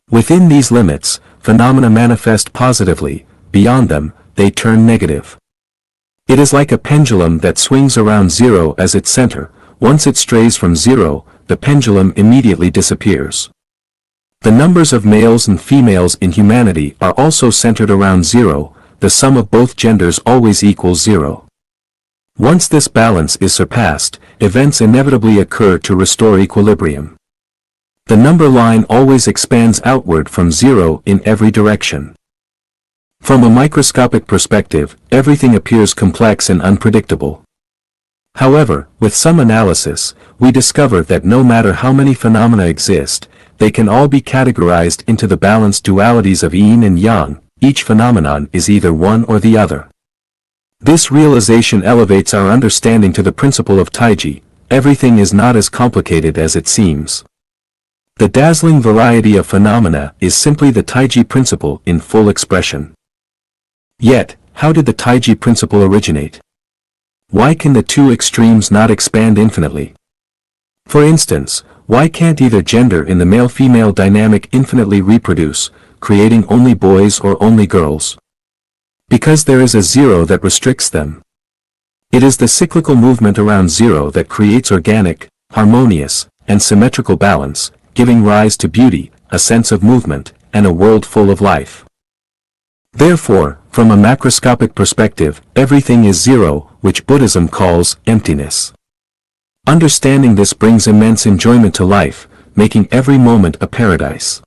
Within these limits, phenomena manifest positively, beyond them, they turn negative. It is like a pendulum that swings around zero as its center. Once it strays from zero, the pendulum immediately disappears. The numbers of males and females in humanity are also centered around zero. The sum of both genders always equals zero. Once this balance is surpassed, events inevitably occur to restore equilibrium. The number line always expands outward from zero in every direction. From a microscopic perspective, everything appears complex and unpredictable. However, with some analysis, we discover that no matter how many phenomena exist, they can all be categorized into the balanced dualities of yin and yang. Each phenomenon is either one or the other. This realization elevates our understanding to the principle of Taiji. Everything is not as complicated as it seems. The dazzling variety of phenomena is simply the Taiji principle in full expression. Yet, how did the Taiji principle originate? Why can the two extremes not expand infinitely? For instance, why can't either gender in the male-female dynamic infinitely reproduce, creating only boys or only girls? Because there is a zero that restricts them. It is the cyclical movement around zero that creates organic, harmonious, and symmetrical balance, giving rise to beauty, a sense of movement, and a world full of life. Therefore, from a macroscopic perspective, everything is zero, which Buddhism calls emptiness. Understanding this brings immense enjoyment to life, making every moment a paradise.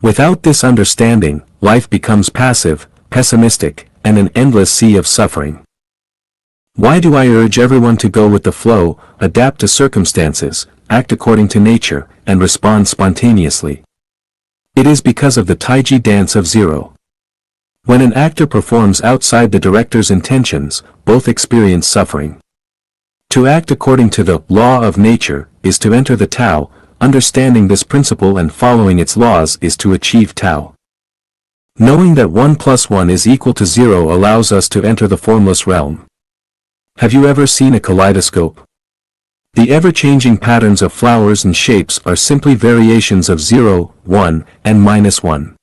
Without this understanding, life becomes passive, pessimistic, and an endless sea of suffering. Why do I urge everyone to go with the flow, adapt to circumstances, act according to nature, and respond spontaneously? It is because of the Taiji dance of zero. When an actor performs outside the director's intentions, both experience suffering. To act according to the law of nature is to enter the Tao. Understanding this principle and following its laws is to achieve Tao. Knowing that 1 plus 1 is equal to 0 allows us to enter the formless realm. Have you ever seen a kaleidoscope? The ever-changing patterns of flowers and shapes are simply variations of 0, 1, and -1.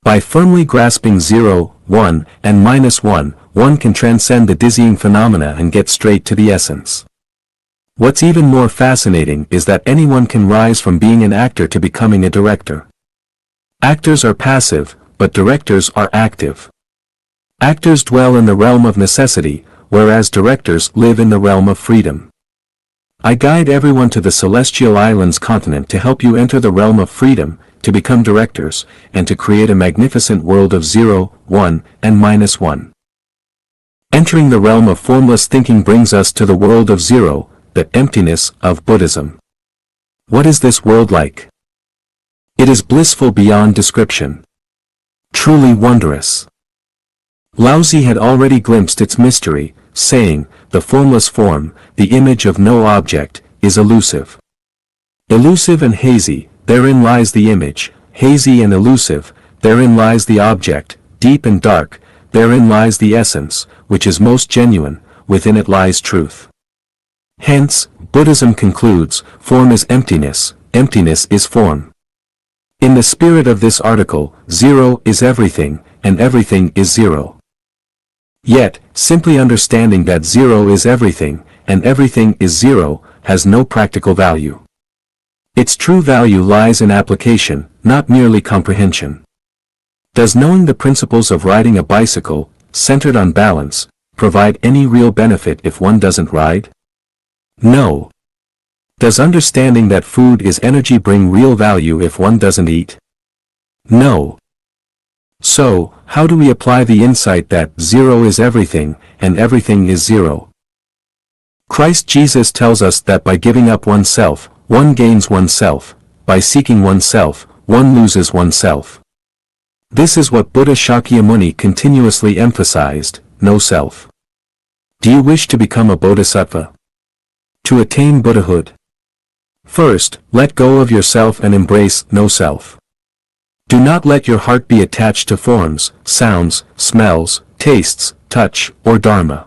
By firmly grasping 0, 1, and -1, one can transcend the dizzying phenomena and get straight to the essence. What's even more fascinating is that anyone can rise from being an actor to becoming a director. Actors are passive, but directors are active. Actors dwell in the realm of necessity, whereas directors live in the realm of freedom. I guide everyone to the Celestial Islands continent to help you enter the realm of freedom, to become directors, and to create a magnificent world of 0, 1, and -1. Entering the realm of formless thinking brings us to the world of zero, the emptiness of Buddhism. What is this world like? It is blissful beyond description. Truly wondrous. Laozi had already glimpsed its mystery, saying, "The formless form, the image of no object, is elusive. Elusive and hazy, therein lies the image, hazy and elusive, therein lies the object, deep and dark, therein lies the essence, which is most genuine, within it lies truth." Hence, Buddhism concludes, form is emptiness, emptiness is form. In the spirit of this article, zero is everything, and everything is zero. Yet, simply understanding that zero is everything, and everything is zero, has no practical value. Its true value lies in application, not merely comprehension. Does knowing the principles of riding a bicycle, centered on balance, provide any real benefit if one doesn't ride? No. Does understanding that food is energy bring real value if one doesn't eat? No. So, how do we apply the insight that zero is everything, and everything is zero? Christ Jesus tells us that by giving up oneself, one gains oneself, by seeking oneself, one loses oneself. This is what Buddha Shakyamuni continuously emphasized, no self. Do you wish to become a bodhisattva? To attain Buddhahood? First, let go of yourself and embrace no self. Do not let your heart be attached to forms, sounds, smells, tastes, touch, or dharma.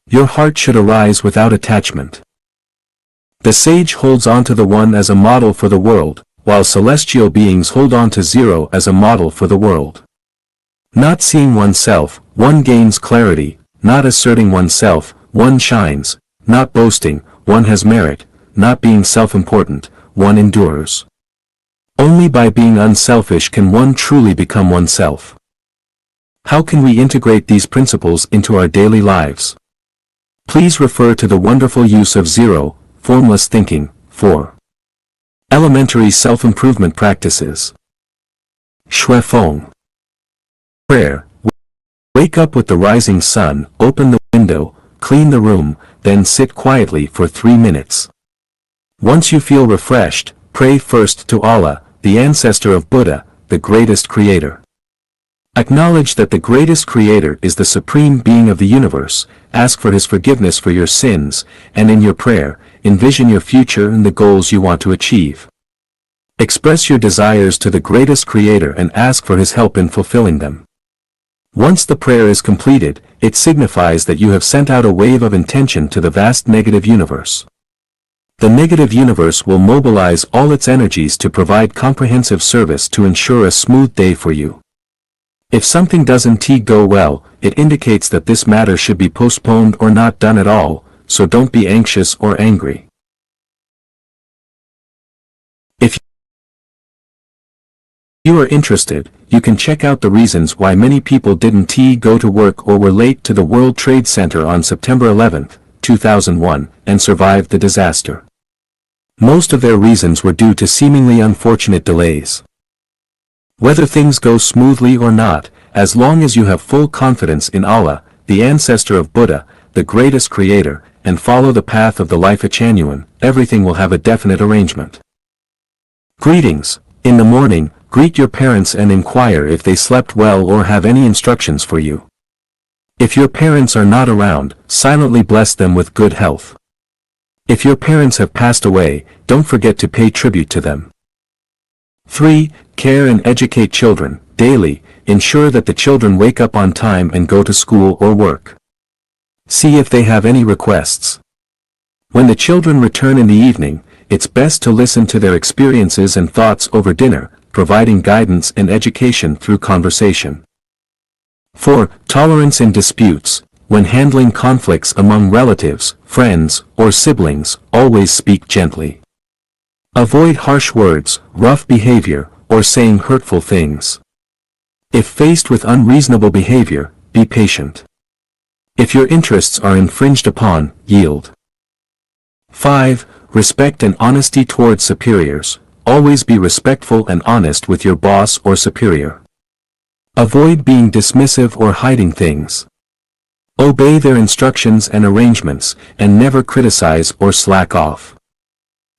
Your heart should arise without attachment. The sage holds on to the One as a model for the world, while celestial beings hold on to zero as a model for the world. Not seeing oneself, one gains clarity, not asserting oneself, one shines, not boasting, one has merit, not being self-important, one endures. Only by being unselfish can one truly become oneself. How can we integrate these principles into our daily lives? Please refer to the wonderful use of zero, formless thinking, 4. Elementary self-improvement practices. Shui Feng. Prayer. Wake up with the rising sun, open the window, clean the room, then sit quietly for 3 minutes. Once you feel refreshed, pray first to Allah, the ancestor of Buddha, the greatest creator. Acknowledge that the greatest creator is the supreme being of the universe, ask for his forgiveness for your sins, and in your prayer, envision your future and the goals you want to achieve. Express your desires to the greatest creator and ask for his help in fulfilling them. Once the prayer is completed, it signifies that you have sent out a wave of intention to the vast negative universe. The negative universe will mobilize all its energies to provide comprehensive service to ensure a smooth day for you. If something doesn't go well, it indicates that this matter should be postponed or not done at all, so don't be anxious or angry. If you are interested, you can check out the reasons why many people didn't go to work or were late to the World Trade Center on September 11, 2001, and survived the disaster. Most of their reasons were due to seemingly unfortunate delays. Whether things go smoothly or not, as long as you have full confidence in Allah, the ancestor of Buddha, the greatest creator, and follow the path of the Lifechanyuan, everything will have a definite arrangement. Greetings. In the morning, greet your parents and inquire if they slept well or have any instructions for you. If your parents are not around, silently bless them with good health. If your parents have passed away, don't forget to pay tribute to them. 3. Care and educate children, daily, ensure that the children wake up on time and go to school or work. See if they have any requests. When the children return in the evening, it's best to listen to their experiences and thoughts over dinner, providing guidance and education through conversation. 4. Tolerance in disputes. When handling conflicts among relatives, friends, or siblings, always speak gently. Avoid harsh words, rough behavior, or saying hurtful things. If faced with unreasonable behavior, be patient. If your interests are infringed upon, yield. 5. Respect and honesty towards superiors. Always be respectful and honest with your boss or superior. Avoid being dismissive or hiding things. Obey their instructions and arrangements, and never criticize or slack off.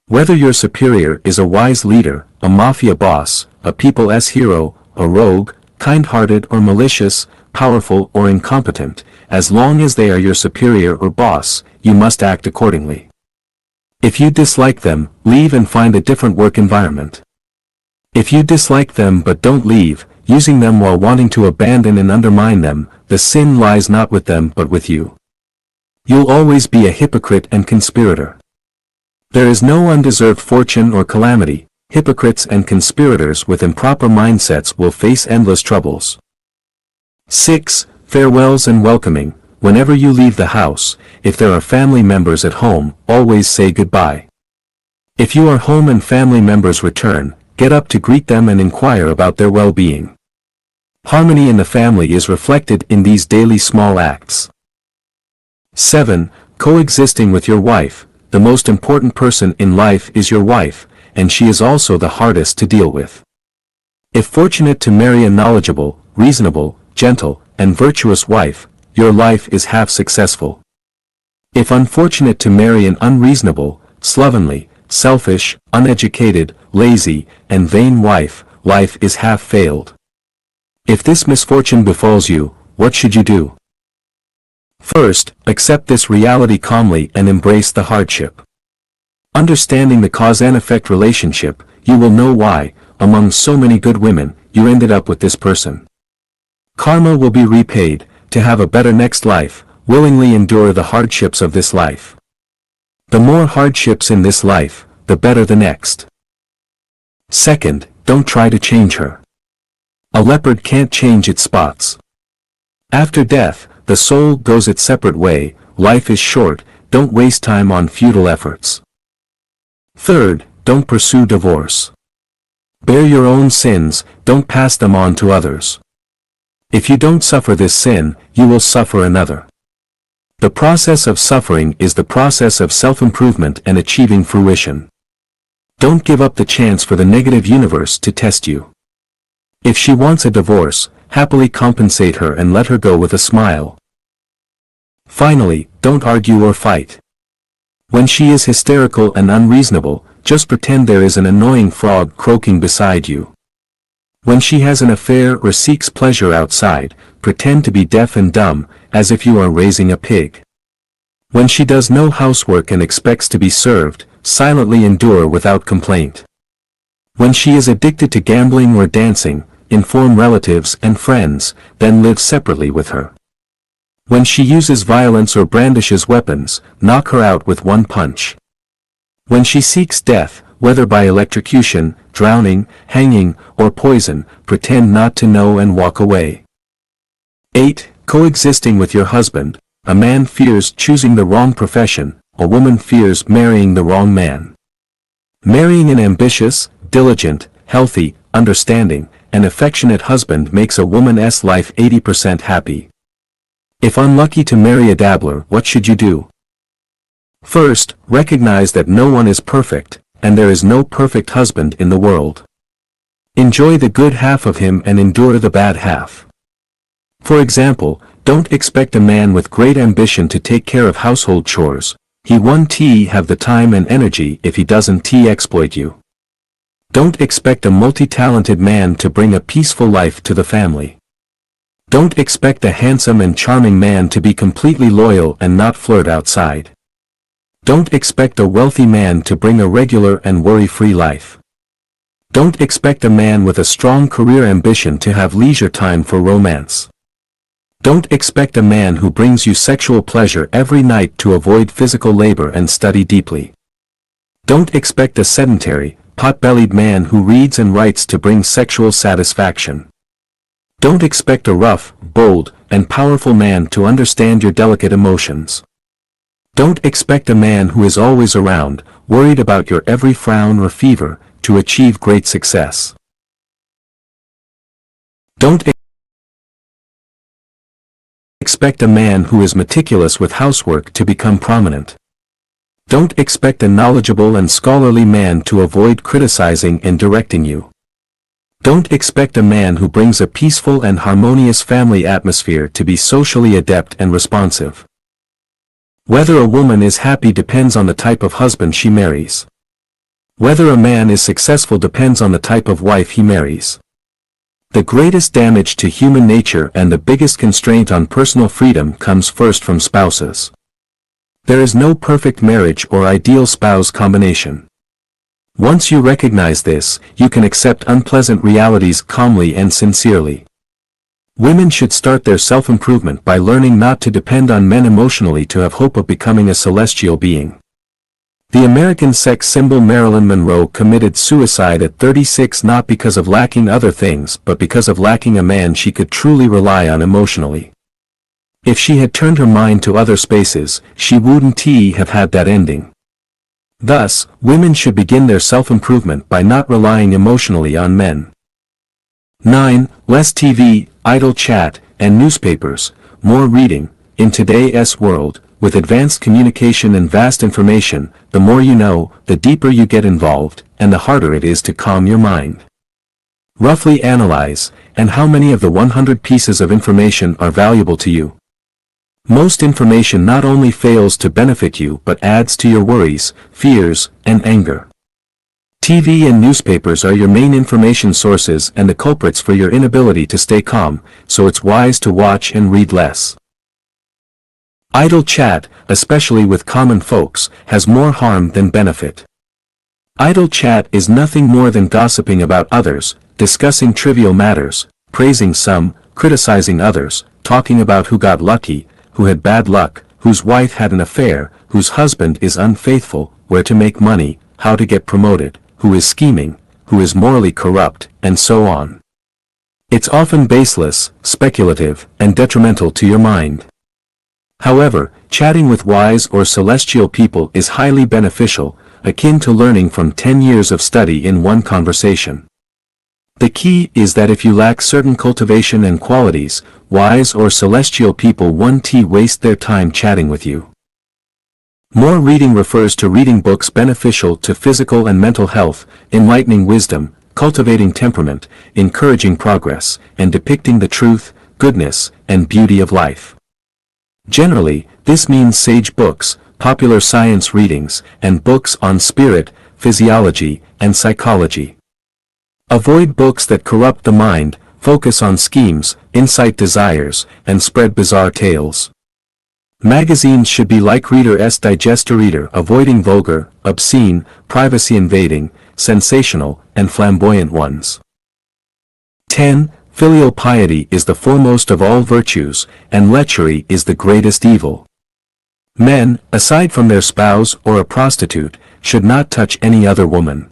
Whether your superior is a wise leader, a mafia boss, a people's hero, a rogue, kind-hearted or malicious, powerful or incompetent, as long as they are your superior or boss, you must act accordingly. If you dislike them, leave and find a different work environment. If you dislike them but don't leave, using them while wanting to abandon and undermine them, the sin lies not with them but with you. You'll always be a hypocrite and conspirator. There is no undeserved fortune or calamity. Hypocrites and conspirators with improper mindsets will face endless troubles. 6. Farewells and welcoming. Whenever you leave the house, if there are family members at home, always say goodbye. If you are home and family members return, get up to greet them and inquire about their well-being. Harmony in the family is reflected in these daily small acts. 7. Coexisting with your wife. The most important person in life is your wife, and she is also the hardest to deal with. If fortunate to marry a knowledgeable, reasonable, gentle, and virtuous wife, your life is half successful. If unfortunate to marry an unreasonable, slovenly, selfish, uneducated, lazy, and vain wife, life is half failed. If this misfortune befalls you, what should you do? First, accept this reality calmly and embrace the hardship. Understanding the cause and effect relationship, you will know why, among so many good women, you ended up with this person. Karma will be repaid. To have a better next life, willingly endure the hardships of this life. The more hardships in this life, the better the next. Second, don't try to change her. A leopard can't change its spots. After death, the soul goes its separate way. Life is short, don't waste time on futile efforts. Third, don't pursue divorce. Bear your own sins, don't pass them on to others. If you don't suffer this sin, you will suffer another. The process of suffering is the process of self-improvement and achieving fruition. Don't give up the chance for the negative universe to test you. If she wants a divorce, happily compensate her and let her go with a smile. Finally, don't argue or fight. When she is hysterical and unreasonable, just pretend there is an annoying frog croaking beside you. When she has an affair or seeks pleasure outside, pretend to be deaf and dumb, as if you are raising a pig. When she does no housework and expects to be served, silently endure without complaint. When she is addicted to gambling or dancing, inform relatives and friends, then live separately with her. When she uses violence or brandishes weapons, knock her out with one punch. When she seeks death, whether by electrocution, drowning, hanging, or poison, pretend not to know and walk away. 8. Coexisting with your husband. A man fears choosing the wrong profession, a woman fears marrying the wrong man. Marrying an ambitious, diligent, healthy, understanding, and affectionate husband makes a woman's life 80% happy. If unlucky to marry a dabbler, what should you do? First, recognize that no one is perfect, and there is no perfect husband in the world. Enjoy the good half of him and endure the bad half. For example, don't expect a man with great ambition to take care of household chores. He won't have the time and energy if he doesn't exploit you. Don't expect a multi-talented man to bring a peaceful life to the family. Don't expect a handsome and charming man to be completely loyal and not flirt outside. Don't expect a wealthy man to bring a regular and worry-free life. Don't expect a man with a strong career ambition to have leisure time for romance. Don't expect a man who brings you sexual pleasure every night to avoid physical labor and study deeply. Don't expect a sedentary, pot-bellied man who reads and writes to bring sexual satisfaction. Don't expect a rough, bold, and powerful man to understand your delicate emotions. Don't expect a man who is always around, worried about your every frown or fever, to achieve great success. Don't expect a man who is meticulous with housework to become prominent. Don't expect a knowledgeable and scholarly man to avoid criticizing and directing you. Don't expect a man who brings a peaceful and harmonious family atmosphere to be socially adept and responsive. Whether a woman is happy depends on the type of husband she marries. Whether a man is successful depends on the type of wife he marries. The greatest damage to human nature and the biggest constraint on personal freedom comes first from spouses. There is no perfect marriage or ideal spouse combination. Once you recognize this, you can accept unpleasant realities calmly and sincerely. Women should start their self-improvement by learning not to depend on men emotionally to have hope of becoming a celestial being. The American sex symbol Marilyn Monroe committed suicide at 36 not because of lacking other things but because of lacking a man she could truly rely on emotionally. If she had turned her mind to other spaces, she wouldn't have had that ending. Thus, women should begin their self-improvement by not relying emotionally on men. 9. Less TV, idle chat, and newspapers, more reading. In today's world, with advanced communication and vast information, the more you know, the deeper you get involved, and the harder it is to calm your mind. Roughly analyze, and how many of the 100 pieces of information are valuable to you? Most information not only fails to benefit you but adds to your worries, fears, and anger. TV and newspapers are your main information sources and the culprits for your inability to stay calm, so it's wise to watch and read less. Idle chat, especially with common folks, has more harm than benefit. Idle chat is nothing more than gossiping about others, discussing trivial matters, praising some, criticizing others, talking about who got lucky, who had bad luck, whose wife had an affair, whose husband is unfaithful, where to make money, how to get promoted, who is scheming, who is morally corrupt, and so on. It's often baseless, speculative, and detrimental to your mind. However, chatting with wise or celestial people is highly beneficial, akin to learning from 10 years of study in one conversation. The key is that if you lack certain cultivation and qualities, wise or celestial people won't waste their time chatting with you. More reading refers to reading books beneficial to physical and mental health, enlightening wisdom, cultivating temperament, encouraging progress, and depicting the truth, goodness, and beauty of life. Generally, this means sage books, popular science readings, and books on spirit, physiology, and psychology. Avoid books that corrupt the mind, focus on schemes, incite desires, and spread bizarre tales. Magazines should be like Reader's Digest to Reader, avoiding vulgar, obscene, privacy-invading, sensational, and flamboyant ones. 10. Filial piety is the foremost of all virtues, and lechery is the greatest evil. Men, aside from their spouse or a prostitute, should not touch any other woman.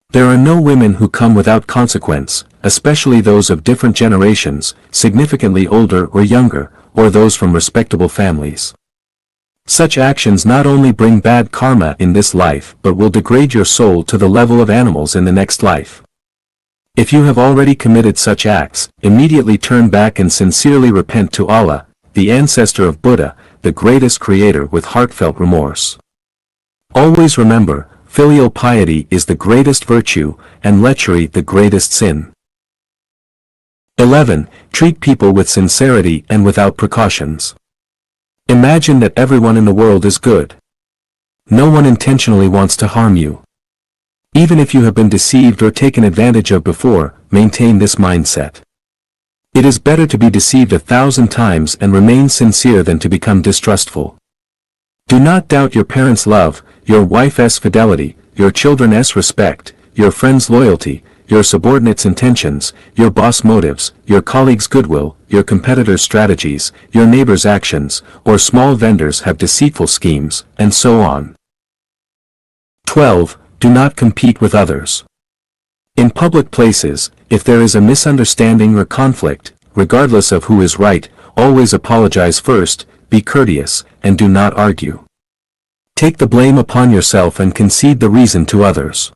There are no women who come without consequence, especially those of different generations, significantly older or younger, or those from respectable families. Such actions not only bring bad karma in this life but will degrade your soul to the level of animals in the next life. If you have already committed such acts, immediately turn back and sincerely repent to Allah, the ancestor of Buddha, the greatest creator, with heartfelt remorse. Always remember, filial piety is the greatest virtue, and lechery the greatest sin. 11. Treat people with sincerity and without precautions. Imagine that everyone in the world is good. No one intentionally wants to harm you. Even if you have been deceived or taken advantage of before, maintain this mindset. It is better to be deceived 1,000 times and remain sincere than to become distrustful. Do not doubt your parents' love, your wife's fidelity, your children's respect, your friends' loyalty, your subordinates' intentions, your boss' motives, your colleagues' goodwill, your competitors' strategies, your neighbors' actions, or small vendors have deceitful schemes, and so on. 12. Do not compete with others. In public places, if there is a misunderstanding or conflict, regardless of who is right, always apologize first, be courteous, and do not argue. Take the blame upon yourself and concede the reason to others.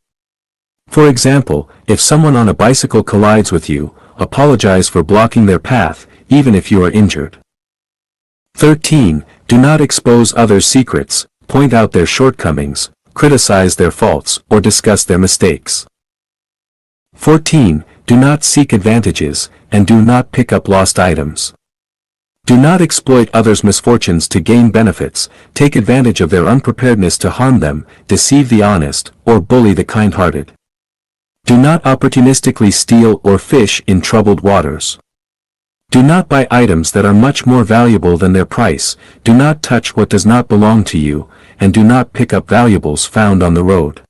For example, if someone on a bicycle collides with you, apologize for blocking their path, even if you are injured. 13. Do not expose others' secrets, point out their shortcomings, criticize their faults, or discuss their mistakes. 14. Do not seek advantages, and do not pick up lost items. Do not exploit others' misfortunes to gain benefits, take advantage of their unpreparedness to harm them, deceive the honest, or bully the kind-hearted. Do not opportunistically steal or fish in troubled waters. Do not buy items that are much more valuable than their price, do not touch what does not belong to you, and do not pick up valuables found on the road.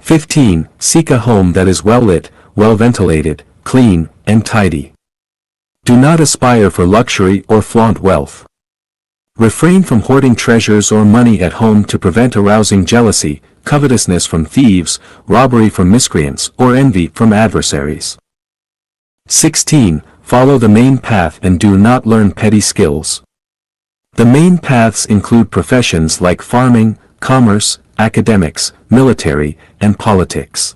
15. Seek a home that is well lit, well ventilated, clean, and tidy. Do not aspire for luxury or flaunt wealth. Refrain from hoarding treasures or money at home to prevent arousing jealousy, covetousness from thieves, robbery from miscreants, or envy from adversaries. 16. Follow the main path and do not learn petty skills. The main paths include professions like farming, commerce, academics, military, and politics.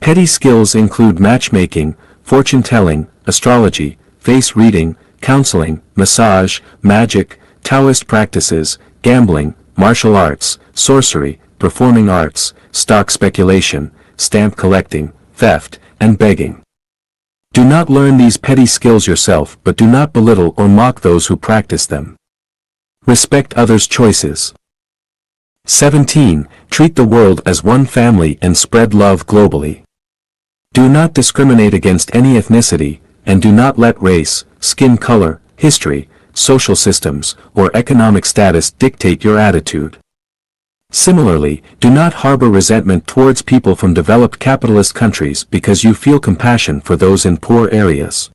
Petty skills include matchmaking, fortune-telling, astrology, face reading, counseling, massage, magic, Taoist practices, gambling, martial arts, sorcery, performing arts, stock speculation, stamp collecting, theft, and begging. Do not learn these petty skills yourself, but do not belittle or mock those who practice them. Respect others' choices. 17. Treat the world as one family and spread love globally. Do not discriminate against any ethnicity, and do not let race, skin color, history, social systems, or economic status dictate your attitude. Similarly, do not harbor resentment towards people from developed capitalist countries because you feel compassion for those in poor areas.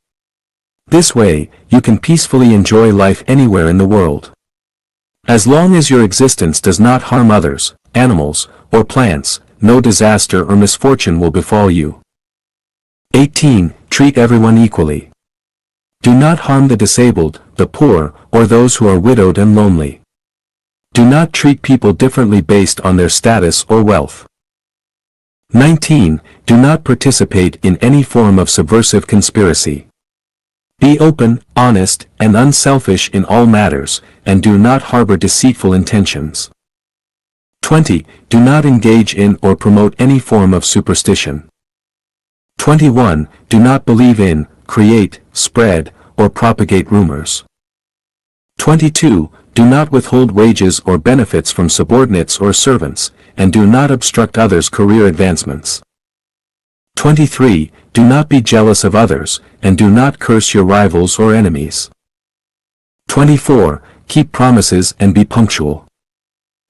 This way, you can peacefully enjoy life anywhere in the world. As long as your existence does not harm others, animals, or plants, no disaster or misfortune will befall you. 18. Treat everyone equally. Do not harm the disabled, the poor, or those who are widowed and lonely. Do not treat people differently based on their status or wealth. 19. Do not participate in any form of subversive conspiracy. Be open, honest, and unselfish in all matters, and do not harbor deceitful intentions. 20. Do not engage in or promote any form of superstition. 21. Do not believe in, create, spread, or propagate rumors. 22. Do not withhold wages or benefits from subordinates or servants, and do not obstruct others' career advancements. 23. Do not be jealous of others, and do not curse your rivals or enemies. 24. Keep promises and be punctual.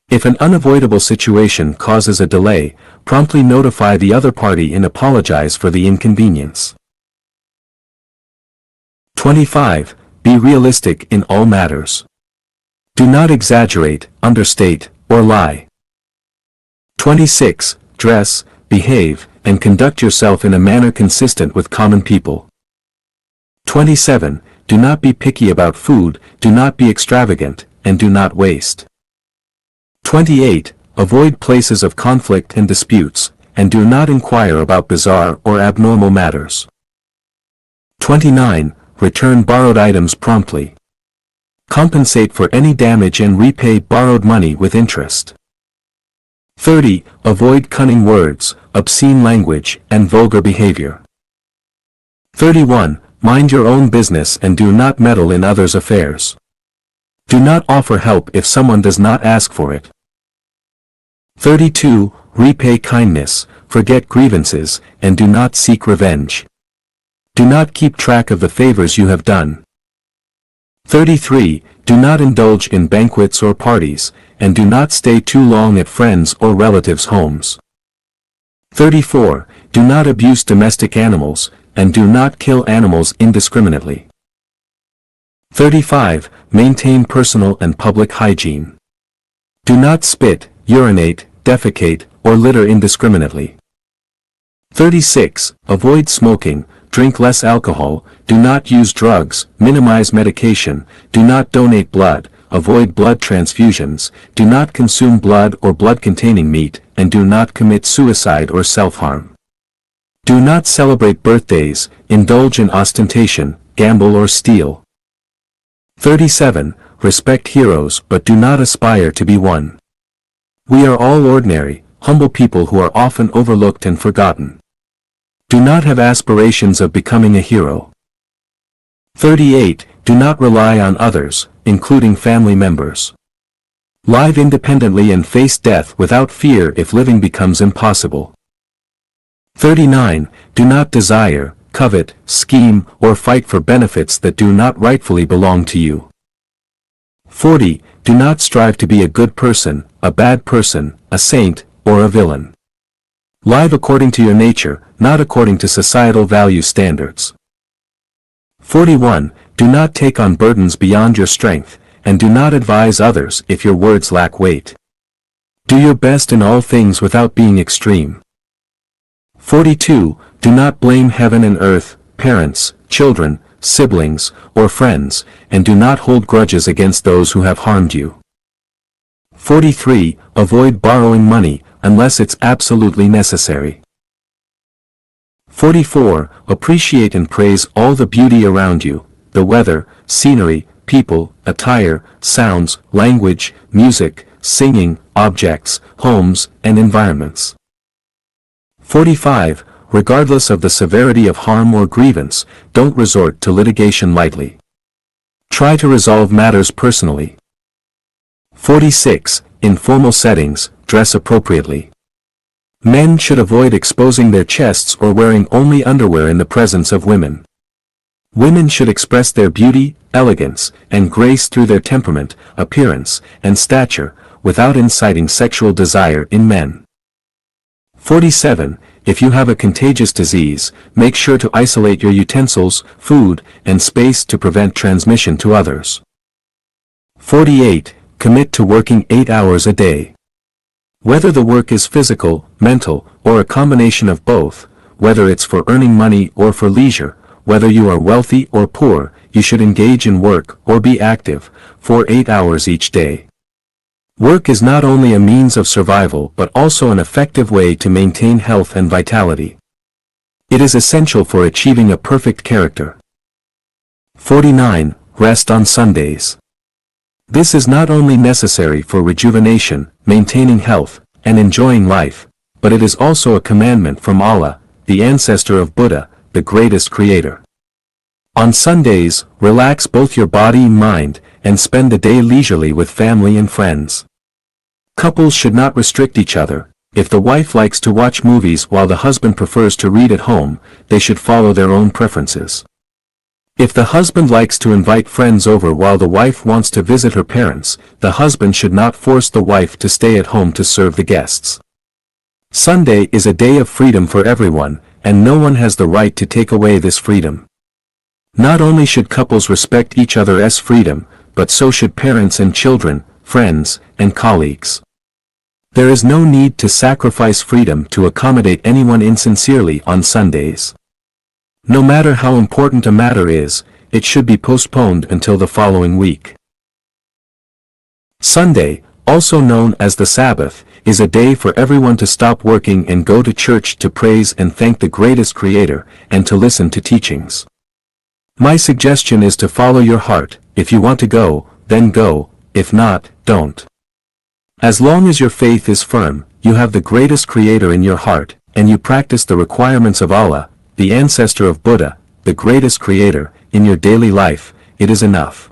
If an unavoidable situation causes a delay, promptly notify the other party and apologize for the inconvenience. 25. Be realistic in all matters. Do not exaggerate, understate, or lie. 26. Dress, behave, and conduct yourself in a manner consistent with common people. 27. Do not be picky about food, do not be extravagant, and do not waste. 28. Avoid places of conflict and disputes, and do not inquire about bizarre or abnormal matters. 29. Return borrowed items promptly. Compensate for any damage and repay borrowed money with interest. 30. Avoid cunning words, obscene language, and vulgar behavior. 31. Mind your own business and do not meddle in others' affairs. Do not offer help if someone does not ask for it. 32. Repay kindness, forget grievances, and do not seek revenge. Do not keep track of the favors you have done. 33. Do not indulge in banquets or parties, and do not stay too long at friends' or relatives' homes. 34. Do not abuse domestic animals, and do not kill animals indiscriminately. 35. Maintain personal and public hygiene. Do not spit, urinate, defecate, or litter indiscriminately. 36. Avoid smoking, drink less alcohol, do not use drugs, minimize medication, do not donate blood, avoid blood transfusions, do not consume blood or blood-containing meat, and do not commit suicide or self-harm. Do not celebrate birthdays, indulge in ostentation, gamble or steal. 37. Respect heroes but do not aspire to be one. We are all ordinary, humble people who are often overlooked and forgotten. Do not have aspirations of becoming a hero. 38. Do not rely on others, including family members. Live independently and face death without fear if living becomes impossible. 39. Do not desire, covet, scheme, or fight for benefits that do not rightfully belong to you. 40. Do not strive to be a good person, a bad person, a saint, or a villain. Live according to your nature, not according to societal value standards. 41. Do not take on burdens beyond your strength, and do not advise others if your words lack weight. Do your best in all things without being extreme. 42. Do not blame heaven and earth, parents, children, siblings, or friends, and do not hold grudges against those who have harmed you. 43. Avoid borrowing money, unless it's absolutely necessary. 44. Appreciate and praise all the beauty around you, the weather, scenery, people, attire, sounds, language, music, singing, objects, homes, and environments. 45. Regardless of the severity of harm or grievance, don't resort to litigation lightly. Try to resolve matters personally. 46. In formal settings, dress appropriately. Men should avoid exposing their chests or wearing only underwear in the presence of women. Women should express their beauty, elegance, and grace through their temperament, appearance, and stature, without inciting sexual desire in men. 47. If you have a contagious disease, make sure to isolate your utensils, food, and space to prevent transmission to others. 48. Commit to working 8 hours a day. Whether the work is physical, mental, or a combination of both, whether it's for earning money or for leisure, whether you are wealthy or poor, you should engage in work or be active for 8 hours each day. Work is not only a means of survival but also an effective way to maintain health and vitality. It is essential for achieving a perfect character. 49. Rest on Sundays. This is not only necessary for rejuvenation, maintaining health, and enjoying life, but it is also a commandment from Allah, the ancestor of Buddha, the greatest creator. On Sundays, relax both your body and mind, and spend the day leisurely with family and friends. Couples should not restrict each other. If the wife likes to watch movies while the husband prefers to read at home, they should follow their own preferences. If the husband likes to invite friends over while the wife wants to visit her parents, the husband should not force the wife to stay at home to serve the guests. Sunday is a day of freedom for everyone, and no one has the right to take away this freedom. Not only should couples respect each other's freedom, but so should parents and children, friends, and colleagues. There is no need to sacrifice freedom to accommodate anyone insincerely on Sundays. No matter how important a matter is, it should be postponed until the following week. Sunday, also known as the Sabbath, is a day for everyone to stop working and go to church to praise and thank the greatest Creator, and to listen to teachings. My suggestion is to follow your heart. If you want to go, then go, if not, don't. As long as your faith is firm, you have the greatest Creator in your heart, and you practice the requirements of Allah, the ancestor of Buddha, the greatest Creator, in your daily life, it is enough.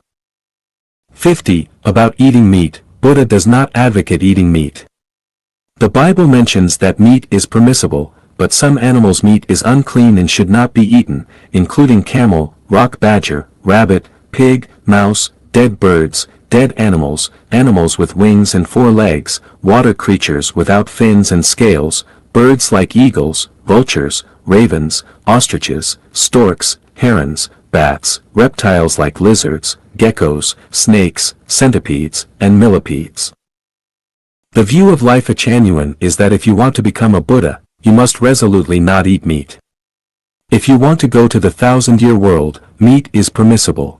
50. About eating meat. Buddha does not advocate eating meat. The Bible mentions that meat is permissible, but some animals' meat is unclean and should not be eaten, including camel, rock badger, rabbit, pig, mouse, dead birds, dead animals, animals with wings and 4 legs, water creatures without fins and scales, birds like eagles, vultures, ravens, ostriches, storks, herons, bats, reptiles like lizards, geckos, snakes, centipedes, and millipedes. The view of Lifechanyuan is that if you want to become a Buddha, you must resolutely not eat meat. If you want to go to the 1,000-year world, meat is permissible.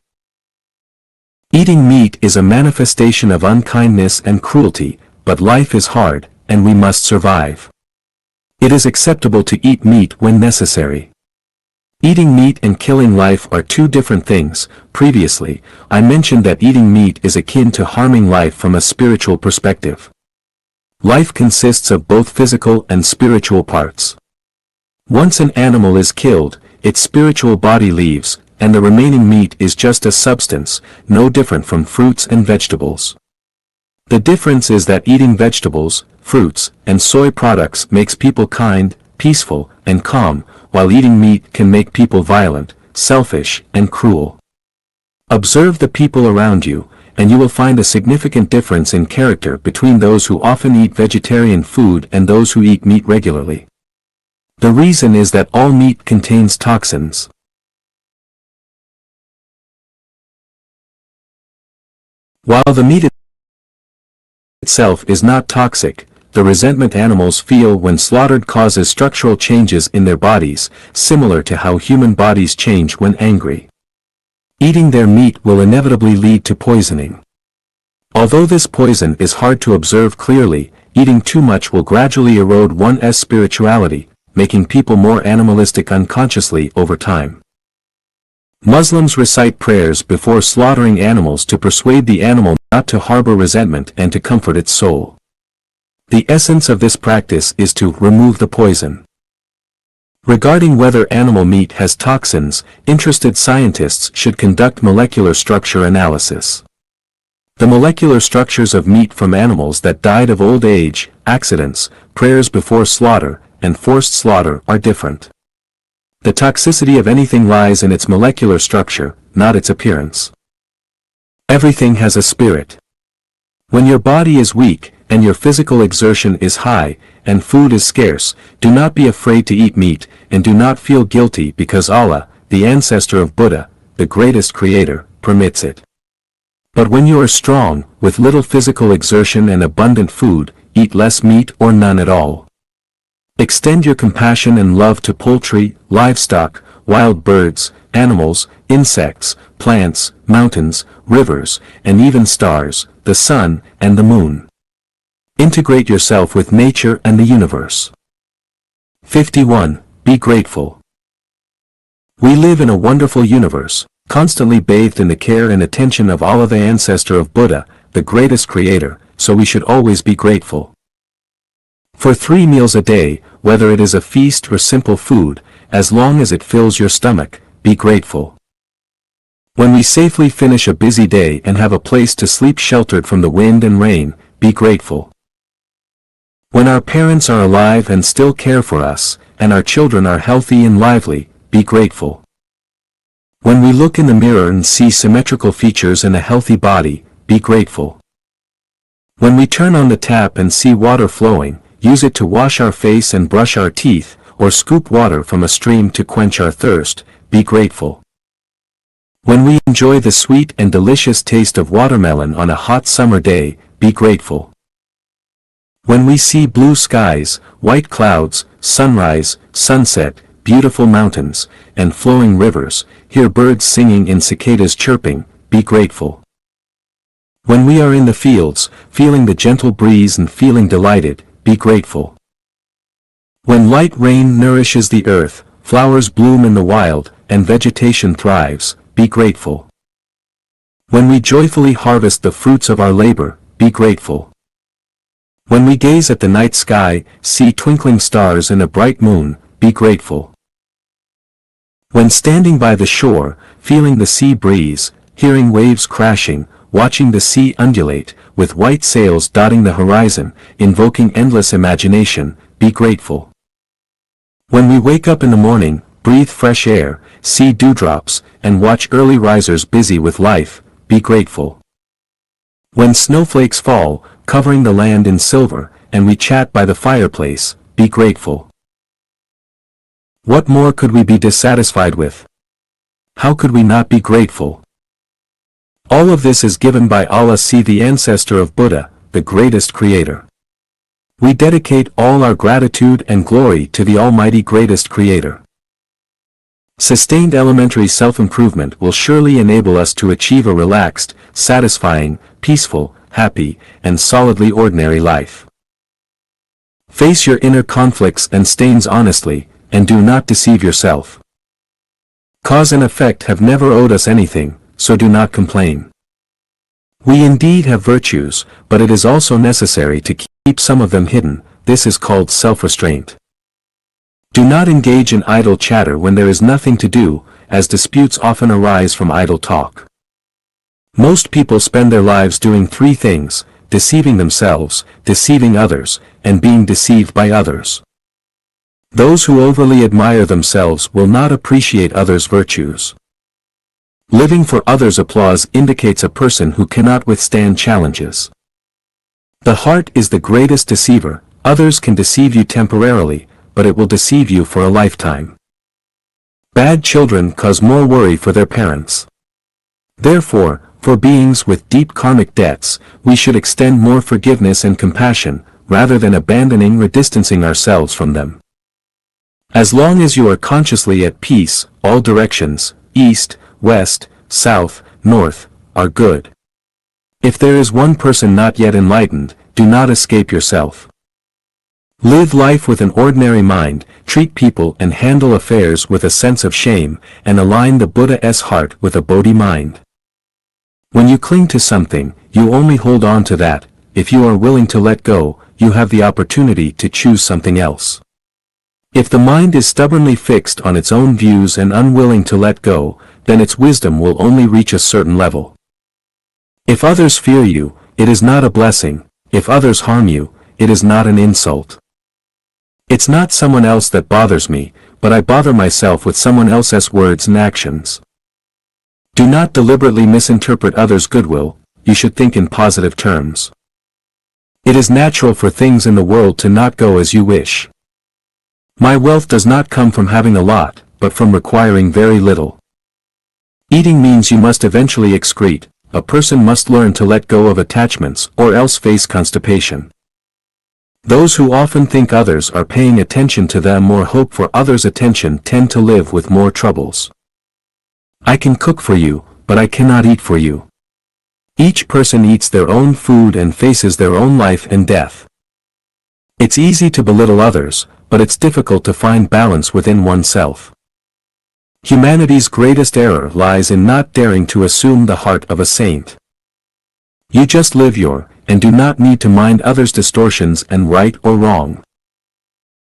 Eating meat is a manifestation of unkindness and cruelty, but life is hard, and we must survive. It is acceptable to eat meat when necessary. Eating meat and killing life are two different things. Previously, I mentioned that eating meat is akin to harming life from a spiritual perspective. Life consists of both physical and spiritual parts. Once an animal is killed, its spiritual body leaves, and the remaining meat is just a substance, no different from fruits and vegetables. The difference is that eating vegetables, fruits, and soy products makes people kind, peaceful, and calm, while eating meat can make people violent, selfish, and cruel. Observe the people around you, and you will find a significant difference in character between those who often eat vegetarian food and those who eat meat regularly. The reason is that all meat contains toxins. While the meat itself is not toxic, the resentment animals feel when slaughtered causes structural changes in their bodies, similar to how human bodies change when angry. Eating their meat will inevitably lead to poisoning. Although this poison is hard to observe clearly, eating too much will gradually erode one's spirituality, making people more animalistic unconsciously over time. Muslims recite prayers before slaughtering animals to persuade the animal not to harbor resentment and to comfort its soul. The essence of this practice is to remove the poison. Regarding whether animal meat has toxins, interested scientists should conduct molecular structure analysis. The molecular structures of meat from animals that died of old age, accidents, prayers before slaughter, and forced slaughter are different. The toxicity of anything lies in its molecular structure, not its appearance. Everything has a spirit. When your body is weak, and your physical exertion is high, and food is scarce, do not be afraid to eat meat, and do not feel guilty because Allah, the ancestor of Buddha, the greatest creator, permits it. But when you are strong, with little physical exertion and abundant food, eat less meat or none at all. Extend your compassion and love to poultry, livestock, wild birds, animals, insects, plants, mountains, rivers, and even stars, the sun, and the moon. Integrate yourself with nature and the universe. 51. Be grateful. We live in a wonderful universe, constantly bathed in the care and attention of Allah, the ancestor of Buddha, the greatest creator, so we should always be grateful. For 3 meals a day, whether it is a feast or simple food, as long as it fills your stomach, be grateful. When we safely finish a busy day and have a place to sleep sheltered from the wind and rain, be grateful. When our parents are alive and still care for us, and our children are healthy and lively, be grateful. When we look in the mirror and see symmetrical features and a healthy body, be grateful. When we turn on the tap and see water flowing, use it to wash our face and brush our teeth, or scoop water from a stream to quench our thirst, be grateful. When we enjoy the sweet and delicious taste of watermelon on a hot summer day, be grateful. When we see blue skies, white clouds, sunrise, sunset, beautiful mountains, and flowing rivers, hear birds singing and cicadas chirping, be grateful. When we are in the fields, feeling the gentle breeze and feeling delighted, be grateful. When light rain nourishes the earth, flowers bloom in the wild, and vegetation thrives, be grateful. When we joyfully harvest the fruits of our labor, be grateful. When we gaze at the night sky, see twinkling stars and a bright moon, be grateful. When standing by the shore, feeling the sea breeze, hearing waves crashing, watching the sea undulate, with white sails dotting the horizon, invoking endless imagination, be grateful. When we wake up in the morning, breathe fresh air, see dewdrops, and watch early risers busy with life, be grateful. When snowflakes fall, covering the land in silver, and we chat by the fireplace, be grateful. What more could we be dissatisfied with? How could we not be grateful? All of this is given by Allah, the ancestor of Buddha, the greatest creator. We dedicate all our gratitude and glory to the Almighty greatest creator. Sustained elementary self-improvement will surely enable us to achieve a relaxed, satisfying, peaceful, happy, and solidly ordinary life. Face your inner conflicts and stains honestly, and do not deceive yourself. Cause and effect have never owed us anything, so do not complain. We indeed have virtues, but it is also necessary to keep some of them hidden. This is called self-restraint. Do not engage in idle chatter when there is nothing to do, as disputes often arise from idle talk. Most people spend their lives doing 3 things: deceiving themselves, deceiving others, and being deceived by others. Those who overly admire themselves will not appreciate others' virtues. Living for others' applause indicates a person who cannot withstand challenges. The heart is the greatest deceiver. Others can deceive you temporarily, but it will deceive you for a lifetime. Bad children cause more worry for their parents. Therefore, for beings with deep karmic debts, we should extend more forgiveness and compassion, rather than abandoning or distancing ourselves from them. As long as you are consciously at peace, all directions, east, west, south, north, are good. If there is one person not yet enlightened, do not escape yourself. Live life with an ordinary mind, treat people and handle affairs with a sense of shame, and align the Buddha's heart with a Bodhi mind. When you cling to something, you only hold on to that. If you are willing to let go, you have the opportunity to choose something else. If the mind is stubbornly fixed on its own views and unwilling to let go, then its wisdom will only reach a certain level. If others fear you, it is not a blessing. If others harm you, it is not an insult. It's not someone else that bothers me, but I bother myself with someone else's words and actions. Do not deliberately misinterpret others' goodwill. You should think in positive terms. It is natural for things in the world to not go as you wish. My wealth does not come from having a lot, but from requiring very little. Eating means you must eventually excrete. A person must learn to let go of attachments or else face constipation. Those who often think others are paying attention to them or hope for others' attention tend to live with more troubles. I can cook for you, but I cannot eat for you. Each person eats their own food and faces their own life and death. It's easy to belittle others, but it's difficult to find balance within oneself. Humanity's greatest error lies in not daring to assume the heart of a saint. You just live your, and do not need to mind others' distortions and right or wrong.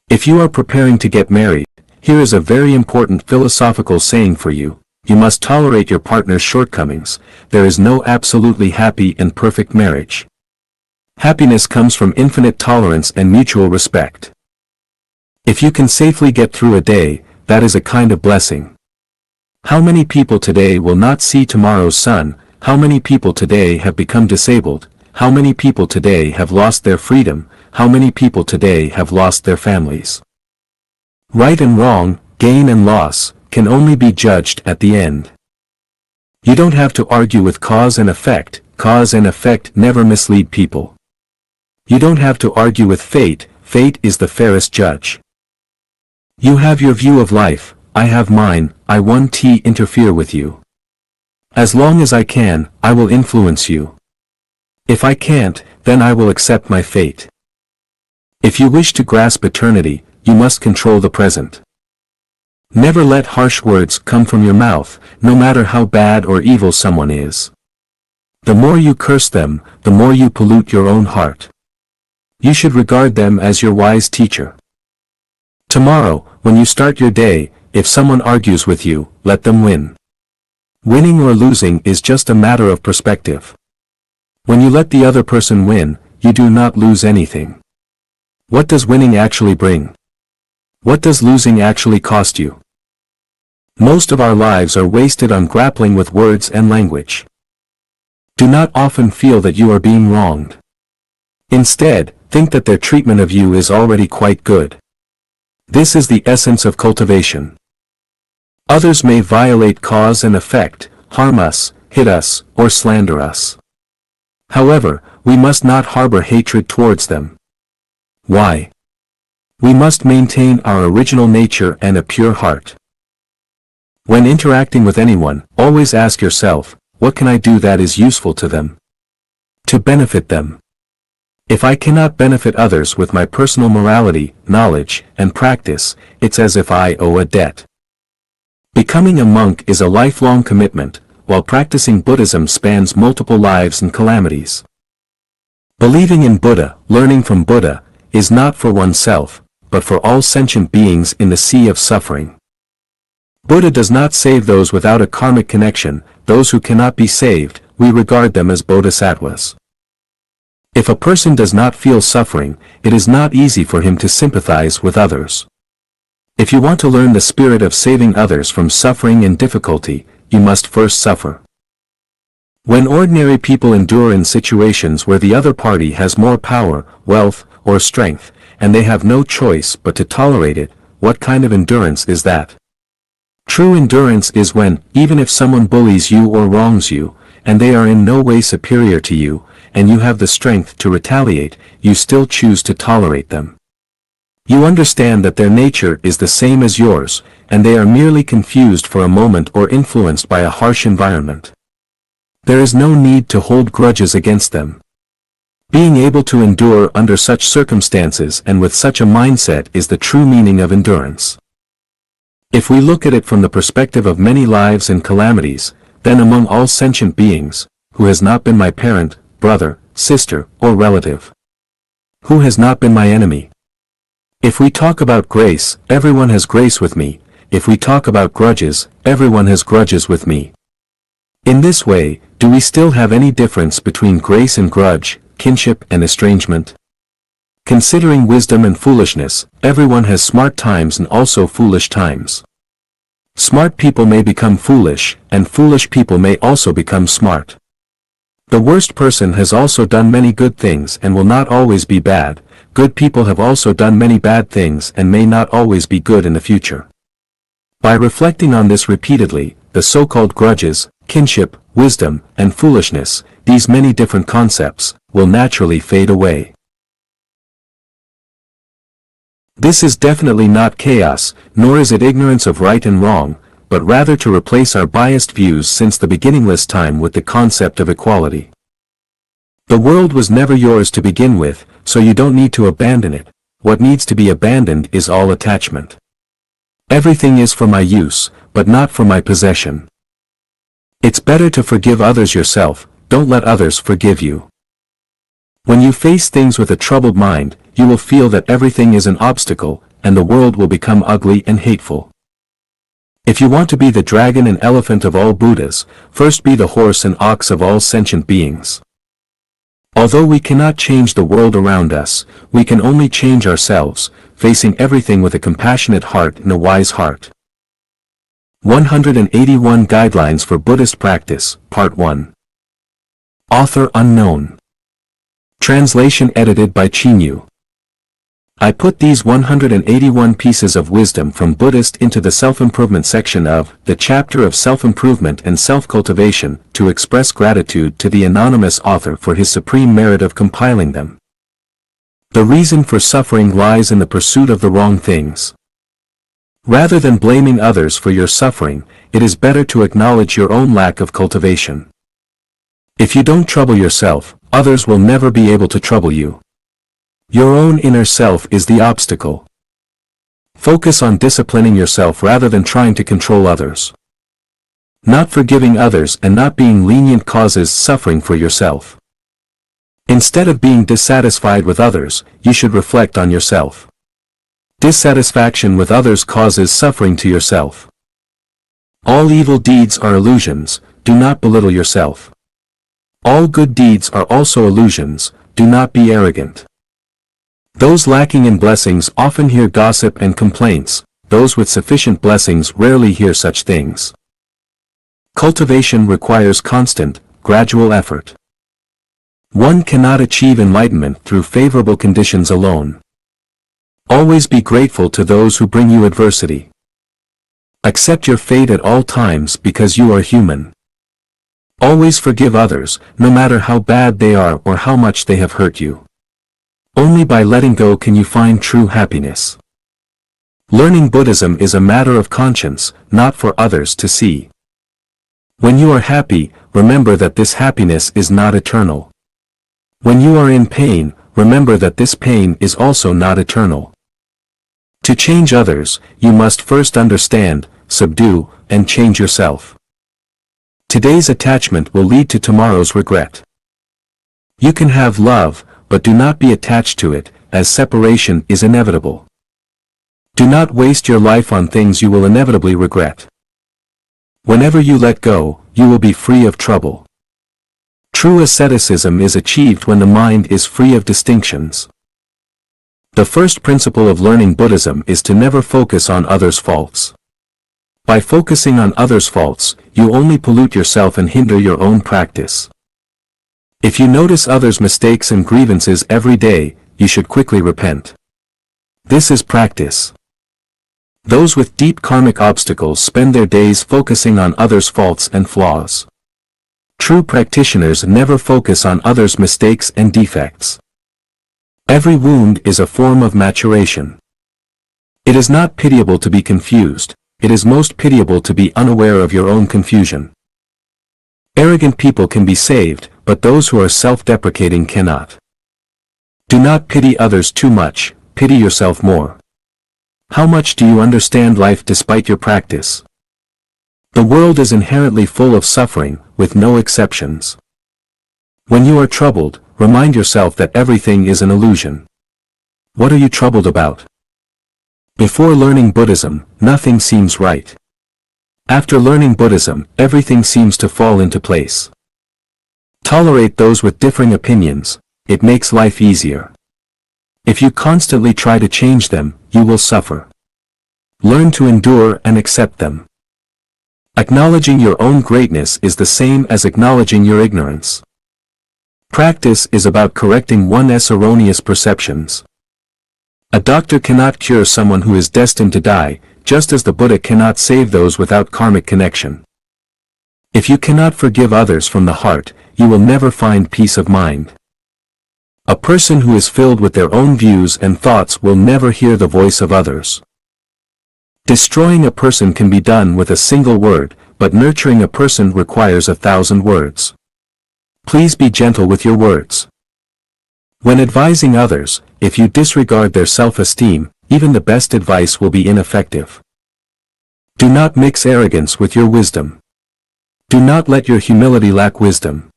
If you are preparing to get married, here is a very important philosophical saying for you. You must tolerate your partner's shortcomings. There is no absolutely happy and perfect marriage. Happiness comes from infinite tolerance and mutual respect. If you can safely get through a day, that is a kind of blessing. How many people today will not see tomorrow's sun? How many people today have become disabled? How many people today have lost their freedom? How many people today have lost their families? Right and wrong, gain and loss, can only be judged at the end. You don't have to argue with cause and effect never mislead people. You don't have to argue with fate is the fairest judge. You have your view of life, I have mine, I won't interfere with you. As long as I can, I will influence you. If I can't, then I will accept my fate. If you wish to grasp eternity, you must control the present. Never let harsh words come from your mouth, no matter how bad or evil someone is. The more you curse them, the more you pollute your own heart. You should regard them as your wise teacher. Tomorrow, when you start your day, if someone argues with you, let them win. Winning or losing is just a matter of perspective. When you let the other person win, you do not lose anything. What does winning actually bring? What does losing actually cost you? Most of our lives are wasted on grappling with words and language. Do not often feel that you are being wronged. Instead, think that their treatment of you is already quite good. This is the essence of cultivation. Others may violate cause and effect, harm us, hit us, or slander us. However, we must not harbor hatred towards them. Why? We must maintain our original nature and a pure heart. When interacting with anyone, always ask yourself, what can I do that is useful to them? To benefit them. If I cannot benefit others with my personal morality, knowledge, and practice, it's as if I owe a debt. Becoming a monk is a lifelong commitment, while practicing Buddhism spans multiple lives and calamities. Believing in Buddha, learning from Buddha, is not for oneself, but for all sentient beings in the sea of suffering. Buddha does not save those without a karmic connection. Those who cannot be saved, we regard them as bodhisattvas. If a person does not feel suffering, it is not easy for him to sympathize with others. If you want to learn the spirit of saving others from suffering and difficulty, you must first suffer. When ordinary people endure in situations where the other party has more power, wealth, or strength, and they have no choice but to tolerate it, what kind of endurance is that? True endurance is when, even if someone bullies you or wrongs you, and they are in no way superior to you, and you have the strength to retaliate, you still choose to tolerate them. You understand that their nature is the same as yours, and they are merely confused for a moment or influenced by a harsh environment. There is no need to hold grudges against them. Being able to endure under such circumstances and with such a mindset is the true meaning of endurance. If we look at it from the perspective of many lives and calamities, then among all sentient beings, who has not been my parent, brother, sister, or relative? Who has not been my enemy? If we talk about grace, everyone has grace with me. If we talk about grudges, everyone has grudges with me. In this way, do we still have any difference between grace and grudge, kinship and estrangement? Considering wisdom and foolishness, everyone has smart times and also foolish times. Smart people may become foolish, and foolish people may also become smart. The worst person has also done many good things and will not always be bad. Good people have also done many bad things and may not always be good in the future. By reflecting on this repeatedly, the so-called grudges, kinship, wisdom, and foolishness, these many different concepts, will naturally fade away. This is definitely not chaos, nor is it ignorance of right and wrong, but rather to replace our biased views since the beginningless time with the concept of equality. The world was never yours to begin with, so you don't need to abandon it. What needs to be abandoned is all attachment. Everything is for my use, but not for my possession. It's better to forgive others yourself, don't let others forgive you. When you face things with a troubled mind, you will feel that everything is an obstacle, and the world will become ugly and hateful. If you want to be the dragon and elephant of all Buddhas, first be the horse and ox of all sentient beings. Although we cannot change the world around us, we can only change ourselves, facing everything with a compassionate heart and a wise heart. 181 Guidelines for Buddhist Practice, Part 1. Author unknown. Translation edited by Chinyu. I put these 181 pieces of wisdom from Buddhist into the self-improvement section of the chapter of self-improvement and self-cultivation to express gratitude to the anonymous author for his supreme merit of compiling them. The reason for suffering lies in the pursuit of the wrong things. Rather than blaming others for your suffering, it is better to acknowledge your own lack of cultivation. If you don't trouble yourself, others will never be able to trouble you. Your own inner self is the obstacle. Focus on disciplining yourself rather than trying to control others. Not forgiving others and not being lenient causes suffering for yourself. Instead of being dissatisfied with others, you should reflect on yourself. Dissatisfaction with others causes suffering to yourself. All evil deeds are illusions, do not belittle yourself. All good deeds are also illusions, do not be arrogant. Those lacking in blessings often hear gossip and complaints, those with sufficient blessings rarely hear such things. Cultivation requires constant, gradual effort. One cannot achieve enlightenment through favorable conditions alone. Always be grateful to those who bring you adversity. Accept your fate at all times because you are human. Always forgive others, no matter how bad they are or how much they have hurt you. Only by letting go can you find true happiness. Learning Buddhism is a matter of conscience, not for others to see. When you are happy, remember that this happiness is not eternal. When you are in pain, remember that this pain is also not eternal. To change others, you must first understand, subdue, and change yourself. Today's attachment will lead to tomorrow's regret. You can have love, but do not be attached to it, as separation is inevitable. Do not waste your life on things you will inevitably regret. Whenever you let go, you will be free of trouble. True asceticism is achieved when the mind is free of distinctions. The first principle of learning Buddhism is to never focus on others' faults. By focusing on others' faults, you only pollute yourself and hinder your own practice. If you notice others' mistakes and grievances every day, you should quickly repent. This is practice. Those with deep karmic obstacles spend their days focusing on others' faults and flaws. True practitioners never focus on others' mistakes and defects. Every wound is a form of maturation. It is not pitiable to be confused, it is most pitiable to be unaware of your own confusion. Arrogant people can be saved, but those who are self-deprecating cannot. Do not pity others too much, pity yourself more. How much do you understand life despite your practice? The world is inherently full of suffering, with no exceptions. When you are troubled, remind yourself that everything is an illusion. What are you troubled about? Before learning Buddhism, nothing seems right. After learning Buddhism, everything seems to fall into place. Tolerate those with differing opinions, it makes life easier. If you constantly try to change them, you will suffer. Learn to endure and accept them. Acknowledging your own greatness is the same as acknowledging your ignorance. Practice is about correcting one's erroneous perceptions. A doctor cannot cure someone who is destined to die, just as the Buddha cannot save those without karmic connection. If you cannot forgive others from the heart, you will never find peace of mind. A person who is filled with their own views and thoughts will never hear the voice of others. Destroying a person can be done with a single word, but nurturing a person requires 1,000 words. Please be gentle with your words. When advising others, if you disregard their self-esteem, even the best advice will be ineffective. Do not mix arrogance with your wisdom. Do not let your humility lack wisdom.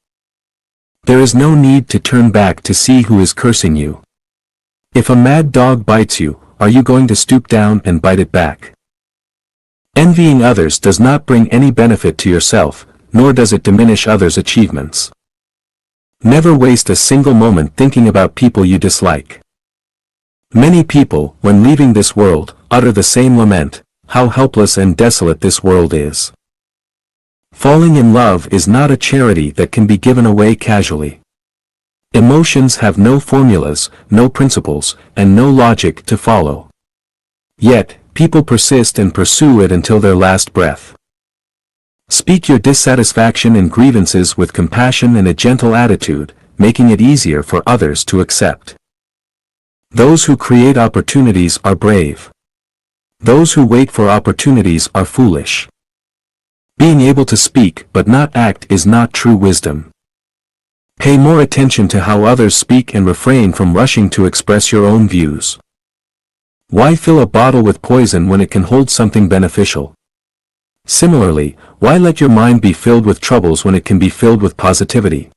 There is no need to turn back to see who is cursing you. If a mad dog bites you, are you going to stoop down and bite it back? Envying others does not bring any benefit to yourself, nor does it diminish others' achievements. Never waste a single moment thinking about people you dislike. Many people, when leaving this world, utter the same lament, how helpless and desolate this world is. Falling in love is not a charity that can be given away casually. Emotions have no formulas, no principles, and no logic to follow. Yet, people persist and pursue it until their last breath. Speak your dissatisfaction and grievances with compassion and a gentle attitude, making it easier for others to accept. Those who create opportunities are brave. Those who wait for opportunities are foolish. Being able to speak but not act is not true wisdom. Pay more attention to how others speak and refrain from rushing to express your own views. Why fill a bottle with poison when it can hold something beneficial? Similarly, why let your mind be filled with troubles when it can be filled with positivity?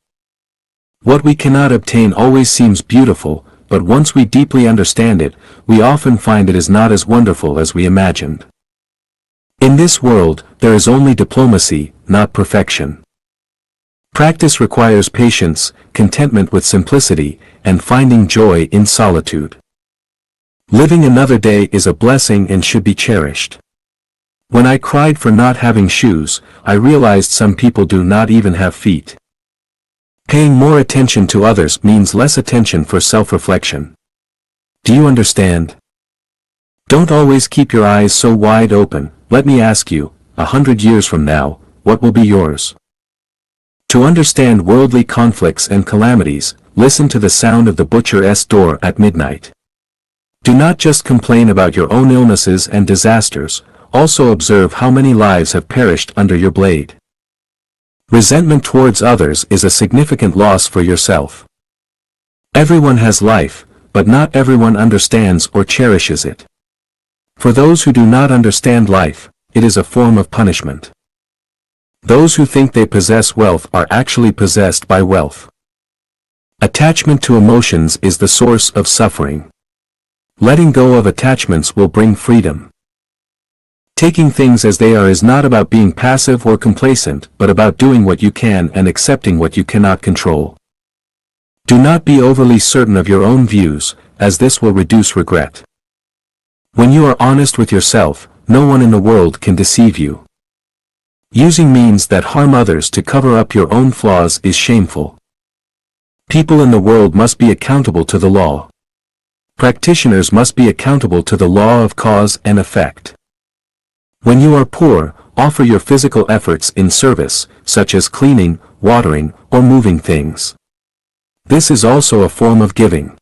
What we cannot obtain always seems beautiful, but once we deeply understand it, we often find it is not as wonderful as we imagined. In this world, there is only diplomacy, not perfection. Practice requires patience, contentment with simplicity, and finding joy in solitude. Living another day is a blessing and should be cherished. When I cried for not having shoes, I realized some people do not even have feet. Paying more attention to others means less attention for self-reflection. Do you understand? Don't always keep your eyes so wide open. Let me ask you, 100 years from now, what will be yours? To understand worldly conflicts and calamities, listen to the sound of the butcher's door at midnight. Do not just complain about your own illnesses and disasters, also observe how many lives have perished under your blade. Resentment towards others is a significant loss for yourself. Everyone has life, but not everyone understands or cherishes it. For those who do not understand life, it is a form of punishment. Those who think they possess wealth are actually possessed by wealth. Attachment to emotions is the source of suffering. Letting go of attachments will bring freedom. Taking things as they are is not about being passive or complacent, but about doing what you can and accepting what you cannot control. Do not be overly certain of your own views, as this will reduce regret. When you are honest with yourself, no one in the world can deceive you. Using means that harm others to cover up your own flaws is shameful. People in the world must be accountable to the law. Practitioners must be accountable to the law of cause and effect. When you are poor, offer your physical efforts in service, such as cleaning, watering, or moving things. This is also a form of giving.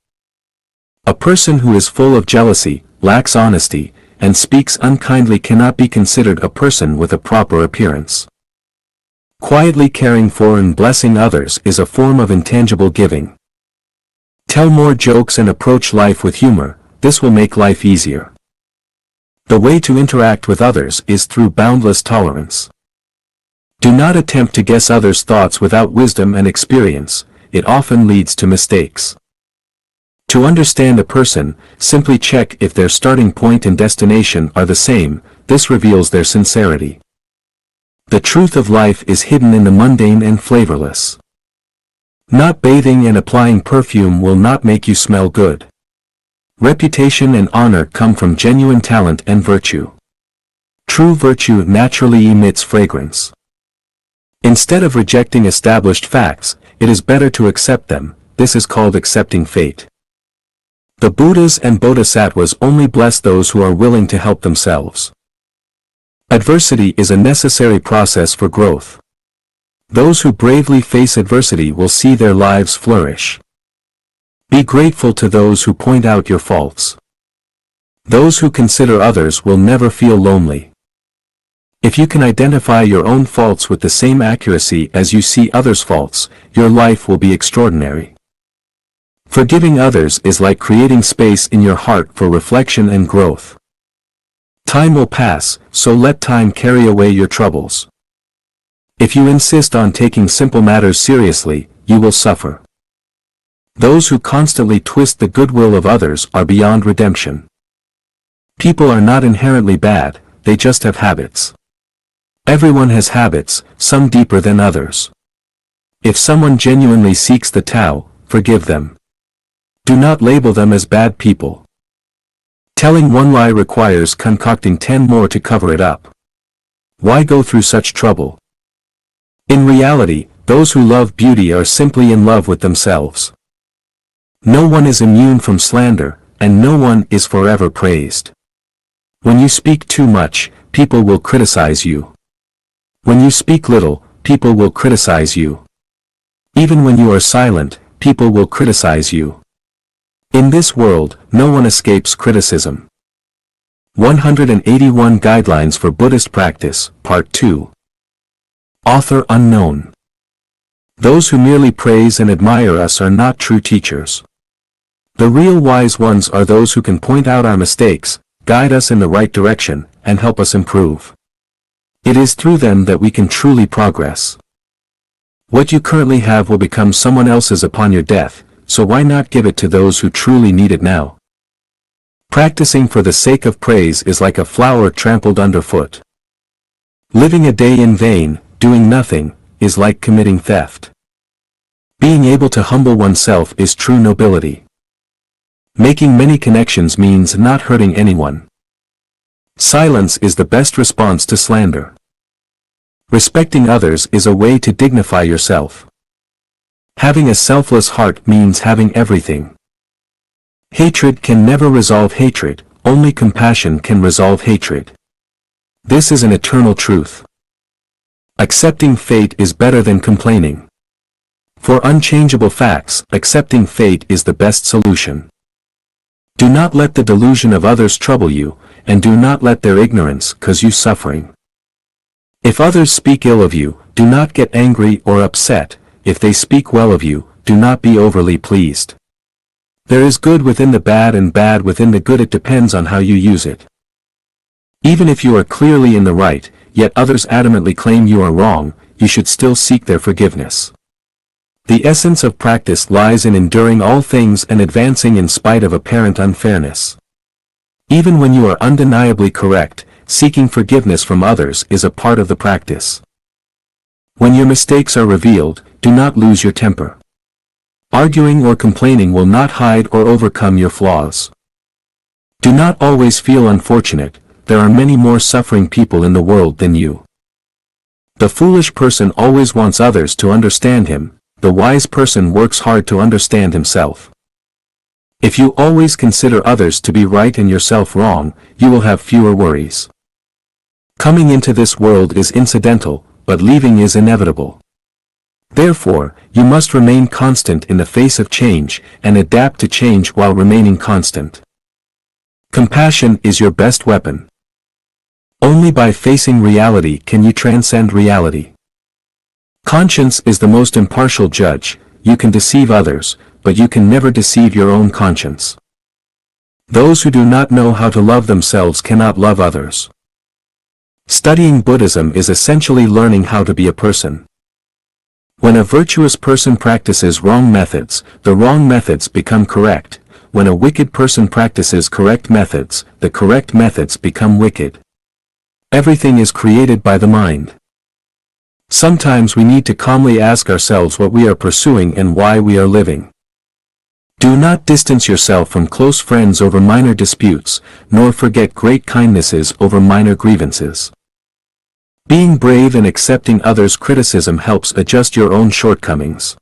A person who is full of jealousy, lacks honesty, and speaks unkindly cannot be considered a person with a proper appearance. Quietly caring for and blessing others is a form of intangible giving. Tell more jokes and approach life with humor, this will make life easier. The way to interact with others is through boundless tolerance. Do not attempt to guess others' thoughts without wisdom and experience, it often leads to mistakes. To understand a person, simply check if their starting point and destination are the same, this reveals their sincerity. The truth of life is hidden in the mundane and flavorless. Not bathing and applying perfume will not make you smell good. Reputation and honor come from genuine talent and virtue. True virtue naturally emits fragrance. Instead of rejecting established facts, it is better to accept them, this is called accepting fate. The Buddhas and Bodhisattvas only bless those who are willing to help themselves. Adversity is a necessary process for growth. Those who bravely face adversity will see their lives flourish. Be grateful to those who point out your faults. Those who consider others will never feel lonely. If you can identify your own faults with the same accuracy as you see others' faults, your life will be extraordinary. Forgiving others is like creating space in your heart for reflection and growth. Time will pass, so let time carry away your troubles. If you insist on taking simple matters seriously, you will suffer. Those who constantly twist the goodwill of others are beyond redemption. People are not inherently bad, they just have habits. Everyone has habits, some deeper than others. If someone genuinely seeks the Tao, forgive them. Do not label them as bad people. Telling one lie requires concocting 10 more to cover it up. Why go through such trouble? In reality, those who love beauty are simply in love with themselves. No one is immune from slander, and no one is forever praised. When you speak too much, people will criticize you. When you speak little, people will criticize you. Even when you are silent, people will criticize you. In this world, no one escapes criticism. 181 Guidelines for Buddhist Practice, Part 2. Author unknown. Those who merely praise and admire us are not true teachers. The real wise ones are those who can point out our mistakes, guide us in the right direction, and help us improve. It is through them that we can truly progress. What you currently have will become someone else's upon your death, so why not give it to those who truly need it now? Practicing for the sake of praise is like a flower trampled underfoot. Living a day in vain, doing nothing, is like committing theft. Being able to humble oneself is true nobility. Making many connections means not hurting anyone. Silence is the best response to slander. Respecting others is a way to dignify yourself. Having a selfless heart means having everything. Hatred can never resolve hatred, only compassion can resolve hatred. This is an eternal truth. Accepting fate is better than complaining. For unchangeable facts, accepting fate is the best solution. Do not let the delusion of others trouble you, and do not let their ignorance cause you suffering. If others speak ill of you, do not get angry or upset. If they speak well of you, do not be overly pleased. There is good within the bad and bad within the good. It depends on how you use it. Even if you are clearly in the right, yet others adamantly claim you are wrong, you should still seek their forgiveness. The essence of practice lies in enduring all things and advancing in spite of apparent unfairness. Even when you are undeniably correct, seeking forgiveness from others is a part of the practice. When your mistakes are revealed, do not lose your temper. Arguing or complaining will not hide or overcome your flaws. Do not always feel unfortunate, there are many more suffering people in the world than you. The foolish person always wants others to understand him, the wise person works hard to understand himself. If you always consider others to be right and yourself wrong, you will have fewer worries. Coming into this world is incidental, but leaving is inevitable. Therefore, you must remain constant in the face of change, and adapt to change while remaining constant. Compassion is your best weapon. Only by facing reality can you transcend reality. Conscience is the most impartial judge. You can deceive others, but you can never deceive your own conscience. Those who do not know how to love themselves cannot love others. Studying Buddhism is essentially learning how to be a person. When a virtuous person practices wrong methods, the wrong methods become correct. When a wicked person practices correct methods, the correct methods become wicked. Everything is created by the mind. Sometimes we need to calmly ask ourselves what we are pursuing and why we are living. Do not distance yourself from close friends over minor disputes, nor forget great kindnesses over minor grievances. Being brave and accepting others' criticism helps adjust your own shortcomings.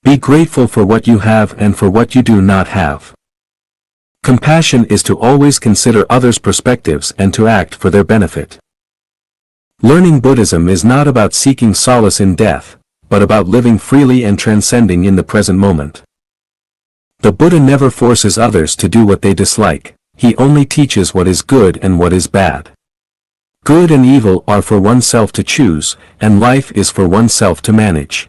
Be grateful for what you have and for what you do not have. Compassion is to always consider others' perspectives and to act for their benefit. Learning Buddhism is not about seeking solace in death, but about living freely and transcending in the present moment. The Buddha never forces others to do what they dislike, he only teaches what is good and what is bad. Good and evil are for oneself to choose, and life is for oneself to manage.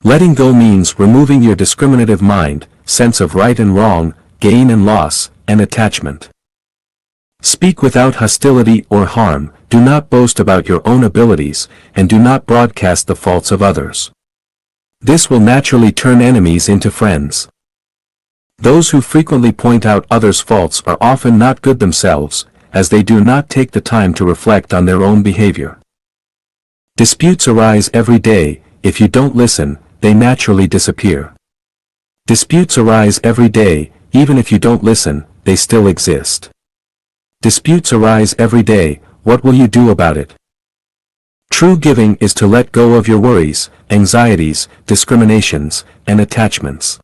Letting go means removing your discriminative mind, sense of right and wrong, gain and loss, and attachment. Speak without hostility or harm, do not boast about your own abilities, and do not broadcast the faults of others. This will naturally turn enemies into friends. Those who frequently point out others' faults are often not good themselves, as they do not take the time to reflect on their own behavior. Disputes arise every day, if you don't listen, they naturally disappear. Disputes arise every day, even if you don't listen, they still exist. Disputes arise every day, what will you do about it? True giving is to let go of your worries, anxieties, discriminations, and attachments.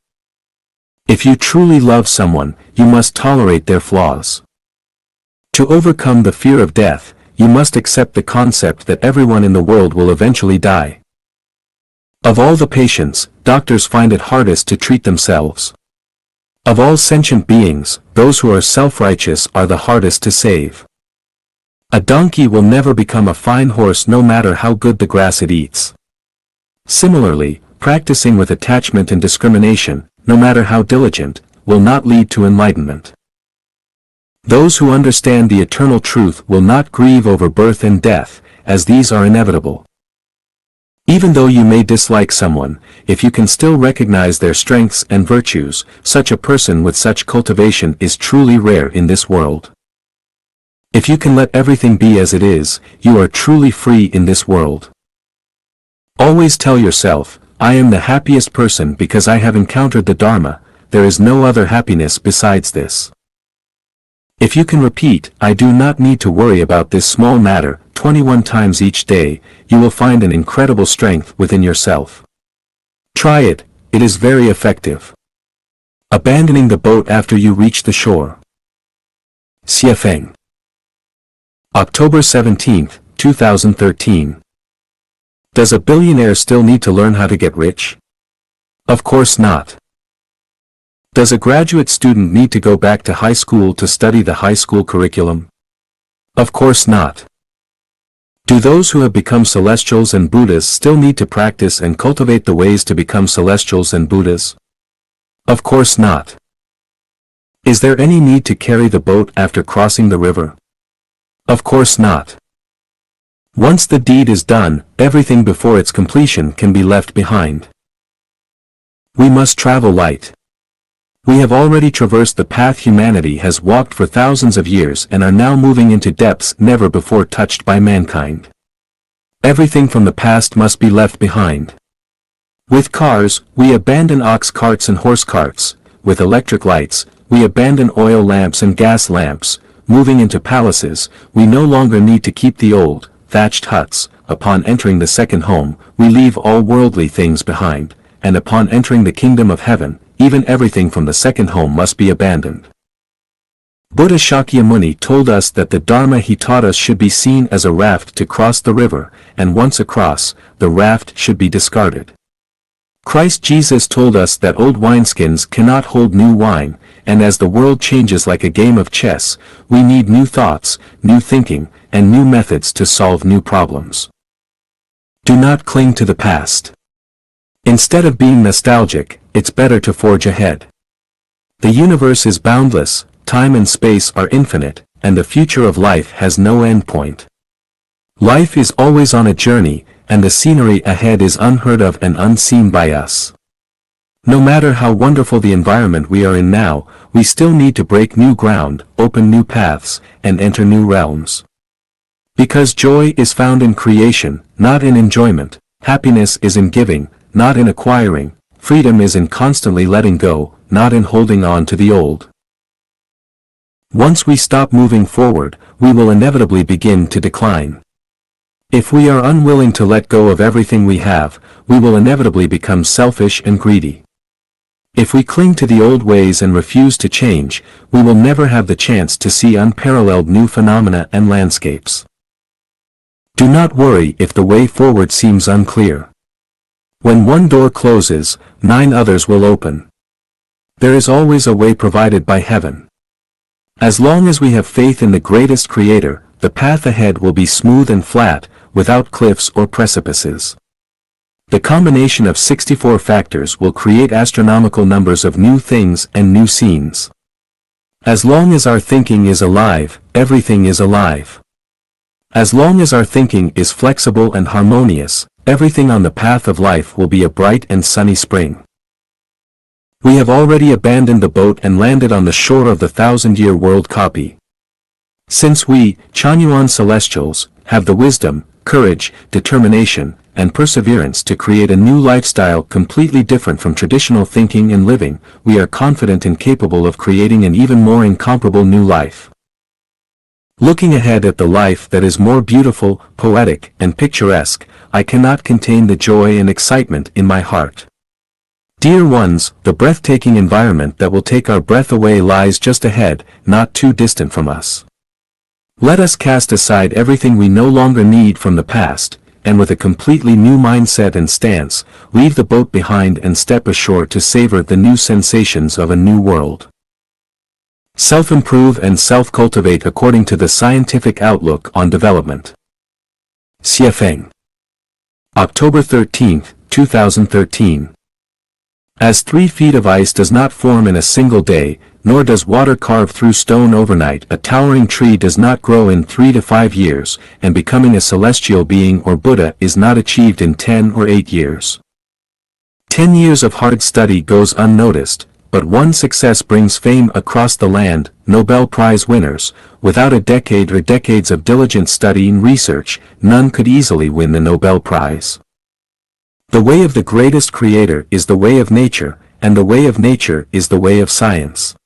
If you truly love someone, you must tolerate their flaws. To overcome the fear of death, you must accept the concept that everyone in the world will eventually die. Of all the patients, doctors find it hardest to treat themselves. Of all sentient beings, those who are self-righteous are the hardest to save. A donkey will never become a fine horse no matter how good the grass it eats. Similarly, practicing with attachment and discrimination, no matter how diligent, will not lead to enlightenment. Those who understand the eternal truth will not grieve over birth and death, as these are inevitable. Even though you may dislike someone, if you can still recognize their strengths and virtues, such a person with such cultivation is truly rare in this world. If you can let everything be as it is, you are truly free in this world. Always tell yourself, I am the happiest person because I have encountered the Dharma, there is no other happiness besides this. If you can repeat, I do not need to worry about this small matter, 21 times each day, you will find an incredible strength within yourself. Try it, it is very effective. Abandoning the boat after you reach the shore. Xiefeng. October 17, 2013. Does a billionaire still need to learn how to get rich? Of course not. Does a graduate student need to go back to high school to study the high school curriculum? Of course not. Do those who have become celestials and Buddhas still need to practice and cultivate the ways to become celestials and Buddhas? Of course not. Is there any need to carry the boat after crossing the river? Of course not. Once the deed is done, everything before its completion can be left behind. We must travel light. We have already traversed the path humanity has walked for thousands of years and are now moving into depths never before touched by mankind. Everything from the past must be left behind. With cars, we abandon ox carts and horse carts. With electric lights, we abandon oil lamps and gas lamps. Moving into palaces, we no longer need to keep the old, thatched huts. Upon entering the second home, we leave all worldly things behind, and upon entering the kingdom of heaven, even everything from the second home must be abandoned. Buddha Shakyamuni told us that the Dharma he taught us should be seen as a raft to cross the river, and once across, the raft should be discarded. Christ Jesus told us that old wineskins cannot hold new wine, and as the world changes like a game of chess, we need new thoughts, new thinking, and new methods to solve new problems. Do not cling to the past. Instead of being nostalgic, it's better to forge ahead. The universe is boundless, time and space are infinite, and the future of life has no end point. Life is always on a journey, and the scenery ahead is unheard of and unseen by us. No matter how wonderful the environment we are in now, we still need to break new ground, open new paths, and enter new realms. Because joy is found in creation, not in enjoyment, happiness is in giving, not in acquiring, freedom is in constantly letting go, not in holding on to the old. Once we stop moving forward, we will inevitably begin to decline. If we are unwilling to let go of everything we have, we will inevitably become selfish and greedy. If we cling to the old ways and refuse to change, we will never have the chance to see unparalleled new phenomena and landscapes. Do not worry if the way forward seems unclear. When one door closes, 9 others will open. There is always a way provided by heaven. As long as we have faith in the greatest Creator, the path ahead will be smooth and flat, without cliffs or precipices. The combination of 64 factors will create astronomical numbers of new things and new scenes. As long as our thinking is alive, everything is alive. As long as our thinking is flexible and harmonious, everything on the path of life will be a bright and sunny spring. We have already abandoned the boat and landed on the shore of the 1,000-year world copy. Since we, Chanyuan Celestials, have the wisdom, courage, determination, and perseverance to create a new lifestyle completely different from traditional thinking and living, we are confident and capable of creating an even more incomparable new life. Looking ahead at the life that is more beautiful, poetic, and picturesque, I cannot contain the joy and excitement in my heart. Dear ones, the breathtaking environment that will take our breath away lies just ahead, not too distant from us. Let us cast aside everything we no longer need from the past, and with a completely new mindset and stance, leave the boat behind and step ashore to savor the new sensations of a new world. Self-improve and self-cultivate according to the scientific outlook on development. Xiefeng. October 13, 2013. As 3 feet of ice does not form in a single day, nor does water carve through stone overnight, a towering tree does not grow in 3 to 5 years, and becoming a celestial being or Buddha is not achieved in 10 or 8 years. 10 years of hard study goes unnoticed, but one success brings fame across the land. Nobel Prize winners, without a decade or decades of diligent study and research, none could easily win the Nobel Prize. The way of the greatest Creator is the way of nature, and the way of nature is the way of science.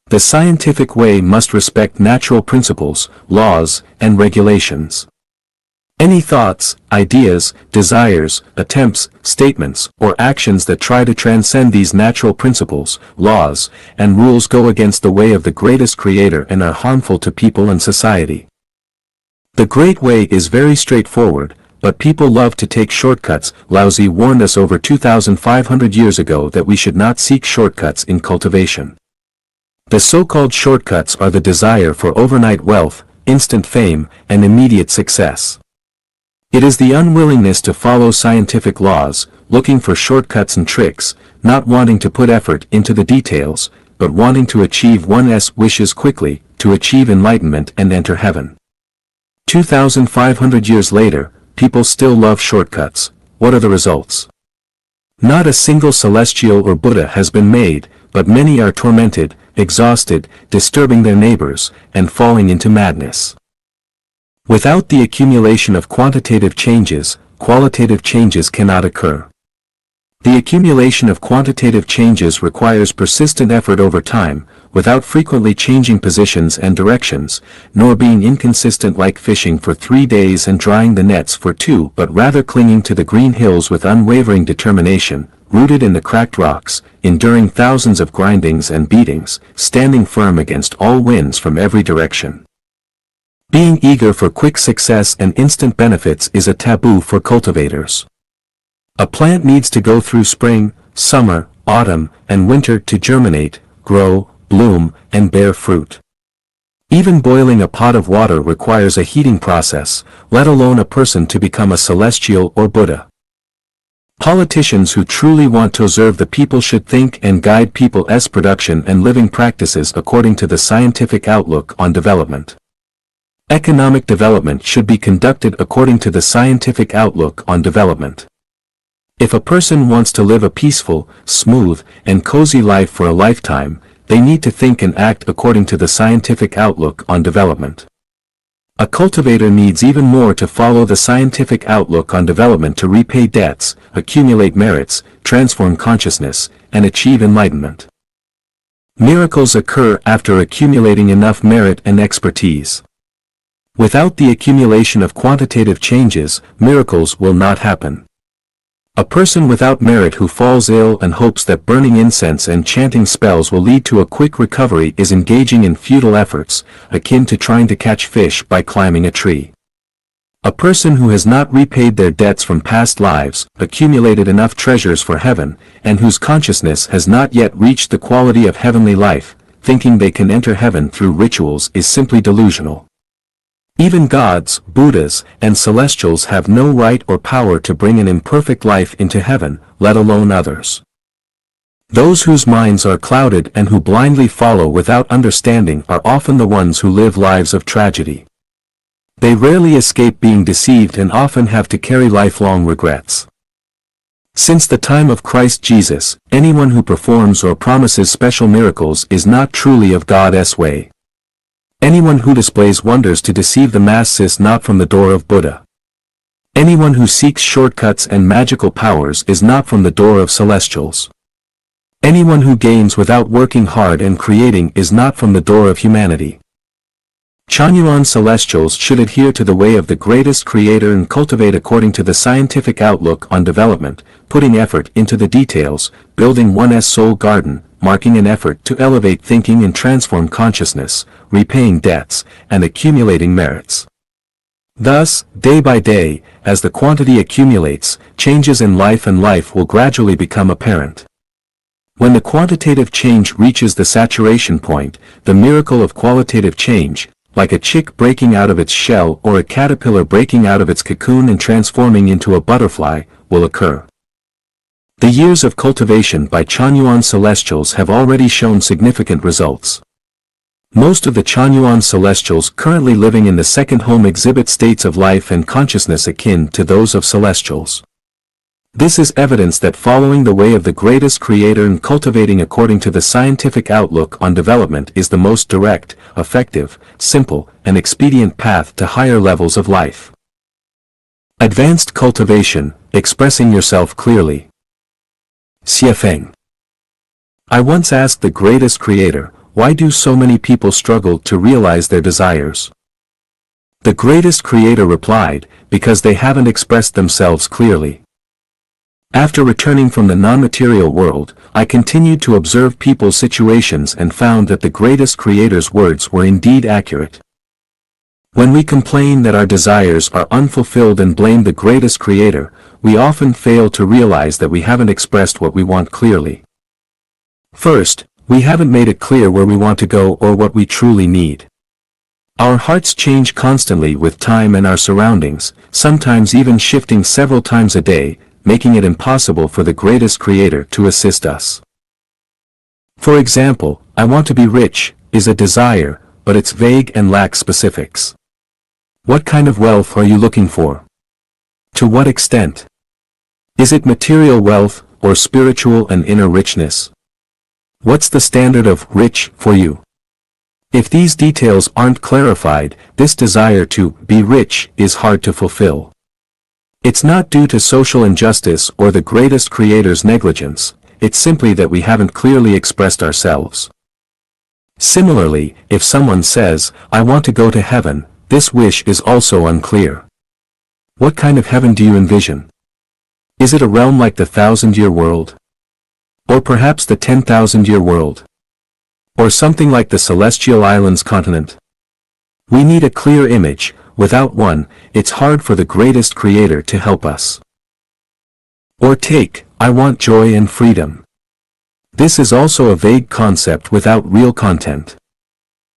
The scientific way must respect natural principles, laws, and regulations. Any thoughts, ideas, desires, attempts, statements, or actions that try to transcend these natural principles, laws, and rules go against the way of the greatest Creator and are harmful to people and society. The Great Way is very straightforward, but people love to take shortcuts. Laozi warned us over 2,500 years ago that we should not seek shortcuts in cultivation. The so-called shortcuts are the desire for overnight wealth, instant fame, and immediate success. It is the unwillingness to follow scientific laws, looking for shortcuts and tricks, not wanting to put effort into the details, but wanting to achieve one's wishes quickly, to achieve enlightenment and enter heaven. 2,500 years later, people still love shortcuts. What are the results? Not a single celestial or Buddha has been made, but many are tormented, exhausted, disturbing their neighbors, and falling into madness. Without the accumulation of quantitative changes, qualitative changes cannot occur. The accumulation of quantitative changes requires persistent effort over time, without frequently changing positions and directions, nor being inconsistent like fishing for 3 days and drying the nets for 2, but rather clinging to the green hills with unwavering determination, rooted in the cracked rocks, enduring thousands of grindings and beatings, standing firm against all winds from every direction. Being eager for quick success and instant benefits is a taboo for cultivators. A plant needs to go through spring, summer, autumn, and winter to germinate, grow, bloom, and bear fruit. Even boiling a pot of water requires a heating process, let alone a person to become a celestial or Buddha. Politicians who truly want to serve the people should think and guide people's production and living practices according to the scientific outlook on development. Economic development should be conducted according to the scientific outlook on development. If a person wants to live a peaceful, smooth, and cozy life for a lifetime, they need to think and act according to the scientific outlook on development. A cultivator needs even more to follow the scientific outlook on development to repay debts, accumulate merits, transform consciousness, and achieve enlightenment. Miracles occur after accumulating enough merit and expertise. Without the accumulation of quantitative changes, miracles will not happen. A person without merit who falls ill and hopes that burning incense and chanting spells will lead to a quick recovery is engaging in futile efforts, akin to trying to catch fish by climbing a tree. A person who has not repaid their debts from past lives, accumulated enough treasures for heaven, and whose consciousness has not yet reached the quality of heavenly life, thinking they can enter heaven through rituals is simply delusional. Even gods, Buddhas, and celestials have no right or power to bring an imperfect life into heaven, let alone others. Those whose minds are clouded and who blindly follow without understanding are often the ones who live lives of tragedy. They rarely escape being deceived and often have to carry lifelong regrets. Since the time of Christ Jesus, anyone who performs or promises special miracles is not truly of God's way. Anyone who displays wonders to deceive the masses is not from the door of Buddha. Anyone who seeks shortcuts and magical powers is not from the door of celestials. Anyone who gains without working hard and creating is not from the door of humanity. Chanyuan celestials should adhere to the way of the greatest creator and cultivate according to the scientific outlook on development, putting effort into the details, building one's soul garden, marking an effort to elevate thinking and transform consciousness, repaying debts, and accumulating merits. Thus, day by day, as the quantity accumulates, changes in life and life will gradually become apparent. When the quantitative change reaches the saturation point, the miracle of qualitative change, like a chick breaking out of its shell or a caterpillar breaking out of its cocoon and transforming into a butterfly, will occur. The years of cultivation by Chanyuan celestials have already shown significant results. Most of the Chanyuan celestials currently living in the second home exhibit states of life and consciousness akin to those of celestials. This is evidence that following the way of the greatest creator and cultivating according to the scientific outlook on development is the most direct, effective, simple, and expedient path to higher levels of life. Advanced cultivation, expressing yourself clearly. Xiefeng. I once asked the greatest creator, why do so many people struggle to realize their desires? The greatest creator replied, because they haven't expressed themselves clearly. After returning from the non-material world, I continued to observe people's situations and found that the greatest creator's words were indeed accurate. When we complain that our desires are unfulfilled and blame the greatest creator, we often fail to realize that we haven't expressed what we want clearly. First, we haven't made it clear where we want to go or what we truly need. Our hearts change constantly with time and our surroundings, sometimes even shifting several times a day, making it impossible for the greatest creator to assist us. For example, I want to be rich, is a desire, but it's vague and lacks specifics. What kind of wealth are you looking for? To what extent? Is it material wealth, or spiritual and inner richness? What's the standard of rich for you? If these details aren't clarified, this desire to be rich is hard to fulfill. It's not due to social injustice or the greatest creator's negligence, it's simply that we haven't clearly expressed ourselves. Similarly, if someone says, I want to go to heaven, this wish is also unclear. What kind of heaven do you envision? Is it a realm like the 1,000-year world? Or perhaps the 10,000-year world? Or something like the Celestial Islands continent? We need a clear image. Without one, it's hard for the greatest creator to help us. Or take, I want joy and freedom. This is also a vague concept without real content.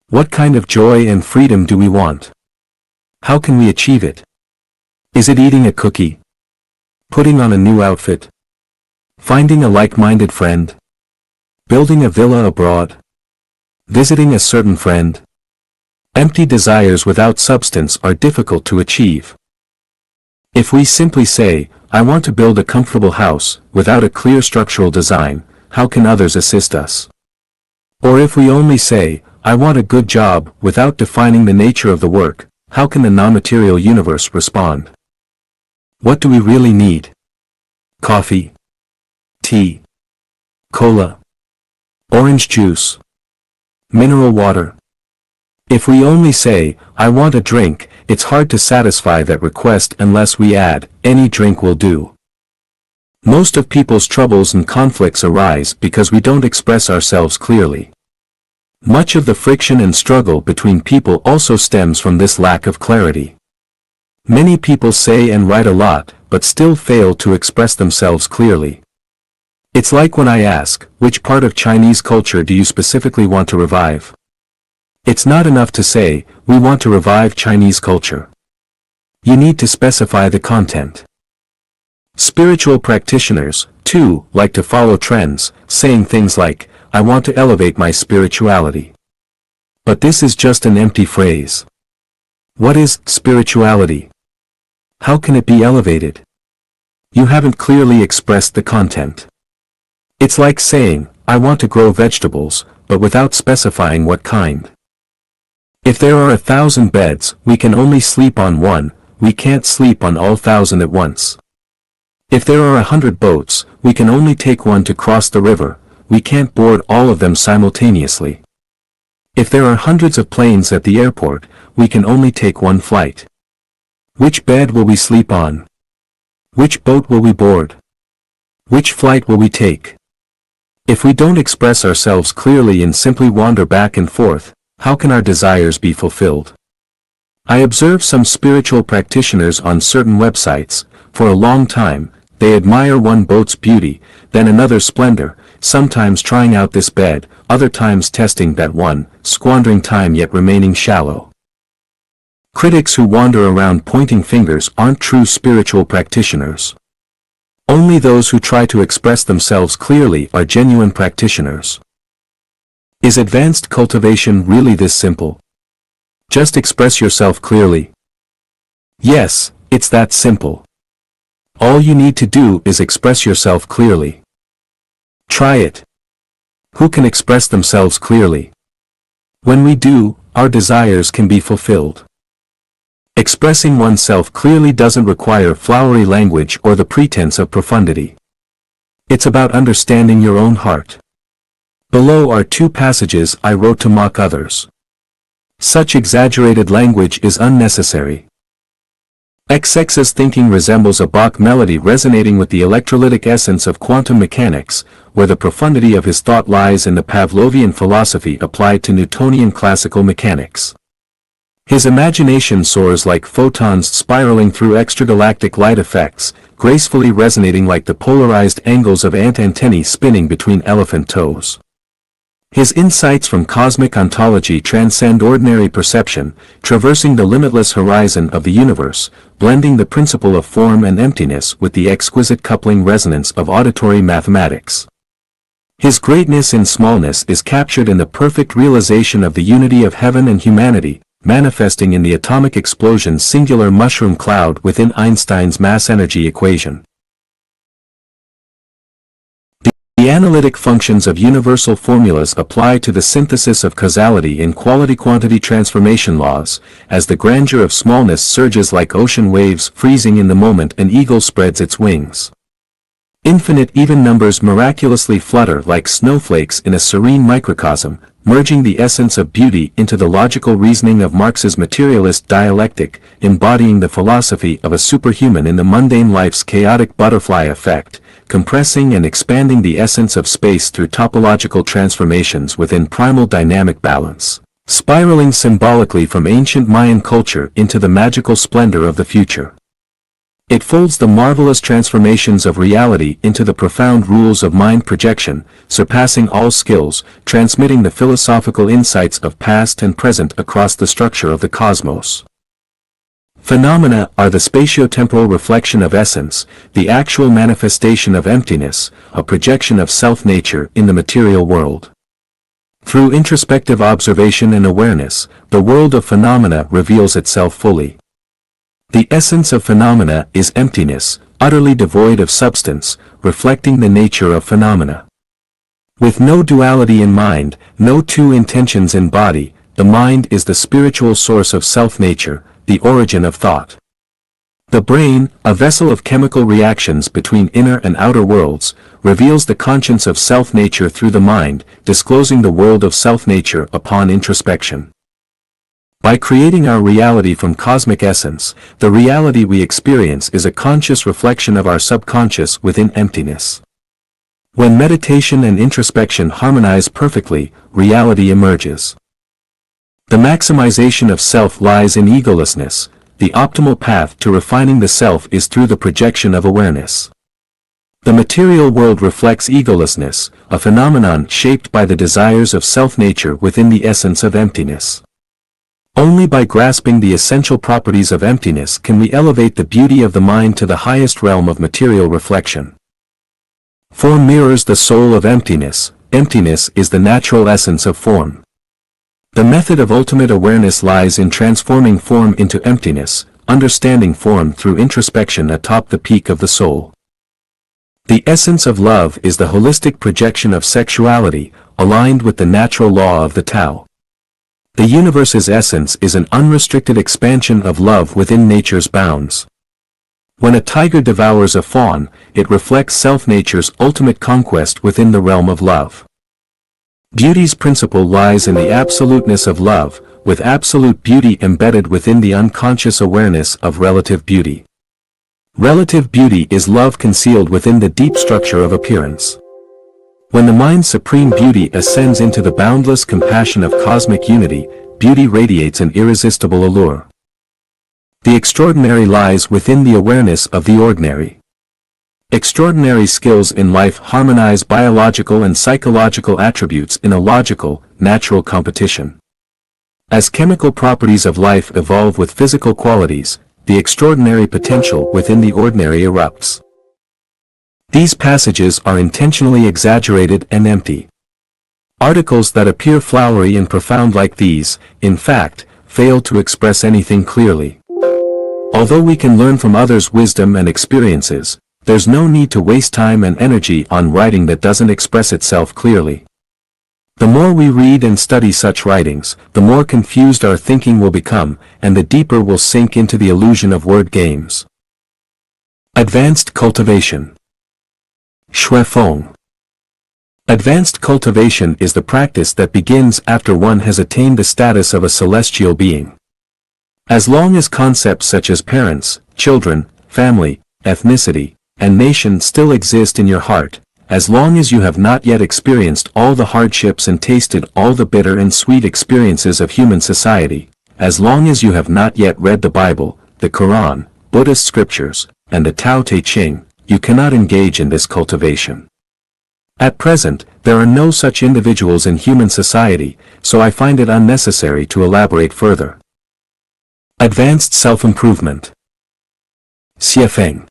What kind of joy and freedom do we want? How can we achieve it? Is it eating a cookie? Putting on a new outfit? Finding a like-minded friend? Building a villa abroad? Visiting a certain friend? Empty desires without substance are difficult to achieve. If we simply say, I want to build a comfortable house, without a clear structural design, how can others assist us? Or if we only say, I want a good job, without defining the nature of the work, how can the non-material universe respond? What do we really need? Coffee? Tea? Cola? Orange juice? Mineral water? If we only say, I want a drink, it's hard to satisfy that request unless we add, any drink will do. Most of people's troubles and conflicts arise because we don't express ourselves clearly. Much of the friction and struggle between people also stems from this lack of clarity. Many people say and write a lot, but still fail to express themselves clearly. It's like when I ask, which part of Chinese culture do you specifically want to revive? It's not enough to say, we want to revive Chinese culture. You need to specify the content. Spiritual practitioners, too, like to follow trends, saying things like, I want to elevate my spirituality. But this is just an empty phrase. What is spirituality? How can it be elevated? You haven't clearly expressed the content. It's like saying, I want to grow vegetables, but without specifying what kind. If there are 1,000 beds, we can only sleep on one, we can't sleep on all 1,000 at once. If there are 100 boats, we can only take one to cross the river, we can't board all of them simultaneously. If there are hundreds of planes at the airport, we can only take one flight. Which bed will we sleep on? Which boat will we board? Which flight will we take? If we don't express ourselves clearly and simply wander back and forth, how can our desires be fulfilled? I observe some spiritual practitioners on certain websites. For a long time, they admire one boat's beauty, then another's splendor, sometimes trying out this bed, other times testing that one, squandering time yet remaining shallow. Critics who wander around pointing fingers aren't true spiritual practitioners. Only those who try to express themselves clearly are genuine practitioners. Is advanced cultivation really this simple? Just express yourself clearly. Yes, it's that simple. All you need to do is express yourself clearly. Try it. Who can express themselves clearly? When we do, our desires can be fulfilled. Expressing oneself clearly doesn't require flowery language or the pretense of profundity. It's about understanding your own heart. Below are 2 passages I wrote to mock others. Such exaggerated language is unnecessary. XX's thinking resembles a Bach melody resonating with the electrolytic essence of quantum mechanics, where the profundity of his thought lies in the Pavlovian philosophy applied to Newtonian classical mechanics. His imagination soars like photons spiraling through extragalactic light effects, gracefully resonating like the polarized angles of ant antennae spinning between elephant toes. His insights from cosmic ontology transcend ordinary perception, traversing the limitless horizon of the universe, blending the principle of form and emptiness with the exquisite coupling resonance of auditory mathematics. His greatness in smallness is captured in the perfect realization of the unity of heaven and humanity, manifesting in the atomic explosion's singular mushroom cloud within Einstein's mass-energy equation. The analytic functions of universal formulas apply to the synthesis of causality in quality-quantity transformation laws, as the grandeur of smallness surges like ocean waves freezing in the moment an eagle spreads its wings. Infinite even numbers miraculously flutter like snowflakes in a serene microcosm, merging the essence of beauty into the logical reasoning of Marx's materialist dialectic, embodying the philosophy of a superhuman in the mundane life's chaotic butterfly effect, compressing and expanding the essence of space through topological transformations within primal dynamic balance, spiraling symbolically from ancient Mayan culture into the magical splendor of the future. It folds the marvelous transformations of reality into the profound rules of mind projection, surpassing all skills, transmitting the philosophical insights of past and present across the structure of the cosmos. Phenomena are the spatiotemporal reflection of essence, the actual manifestation of emptiness, a projection of self-nature in the material world. Through introspective observation and awareness, the world of phenomena reveals itself fully. The essence of phenomena is emptiness, utterly devoid of substance, reflecting the nature of phenomena. With no duality in mind, no two intentions in body, the mind is the spiritual source of self-nature, the origin of thought. The brain, a vessel of chemical reactions between inner and outer worlds, reveals the conscience of self-nature through the mind, disclosing the world of self-nature upon introspection. By creating our reality from cosmic essence, the reality we experience is a conscious reflection of our subconscious within emptiness. When meditation and introspection harmonize perfectly, reality emerges. The maximization of self lies in egolessness, the optimal path to refining the self is through the projection of awareness. The material world reflects egolessness, a phenomenon shaped by the desires of self-nature within the essence of emptiness. Only by grasping the essential properties of emptiness can we elevate the beauty of the mind to the highest realm of material reflection. Form mirrors the soul of emptiness. Emptiness is the natural essence of form. The method of ultimate awareness lies in transforming form into emptiness, understanding form through introspection atop the peak of the soul. The essence of love is the holistic projection of sexuality, aligned with the natural law of the Tao. The universe's essence is an unrestricted expansion of love within nature's bounds. When a tiger devours a fawn, it reflects self-nature's ultimate conquest within the realm of love. Beauty's principle lies in the absoluteness of love, with absolute beauty embedded within the unconscious awareness of relative beauty. Relative beauty is love concealed within the deep structure of appearance. When the mind's supreme beauty ascends into the boundless compassion of cosmic unity, beauty radiates an irresistible allure. The extraordinary lies within the awareness of the ordinary. Extraordinary skills in life harmonize biological and psychological attributes in a logical, natural competition. As chemical properties of life evolve with physical qualities, the extraordinary potential within the ordinary erupts. These passages are intentionally exaggerated and empty. Articles that appear flowery and profound like these, in fact, fail to express anything clearly. Although we can learn from others' wisdom and experiences, there's no need to waste time and energy on writing that doesn't express itself clearly. The more we read and study such writings, the more confused our thinking will become, and the deeper we'll sink into the illusion of word games. Advanced cultivation. Shuifeng. Advanced cultivation is the practice that begins after one has attained the status of a celestial being. As long as concepts such as parents, children, family, ethnicity, and nation still exist in your heart, as long as you have not yet experienced all the hardships and tasted all the bitter and sweet experiences of human society, as long as you have not yet read the Bible, the Quran, Buddhist scriptures, and the Tao Te Ching, you cannot engage in this cultivation. At present, there are no such individuals in human society, so I find it unnecessary to elaborate further. Advanced self-improvement. Xiefeng.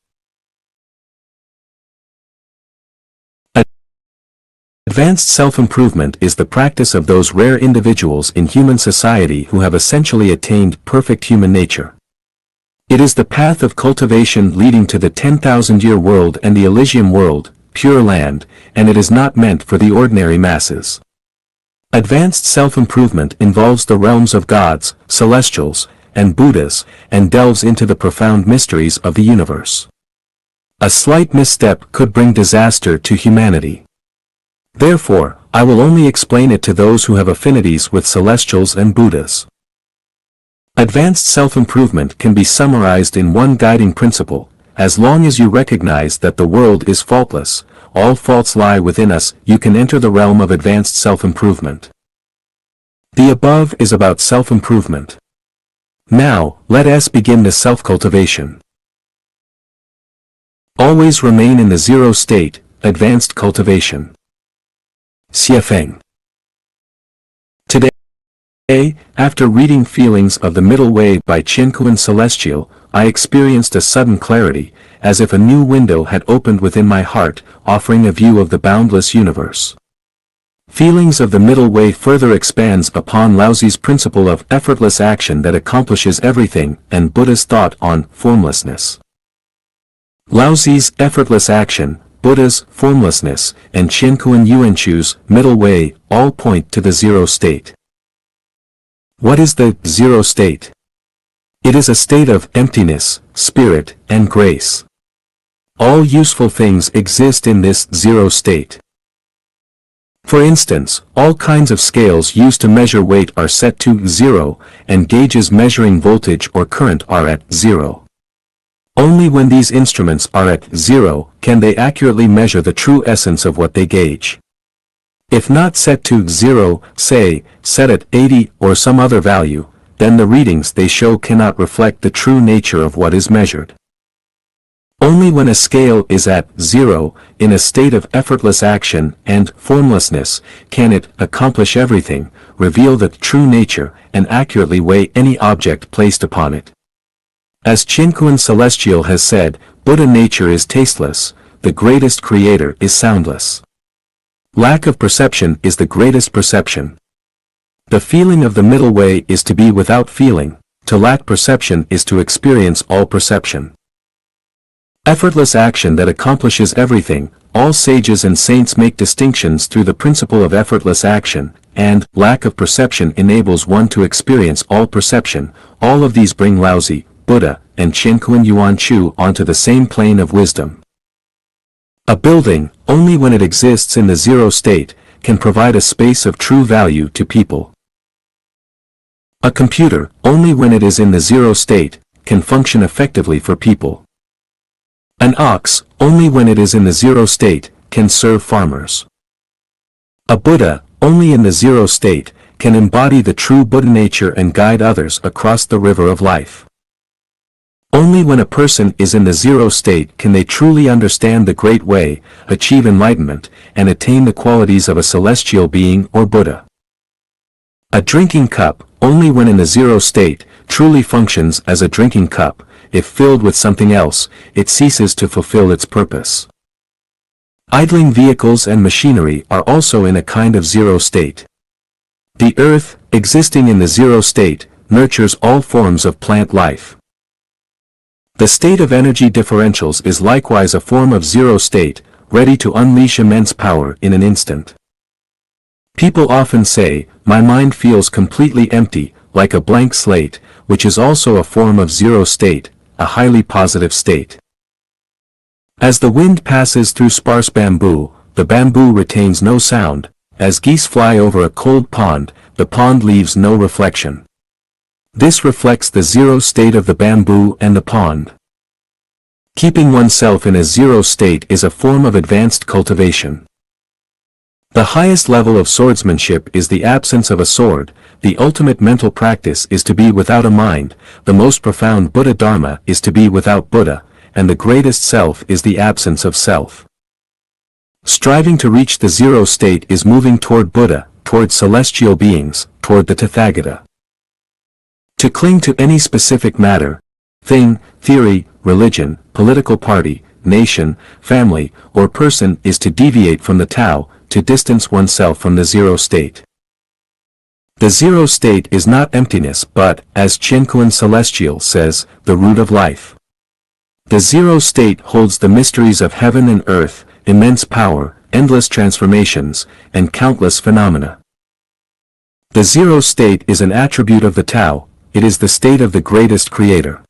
Advanced self-improvement is the practice of those rare individuals in human society who have essentially attained perfect human nature. It is the path of cultivation leading to the 10,000-year world and the Elysium world, pure land, and it is not meant for the ordinary masses. Advanced self-improvement involves the realms of gods, celestials, and Buddhas, and delves into the profound mysteries of the universe. A slight misstep could bring disaster to humanity. Therefore, I will only explain it to those who have affinities with celestials and Buddhas. Advanced self-improvement can be summarized in one guiding principle: as long as you recognize that the world is faultless, all faults lie within us, you can enter the realm of advanced self-improvement. The above is about self-improvement. Now, let us begin the self-cultivation. Always remain in the zero state, advanced cultivation. Xiefeng. Today, after reading Feelings of the Middle Way by Chenkuan Celestial, I experienced a sudden clarity, as if a new window had opened within my heart, offering a view of the boundless universe. Feelings of the Middle Way further expands upon Laozi's principle of effortless action that accomplishes everything and Buddha's thought on formlessness. Laozi's effortless action, Buddha's formlessness, and Chenkuan Yuanchu's middle way all point to the zero state. What is the zero state? It is a state of emptiness, spirit, and grace. All useful things exist in this zero state. For instance, all kinds of scales used to measure weight are set to 0, and gauges measuring voltage or current are at 0. Only when these instruments are at 0 can they accurately measure the true essence of what they gauge. If not set to 0, say, set at 80 or some other value, then the readings they show cannot reflect the true nature of what is measured. Only when a scale is at 0, in a state of effortless action and formlessness, can it accomplish everything, reveal the true nature, and accurately weigh any object placed upon it. As Lifechanyuan Celestial has said, Buddha nature is tasteless, the greatest creator is soundless. Lack of perception is the greatest perception. The feeling of the middle way is to be without feeling, to lack perception is to experience all perception. Effortless action that accomplishes everything, all sages and saints make distinctions through the principle of effortless action, and lack of perception enables one to experience all perception. All of these bring Laozi, Buddha, and Lifechanyuan Chu onto the same plane of wisdom. A building, only when it exists in the zero state, can provide a space of true value to people. A computer, only when it is in the zero state, can function effectively for people. An ox, only when it is in the zero state, can serve farmers. A Buddha, only in the zero state, can embody the true Buddha nature and guide others across the river of life. Only when a person is in the zero state can they truly understand the Great Way, achieve enlightenment, and attain the qualities of a celestial being or Buddha. A drinking cup, only when in the zero state, truly functions as a drinking cup. If filled with something else, it ceases to fulfill its purpose. Idling vehicles and machinery are also in a kind of zero state. The earth, existing in the zero state, nurtures all forms of plant life. The state of energy differentials is likewise a form of zero state, ready to unleash immense power in an instant. People often say, "My mind feels completely empty, like a blank slate," which is also a form of zero state, a highly positive state. As the wind passes through sparse bamboo, the bamboo retains no sound. As geese fly over a cold pond, the pond leaves no reflection. This reflects the zero state of the bamboo and the pond. Keeping oneself in a zero state is a form of advanced cultivation. The highest level of swordsmanship is the absence of a sword. The ultimate mental practice is to be without a mind. The most profound Buddha Dharma is to be without Buddha, and the greatest self is the absence of self. Striving to reach the zero state is moving toward Buddha, toward celestial beings, toward the Tathagata. To cling to any specific matter, thing, theory, religion, political party, nation, family, or person is to deviate from the Tao, to distance oneself from the zero state. The zero state is not emptiness but, as Lifechanyuan Celestial says, the root of life. The zero state holds the mysteries of heaven and earth, immense power, endless transformations, and countless phenomena. The zero state is an attribute of the Tao, it is the state of the greatest creator.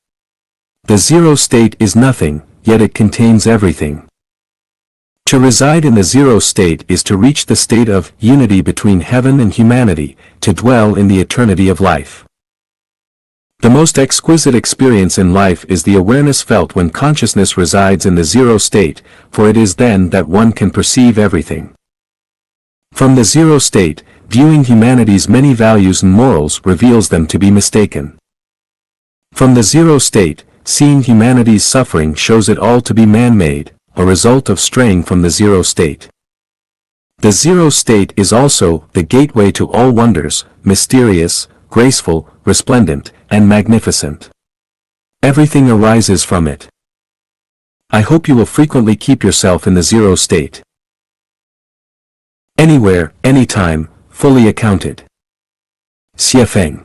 The zero state is nothing, yet it contains everything. To reside in the zero state is to reach the state of unity between heaven and humanity, to dwell in the eternity of life. The most exquisite experience in life is the awareness felt when consciousness resides in the zero state, for it is then that one can perceive everything. From the zero state, viewing humanity's many values and morals reveals them to be mistaken. From the zero state, seeing humanity's suffering shows it all to be man-made, a result of straying from the zero state. The zero state is also the gateway to all wonders, mysterious, graceful, resplendent, and magnificent. Everything arises from it. I hope you will frequently keep yourself in the zero state. Anywhere, anytime, fully accounted. Xiefeng.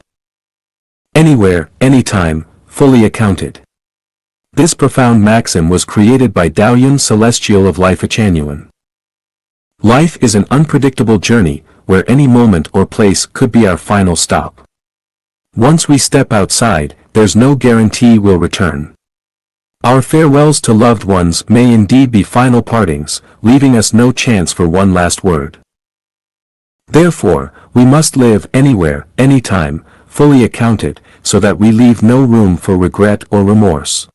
Anywhere, anytime, fully accounted. This profound maxim was created by Daoyun Celestial of Lifechanyuan. Life is an unpredictable journey, where any moment or place could be our final stop. Once we step outside, there's no guarantee we'll return. Our farewells to loved ones may indeed be final partings, leaving us no chance for one last word. Therefore, we must live anywhere, anytime, fully accounted, so that we leave no room for regret or remorse.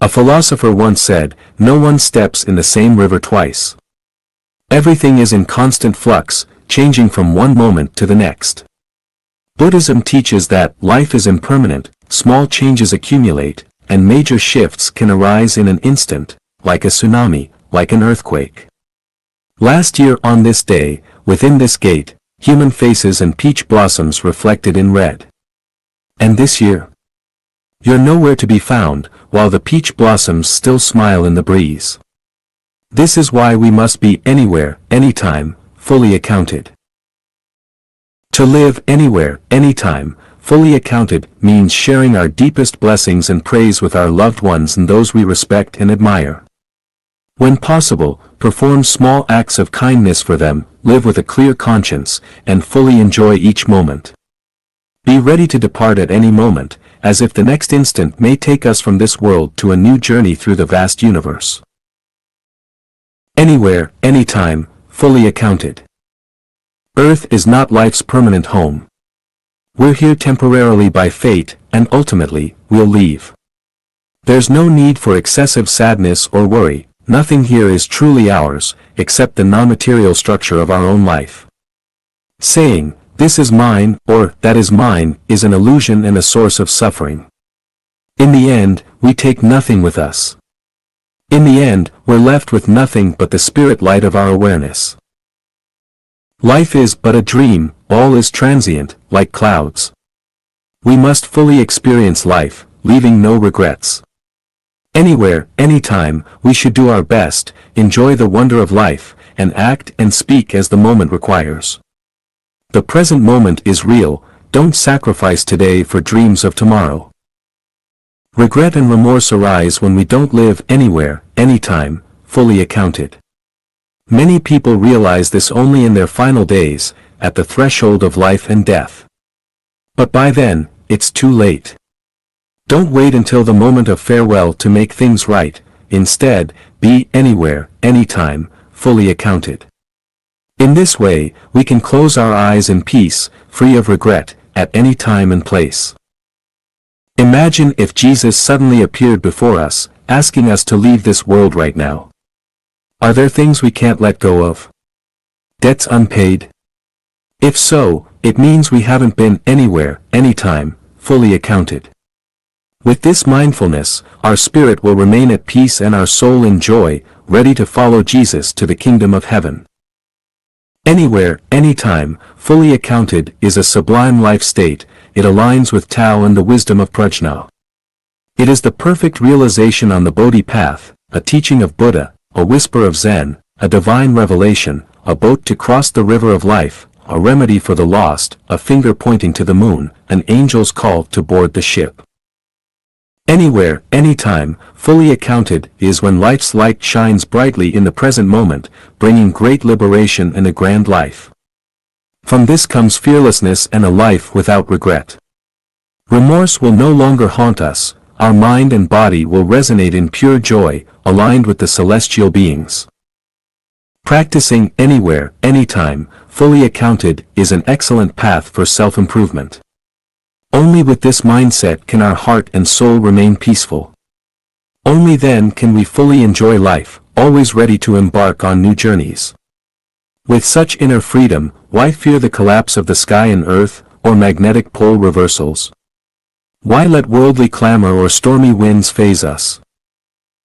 A philosopher once said, "No one steps in the same river twice. Everything is in constant flux, changing from one moment to the next. Buddhism teaches that life is impermanent, small changes accumulate, and major shifts can arise in an instant, like a tsunami, like an earthquake. Last year on this day, within this gate, human faces and peach blossoms reflected in red. And this year? You're nowhere to be found, while the peach blossoms still smile in the breeze. This is why we must be anywhere, anytime, fully accounted. To live anywhere, anytime, fully accounted means sharing our deepest blessings and praise with our loved ones and those we respect and admire. When possible, perform small acts of kindness for them, live with a clear conscience, and fully enjoy each moment. Be ready to depart at any moment, as if the next instant may take us from this world to a new journey through the vast universe. Anywhere, anytime, fully accounted. Earth is not life's permanent home. We're here temporarily by fate, and ultimately, we'll leave. There's no need for excessive sadness or worry. Nothing here is truly ours, except the non-material structure of our own life. Saying, "This is mine," or "That is mine," is an illusion and a source of suffering. In the end, we take nothing with us. In the end, we're left with nothing but the spirit light of our awareness. Life is but a dream, all is transient, like clouds. We must fully experience life, leaving no regrets. Anywhere, anytime, we should do our best, enjoy the wonder of life, and act and speak as the moment requires. The present moment is real, don't sacrifice today for dreams of tomorrow. Regret and remorse arise when we don't live anywhere, anytime, fully accounted. Many people realize this only in their final days, at the threshold of life and death. But by then, it's too late. Don't wait until the moment of farewell to make things right, instead, be anywhere, anytime, fully accounted. In this way, we can close our eyes in peace, free of regret, at any time and place. Imagine if Jesus suddenly appeared before us, asking us to leave this world right now. Are there things we can't let go of? Debts unpaid? If so, it means we haven't been anywhere, anytime, fully accounted. With this mindfulness, our spirit will remain at peace and our soul in joy, ready to follow Jesus to the kingdom of heaven. Anywhere, anytime, fully accounted is a sublime life state. It aligns with Tao and the wisdom of Prajna. It is the perfect realization on the Bodhi path, a teaching of Buddha, a whisper of Zen, a divine revelation, a boat to cross the river of life, a remedy for the lost, a finger pointing to the moon, an angel's call to board the ship. Anywhere, anytime, fully accounted is when life's light shines brightly in the present moment, bringing great liberation and a grand life. From this comes fearlessness and a life without regret. Remorse will no longer haunt us, our mind and body will resonate in pure joy, aligned with the celestial beings. Practicing anywhere, anytime, fully accounted is an excellent path for self-improvement. Only with this mindset can our heart and soul remain peaceful. Only then can we fully enjoy life, always ready to embark on new journeys. With such inner freedom, why fear the collapse of the sky and earth, or magnetic pole reversals? Why let worldly clamor or stormy winds faze us?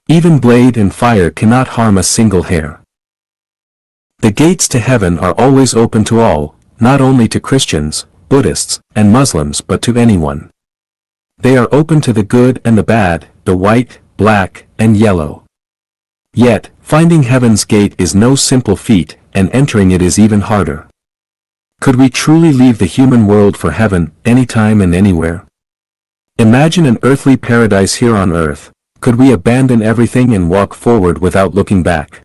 Even blade and fire cannot harm a single hair. The gates to heaven are always open to all, not only to Christians, Buddhists, and Muslims but to anyone. They are open to the good and the bad, the white, black, and yellow. Yet, finding heaven's gate is no simple feat, and entering it is even harder. Could we truly leave the human world for heaven, anytime and anywhere? Imagine an earthly paradise here on earth. Could we abandon everything and walk forward without looking back?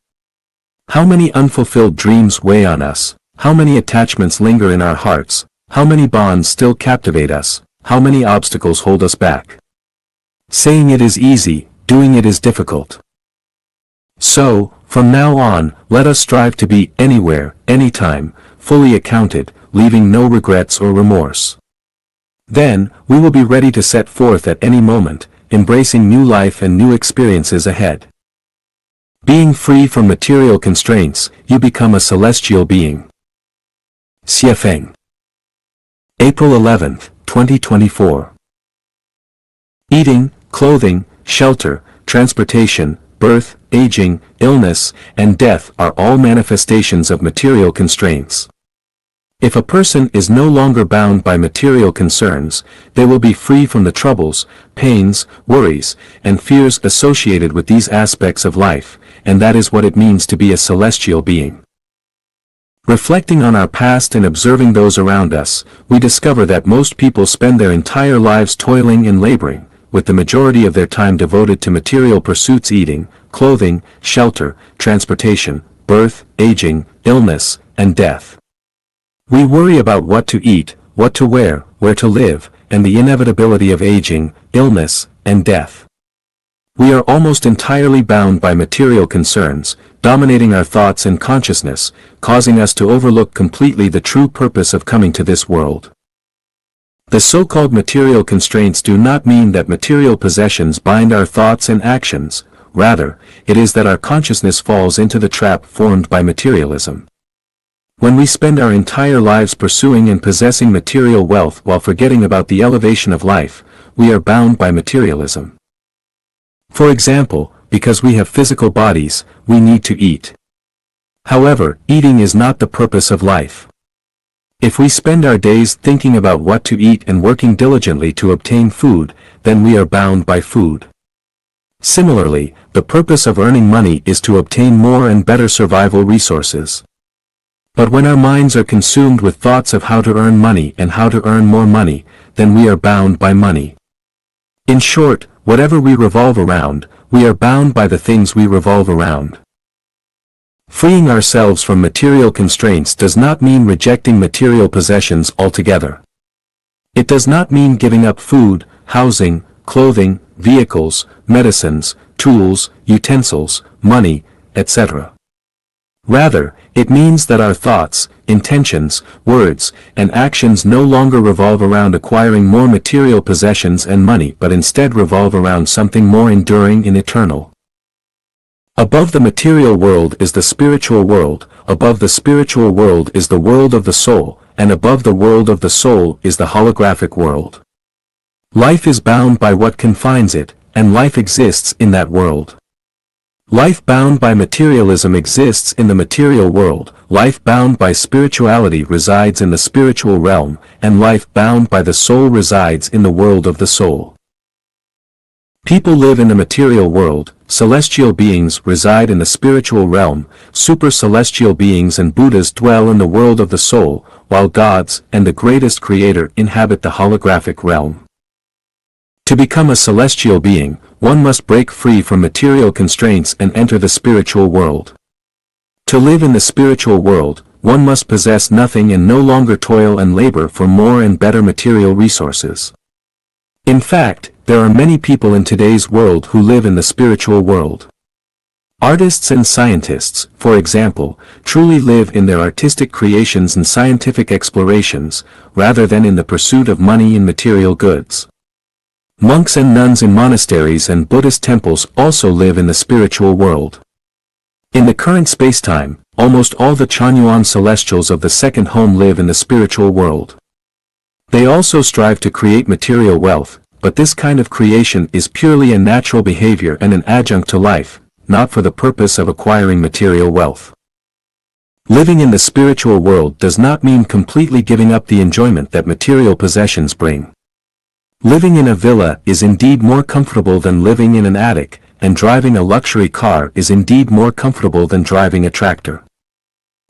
How many unfulfilled dreams weigh on us? How many attachments linger in our hearts? How many bonds still captivate us? How many obstacles hold us back? Saying it is easy, doing it is difficult. So, from now on, let us strive to be anywhere, anytime, fully accounted, leaving no regrets or remorse. Then, we will be ready to set forth at any moment, embracing new life and new experiences ahead. Being free from material constraints, you become a celestial being. Xie Feng. April 11, 2024. Eating, clothing, shelter, transportation, birth, aging, illness, and death are all manifestations of material constraints. If a person is no longer bound by material concerns, they will be free from the troubles, pains, worries, and fears associated with these aspects of life, and that is what it means to be a celestial being. Reflecting on our past and observing those around us, we discover that most people spend their entire lives toiling and laboring, with the majority of their time devoted to material pursuits: eating, clothing, shelter, transportation, birth, aging, illness, and death. We worry about what to eat, what to wear, where to live, and the inevitability of aging, illness, and death. We are almost entirely bound by material concerns, dominating our thoughts and consciousness, causing us to overlook completely the true purpose of coming to this world. The so-called material constraints do not mean that material possessions bind our thoughts and actions, rather, it is that our consciousness falls into the trap formed by materialism. When we spend our entire lives pursuing and possessing material wealth while forgetting about the elevation of life, we are bound by materialism. For example, because we have physical bodies, we need to eat. However, eating is not the purpose of life. If we spend our days thinking about what to eat and working diligently to obtain food, then we are bound by food. Similarly, the purpose of earning money is to obtain more and better survival resources. But when our minds are consumed with thoughts of how to earn money and how to earn more money, then we are bound by money. In short, whatever we revolve around, we are bound by the things we revolve around. Freeing ourselves from material constraints does not mean rejecting material possessions altogether. It does not mean giving up food, housing, clothing, vehicles, medicines, tools, utensils, money, etc. Rather, it means that our thoughts, intentions, words, and actions no longer revolve around acquiring more material possessions and money, but instead revolve around something more enduring and eternal. Above the material world is the spiritual world, above the spiritual world is the world of the soul, and above the world of the soul is the holographic world. Life is bound by what confines it, and life exists in that world. Life bound by materialism exists in the material world, life bound by spirituality resides in the spiritual realm, and life bound by the soul resides in the world of the soul. People live in the material world, celestial beings reside in the spiritual realm, super-celestial beings and Buddhas dwell in the world of the soul, while gods and the greatest creator inhabit the holographic realm. To become a celestial being, one must break free from material constraints and enter the spiritual world. To live in the spiritual world, one must possess nothing and no longer toil and labor for more and better material resources. In fact, there are many people in today's world who live in the spiritual world. Artists and scientists, for example, truly live in their artistic creations and scientific explorations, rather than in the pursuit of money and material goods. Monks and nuns in monasteries and Buddhist temples also live in the spiritual world. In the current space-time, almost all the Chanyuan celestials of the second home live in the spiritual world. They also strive to create material wealth, but this kind of creation is purely a natural behavior and an adjunct to life, not for the purpose of acquiring material wealth. Living in the spiritual world does not mean completely giving up the enjoyment that material possessions bring. Living in a villa is indeed more comfortable than living in an attic, and driving a luxury car is indeed more comfortable than driving a tractor.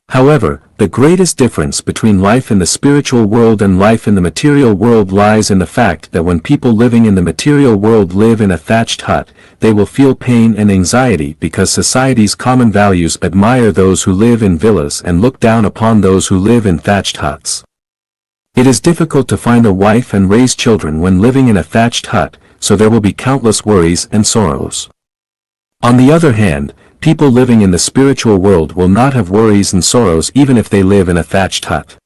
However, the greatest difference between life in the spiritual world and life in the material world lies in the fact that when people living in the material world live in a thatched hut, they will feel pain and anxiety because society's common values admire those who live in villas and look down upon those who live in thatched huts. It is difficult to find a wife and raise children when living in a thatched hut, so there will be countless worries and sorrows. On the other hand, people living in the spiritual world will not have worries and sorrows even if they live in a thatched hut.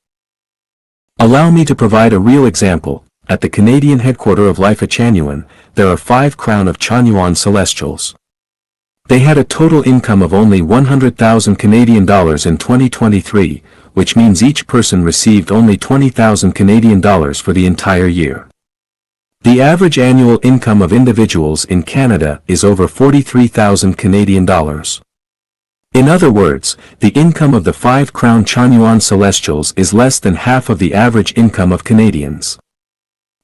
Allow me to provide a real example. At the Canadian headquarters of Lifechanyuan, there are 5 crown of Chanyuan celestials. They had a total income of only 100,000 Canadian dollars in 2023, which means each person received only 20,000 Canadian dollars for the entire year. The average annual income of individuals in Canada is over 43,000 Canadian dollars. In other words, the income of the 5 Lifechanyuan Celestials is less than half of the average income of Canadians.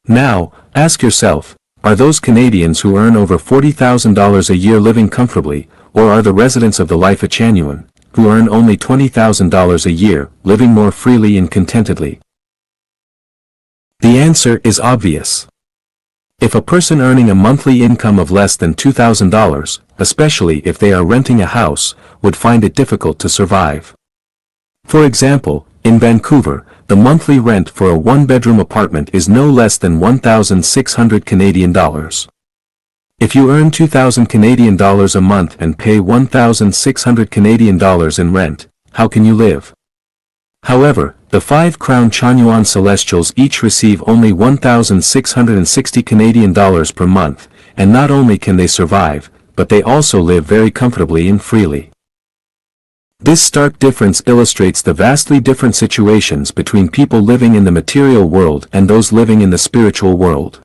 Now, ask yourself, are those Canadians who earn over $40,000 a year living comfortably, or are the residents of the Lifechanyuan, who earn only $20,000 a year, living more freely and contentedly? The answer is obvious. If a person earning a monthly income of less than $2,000, especially if they are renting a house, would find it difficult to survive. For example, in Vancouver, the monthly rent for a one-bedroom apartment is no less than 1,600 Canadian dollars. If you earn 2,000 Canadian dollars a month and pay 1,600 Canadian dollars in rent, how can you live? However, the 5 Lifechanyuan Celestials each receive only 1,660 Canadian dollars per month, and not only can they survive, but they also live very comfortably and freely. This stark difference illustrates the vastly different situations between people living in the material world and those living in the spiritual world.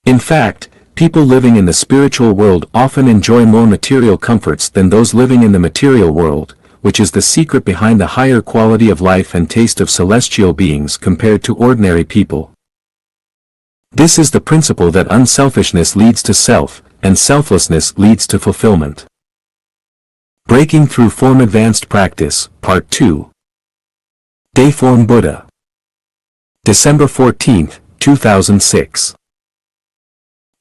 In fact, people living in the spiritual world often enjoy more material comforts than those living in the material world, which is the secret behind the higher quality of life and taste of celestial beings compared to ordinary people. This is the principle that unselfishness leads to self, and selflessness leads to fulfillment. Breaking Through Form Advanced Practice, Part 2. Dayform Buddha. December 14, 2006.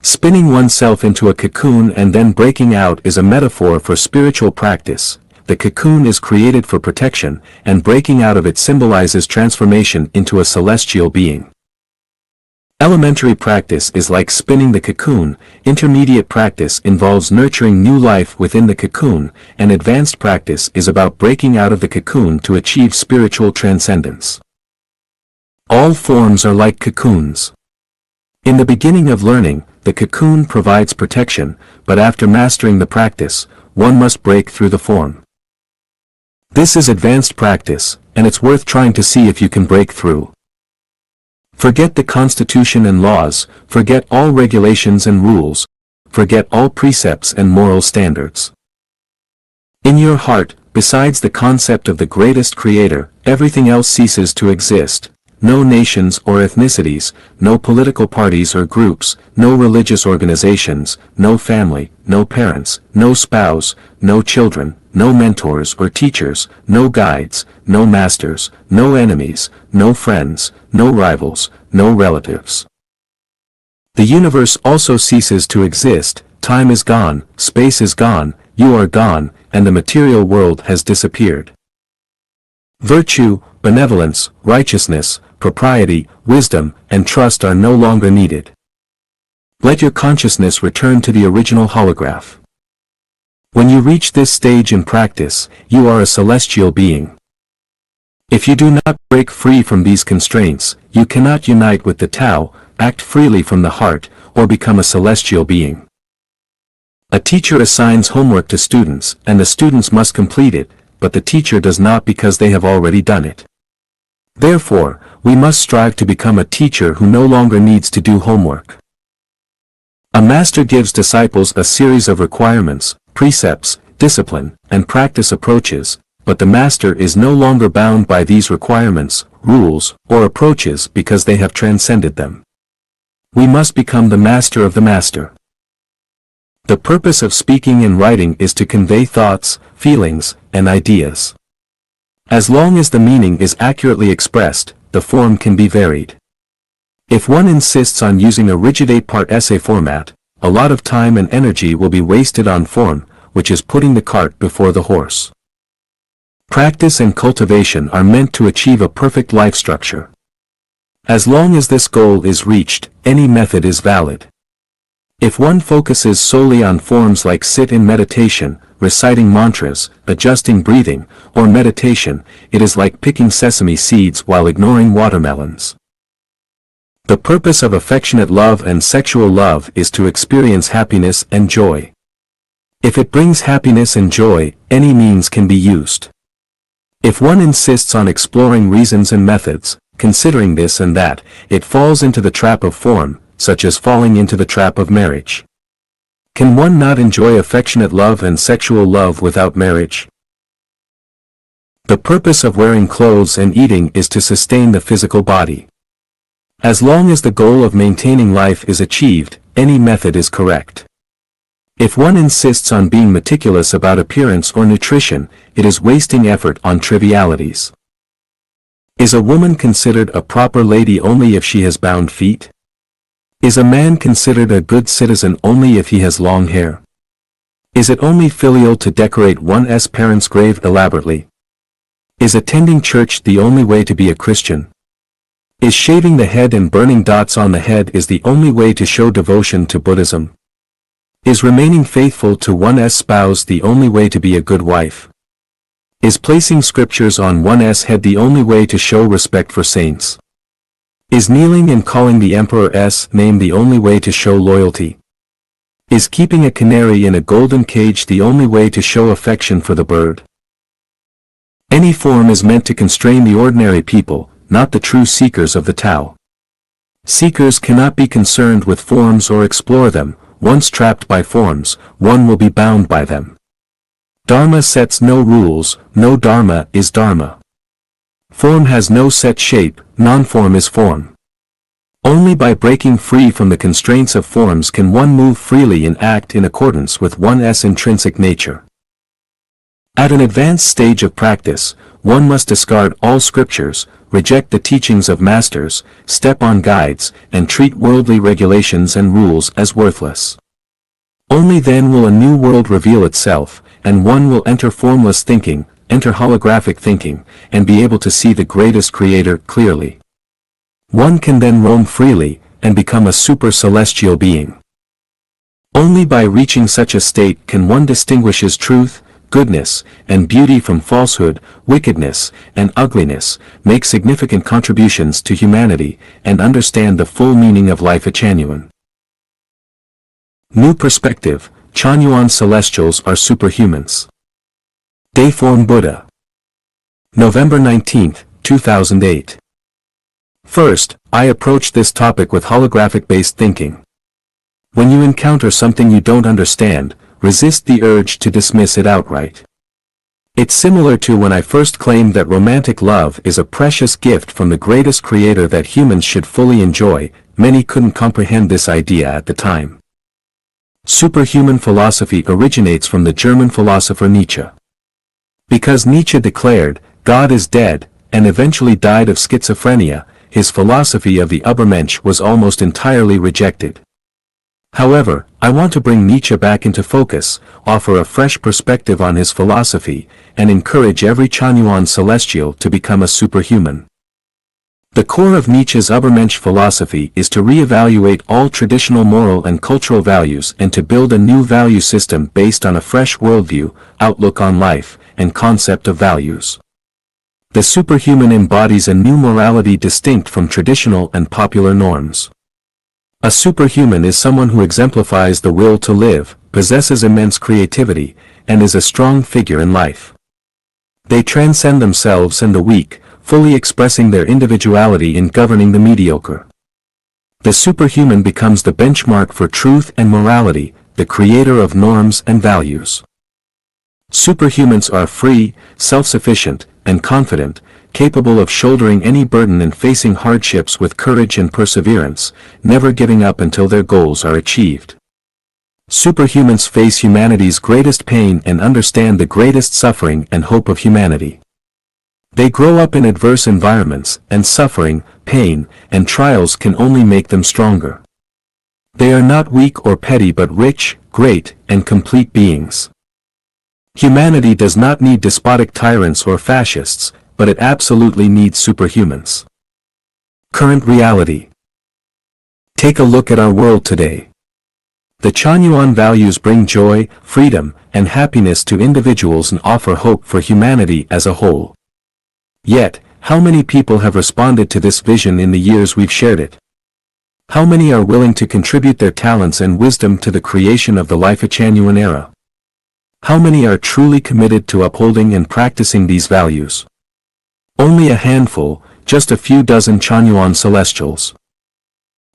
Spinning oneself into a cocoon and then breaking out is a metaphor for spiritual practice. The cocoon is created for protection, and breaking out of it symbolizes transformation into a celestial being. Elementary practice is like spinning the cocoon, intermediate practice involves nurturing new life within the cocoon, and advanced practice is about breaking out of the cocoon to achieve spiritual transcendence. All forms are like cocoons. In the beginning of learning, the cocoon provides protection, but after mastering the practice, one must break through the form. This is advanced practice, and it's worth trying to see if you can break through. Forget the constitution and laws, forget all regulations and rules, forget all precepts and moral standards. In your heart, besides the concept of the greatest creator, everything else ceases to exist. No nations or ethnicities, no political parties or groups, no religious organizations, no family, no parents, no spouse, no children, no mentors or teachers, no guides, no masters, no enemies, no friends, no rivals, no relatives. The universe also ceases to exist, time is gone, space is gone, you are gone, and the material world has disappeared. Virtue, benevolence, righteousness, propriety, wisdom, and trust are no longer needed. Let your consciousness return to the original holograph. When you reach this stage in practice, you are a celestial being. If you do not break free from these constraints, you cannot unite with the Tao, act freely from the heart, or become a celestial being. A teacher assigns homework to students, and the students must complete it, but the teacher does not because they have already done it. Therefore, we must strive to become a teacher who no longer needs to do homework. A master gives disciples a series of requirements, precepts, discipline, and practice approaches, but the master is no longer bound by these requirements, rules, or approaches because they have transcended them. We must become the master of the master. The purpose of speaking and writing is to convey thoughts, feelings, and ideas. As long as the meaning is accurately expressed, the form can be varied. If one insists on using a rigid 8-part essay format, a lot of time and energy will be wasted on form, which is putting the cart before the horse. Practice and cultivation are meant to achieve a perfect life structure. As long as this goal is reached, any method is valid. If one focuses solely on forms like sit-in meditation, reciting mantras, adjusting breathing, or meditation, it is like picking sesame seeds while ignoring watermelons. The purpose of affectionate love and sexual love is to experience happiness and joy. If it brings happiness and joy, any means can be used. If one insists on exploring reasons and methods, considering this and that, it falls into the trap of form, such as falling into the trap of marriage. Can one not enjoy affectionate love and sexual love without marriage? The purpose of wearing clothes and eating is to sustain the physical body. As long as the goal of maintaining life is achieved, any method is correct. If one insists on being meticulous about appearance or nutrition, it is wasting effort on trivialities. Is a woman considered a proper lady only if she has bound feet? Is a man considered a good citizen only if he has long hair? Is it only filial to decorate one's parents' grave elaborately? Is attending church the only way to be a Christian? Is shaving the head and burning dots on the head is the only way to show devotion to Buddhism? Is remaining faithful to one's spouse the only way to be a good wife? Is placing scriptures on one's head the only way to show respect for saints? Is kneeling and calling the emperor's name the only way to show loyalty? Is keeping a canary in a golden cage the only way to show affection for the bird? Any form is meant to constrain the ordinary people, not the true seekers of the Tao. Seekers cannot be concerned with forms or explore them. Once trapped by forms, one will be bound by them. Dharma sets no rules, no dharma is dharma. Form has no set shape, non-form is form. Only by breaking free from the constraints of forms can one move freely and act in accordance with one's intrinsic nature. At an advanced stage of practice, one must discard all scriptures, reject the teachings of masters, step on guides, and treat worldly regulations and rules as worthless. Only then will a new world reveal itself, and one will enter formless thinking, enter holographic thinking, and be able to see the greatest creator clearly. One can then roam freely, and become a super-celestial being. Only by reaching such a state can one distinguish truth, goodness, and beauty from falsehood, wickedness, and ugliness, make significant contributions to humanity, and understand the full meaning of Lifechanyuan. New perspective, Chanyuan celestials are superhumans. Dayform Buddha. November 19, 2008. First, I approach this topic with holographic-based thinking. When you encounter something you don't understand, resist the urge to dismiss it outright. It's similar to when I first claimed that romantic love is a precious gift from the greatest creator that humans should fully enjoy. Many couldn't comprehend this idea at the time. Superhuman philosophy originates from the German philosopher Nietzsche. Because Nietzsche declared, God is dead, and eventually died of schizophrenia, his philosophy of the Übermensch was almost entirely rejected. However, I want to bring Nietzsche back into focus, offer a fresh perspective on his philosophy, and encourage every Chanyuan celestial to become a superhuman. The core of Nietzsche's Übermensch philosophy is to re-evaluate all traditional moral and cultural values and to build a new value system based on a fresh worldview, outlook on life, and concept of values. The superhuman embodies a new morality distinct from traditional and popular norms. A superhuman is someone who exemplifies the will to live, possesses immense creativity, and is a strong figure in life. They transcend themselves and the weak, fully expressing their individuality in governing the mediocre. The superhuman becomes the benchmark for truth and morality, the creator of norms and values. Superhumans are free, self-sufficient, and confident, capable of shouldering any burden and facing hardships with courage and perseverance, never giving up until their goals are achieved. Superhumans face humanity's greatest pain and understand the greatest suffering and hope of humanity. They grow up in adverse environments, and suffering, pain, and trials can only make them stronger. They are not weak or petty but rich, great, and complete beings. Humanity does not need despotic tyrants or fascists, but it absolutely needs superhumans. Current reality. Take a look at our world today. The Chanyuan values bring joy, freedom, and happiness to individuals and offer hope for humanity as a whole. Yet, how many people have responded to this vision in the years we've shared it? How many are willing to contribute their talents and wisdom to the creation of the Lifechanyuan era? How many are truly committed to upholding and practicing these values? Only a handful, just a few dozen Chanyuan celestials.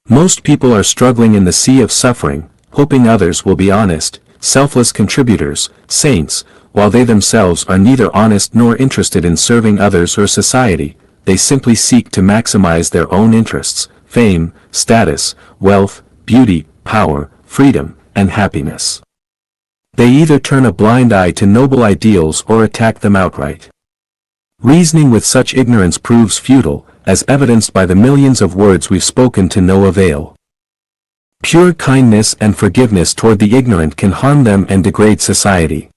Most people are struggling in the sea of suffering, hoping others will be honest, selfless contributors, saints, while they themselves are neither honest nor interested in serving others or society. They simply seek to maximize their own interests, fame, status, wealth, beauty, power, freedom, and happiness. They either turn a blind eye to noble ideals or attack them outright. Reasoning with such ignorance proves futile, as evidenced by the millions of words we've spoken to no avail. Pure kindness and forgiveness toward the ignorant can harm them and degrade society.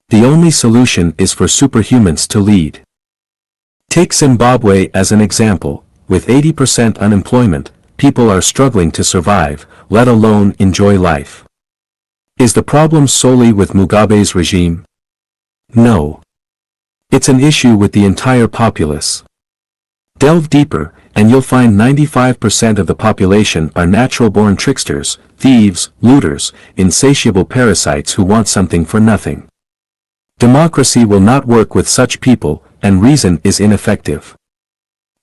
The only solution is for superhumans to lead. Take Zimbabwe as an example. With 80% unemployment, people are struggling to survive, let alone enjoy life. Is the problem solely with Mugabe's regime? No. It's an issue with the entire populace. Delve deeper, and you'll find 95% of the population are natural-born tricksters, thieves, looters, insatiable parasites who want something for nothing. Democracy will not work with such people, and reason is ineffective.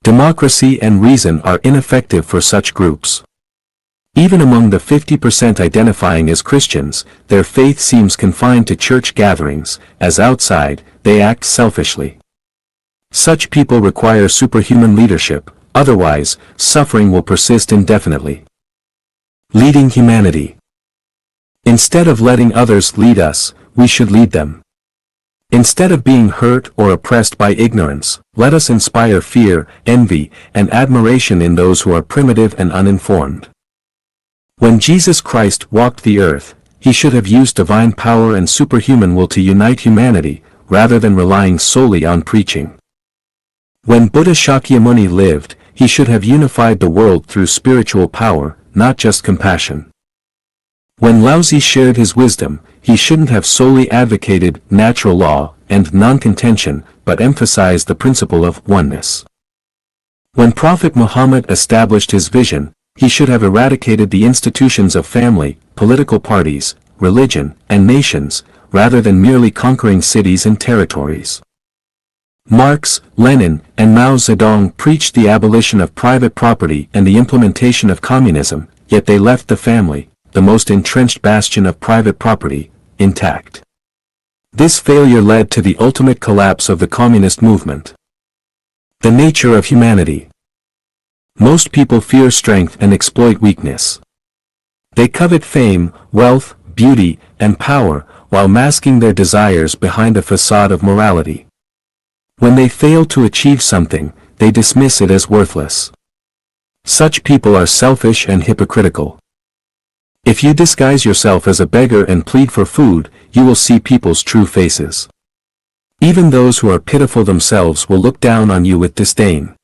Democracy and reason are ineffective for such groups. Even among the 50% identifying as Christians, their faith seems confined to church gatherings, as outside, they act selfishly. Such people require superhuman leadership, otherwise, suffering will persist indefinitely. Leading humanity. Instead of letting others lead us, we should lead them. Instead of being hurt or oppressed by ignorance, let us inspire fear, envy, and admiration in those who are primitive and uninformed. When Jesus Christ walked the earth, he should have used divine power and superhuman will to unite humanity, rather than relying solely on preaching. When Buddha Shakyamuni lived, he should have unified the world through spiritual power, not just compassion. When Laozi shared his wisdom, he shouldn't have solely advocated natural law and non-contention, but emphasized the principle of oneness. When Prophet Muhammad established his vision, he should have eradicated the institutions of family, political parties, religion, and nations, rather than merely conquering cities and territories. Marx, Lenin, and Mao Zedong preached the abolition of private property and the implementation of communism, yet they left the family, the most entrenched bastion of private property, intact. This failure led to the ultimate collapse of the communist movement. The nature of humanity. Most people fear strength and exploit weakness. They covet fame, wealth, beauty, and power, while masking their desires behind a facade of morality. When they fail to achieve something, they dismiss it as worthless. Such people are selfish and hypocritical. If you disguise yourself as a beggar and plead for food, you will see people's true faces. Even those who are pitiful themselves will look down on you with disdain.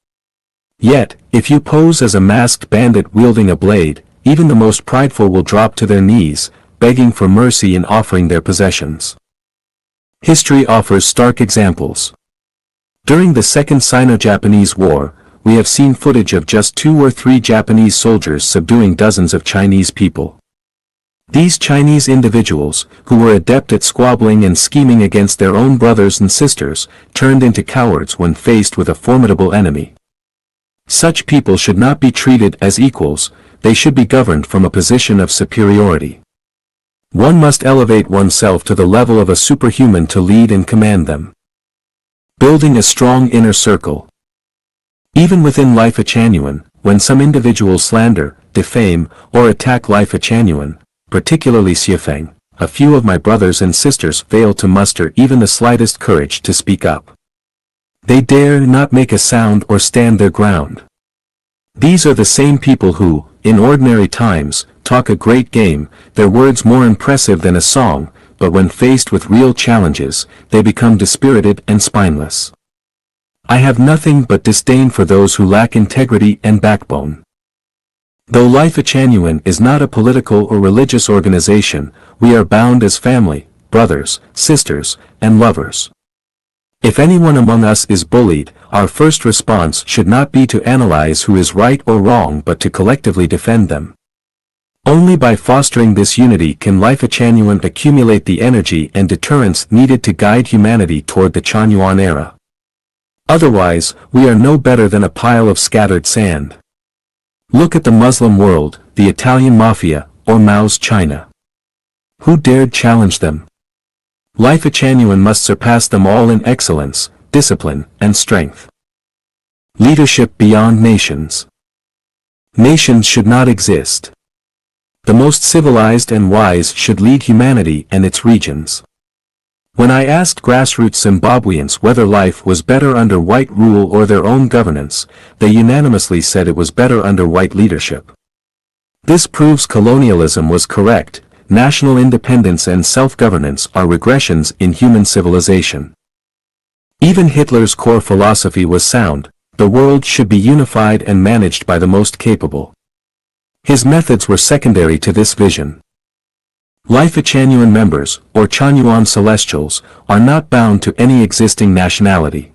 Yet, if you pose as a masked bandit wielding a blade, even the most prideful will drop to their knees, begging for mercy and offering their possessions. History offers stark examples. During the Second Sino-Japanese War, we have seen footage of just 2 or 3 Japanese soldiers subduing dozens of Chinese people. These Chinese individuals, who were adept at squabbling and scheming against their own brothers and sisters, turned into cowards when faced with a formidable enemy. Such people should not be treated as equals, they should be governed from a position of superiority. One must elevate oneself to the level of a superhuman to lead and command them. Building a strong inner circle. Even within Lifechanyuan, when some individuals slander, defame, or attack Lifechanyuan, particularly Xiafeng, a few of my brothers and sisters fail to muster even the slightest courage to speak up. They dare not make a sound or stand their ground. These are the same people who, in ordinary times, talk a great game, their words more impressive than a song, but when faced with real challenges, they become dispirited and spineless. I have nothing but disdain for those who lack integrity and backbone. Though Lifechanyuan is not a political or religious organization, we are bound as family, brothers, sisters, and lovers. If anyone among us is bullied, our first response should not be to analyze who is right or wrong but to collectively defend them. Only by fostering this unity can Lifechanyuan accumulate the energy and deterrence needed to guide humanity toward the Chanyuan era. Otherwise, we are no better than a pile of scattered sand. Look at the Muslim world, the Italian mafia, or Mao's China. Who dared challenge them? Lifechanyuan must surpass them all in excellence, discipline, and strength. Leadership beyond nations. Nations should not exist. The most civilized and wise should lead humanity and its regions. When I asked grassroots Zimbabweans whether life was better under white rule or their own governance, they unanimously said it was better under white leadership. This proves colonialism was correct. National independence and self-governance are regressions in human civilization. Even Hitler's core philosophy was sound: the world should be unified and managed by the most capable. His methods were secondary to this vision. Lifechanyuan members, or Chanyuan Celestials, are not bound to any existing nationality.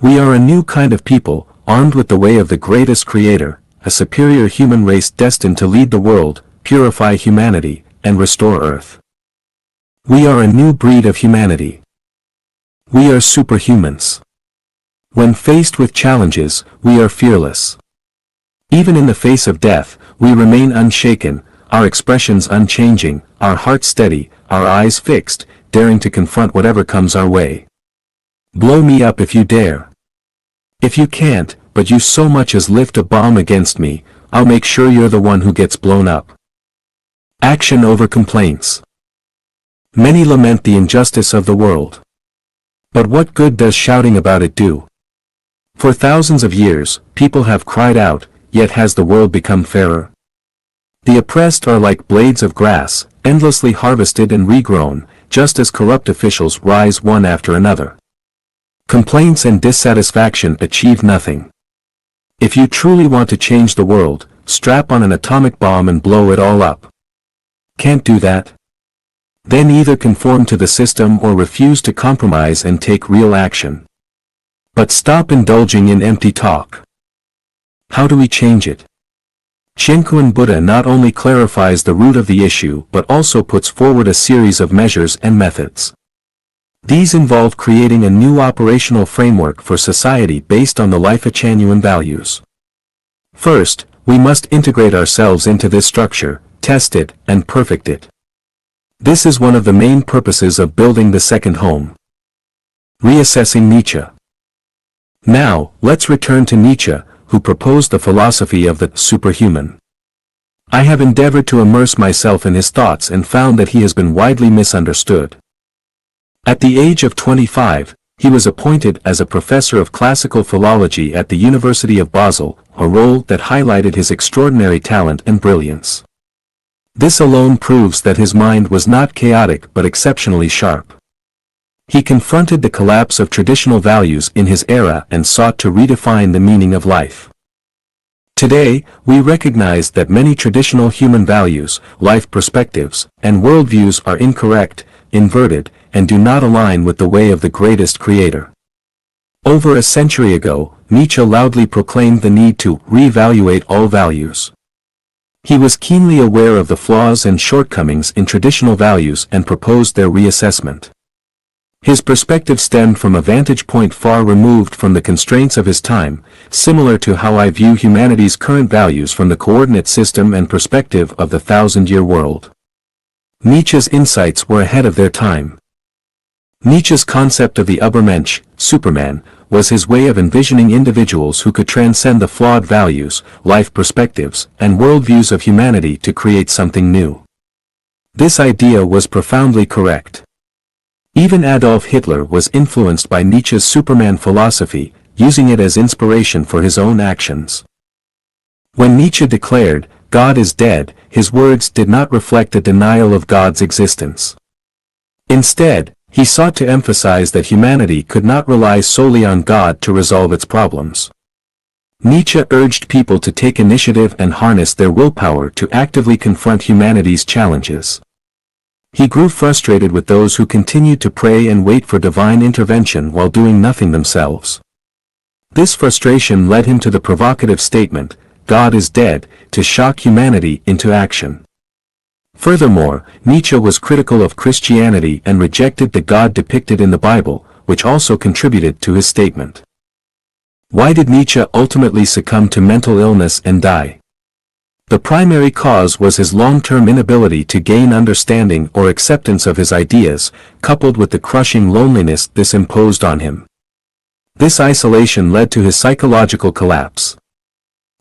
We are a new kind of people, armed with the way of the greatest creator, a superior human race destined to lead the world, purify humanity, and restore Earth. We are a new breed of humanity. We are superhumans. When faced with challenges, we are fearless. Even in the face of death, we remain unshaken, our expressions unchanging, our hearts steady, our eyes fixed, daring to confront whatever comes our way. Blow me up if you dare. If you can't, but you so much as lift a bomb against me, I'll make sure you're the one who gets blown up. Action over complaints. Many lament the injustice of the world. But what good does shouting about it do? For thousands of years, people have cried out, yet has the world become fairer? The oppressed are like blades of grass, endlessly harvested and regrown, just as corrupt officials rise one after another. Complaints and dissatisfaction achieve nothing. If you truly want to change the world, strap on an atomic bomb and blow it all up. Can't do that? Then either conform to the system or refuse to compromise and take real action. But stop indulging in empty talk. How do we change it? Shinkuan Buddha not only clarifies the root of the issue but also puts forward a series of measures and methods. These involve creating a new operational framework for society based on the Lifechanyuan values. First, we must integrate ourselves into this structure, test it, and perfect it. This is one of the main purposes of building the second home. Reassessing Nietzsche. Now, let's return to Nietzsche, who proposed the philosophy of the superhuman. I have endeavored to immerse myself in his thoughts and found that he has been widely misunderstood. At the age of 25, he was appointed as a professor of classical philology at the University of Basel, a role that highlighted his extraordinary talent and brilliance. This alone proves that his mind was not chaotic but exceptionally sharp. He confronted the collapse of traditional values in his era and sought to redefine the meaning of life. Today, we recognize that many traditional human values, life perspectives, and worldviews are incorrect, inverted, and do not align with the way of the greatest creator. Over a century ago, Nietzsche loudly proclaimed the need to reevaluate all values. He was keenly aware of the flaws and shortcomings in traditional values and proposed their reassessment. His perspective stemmed from a vantage point far removed from the constraints of his time, similar to how I view humanity's current values from the coordinate system and perspective of the thousand-year world. Nietzsche's insights were ahead of their time. Nietzsche's concept of the Übermensch, Superman, was his way of envisioning individuals who could transcend the flawed values, life perspectives, and worldviews of humanity to create something new. This idea was profoundly correct. Even Adolf Hitler was influenced by Nietzsche's Superman philosophy, using it as inspiration for his own actions. When Nietzsche declared, "God is dead," his words did not reflect a denial of God's existence. Instead, he sought to emphasize that humanity could not rely solely on God to resolve its problems. Nietzsche urged people to take initiative and harness their willpower to actively confront humanity's challenges. He grew frustrated with those who continued to pray and wait for divine intervention while doing nothing themselves. This frustration led him to the provocative statement, "God is dead," to shock humanity into action. Furthermore, Nietzsche was critical of Christianity and rejected the God depicted in the Bible, which also contributed to his statement. Why did Nietzsche ultimately succumb to mental illness and die? The primary cause was his long-term inability to gain understanding or acceptance of his ideas, coupled with the crushing loneliness this imposed on him. This isolation led to his psychological collapse.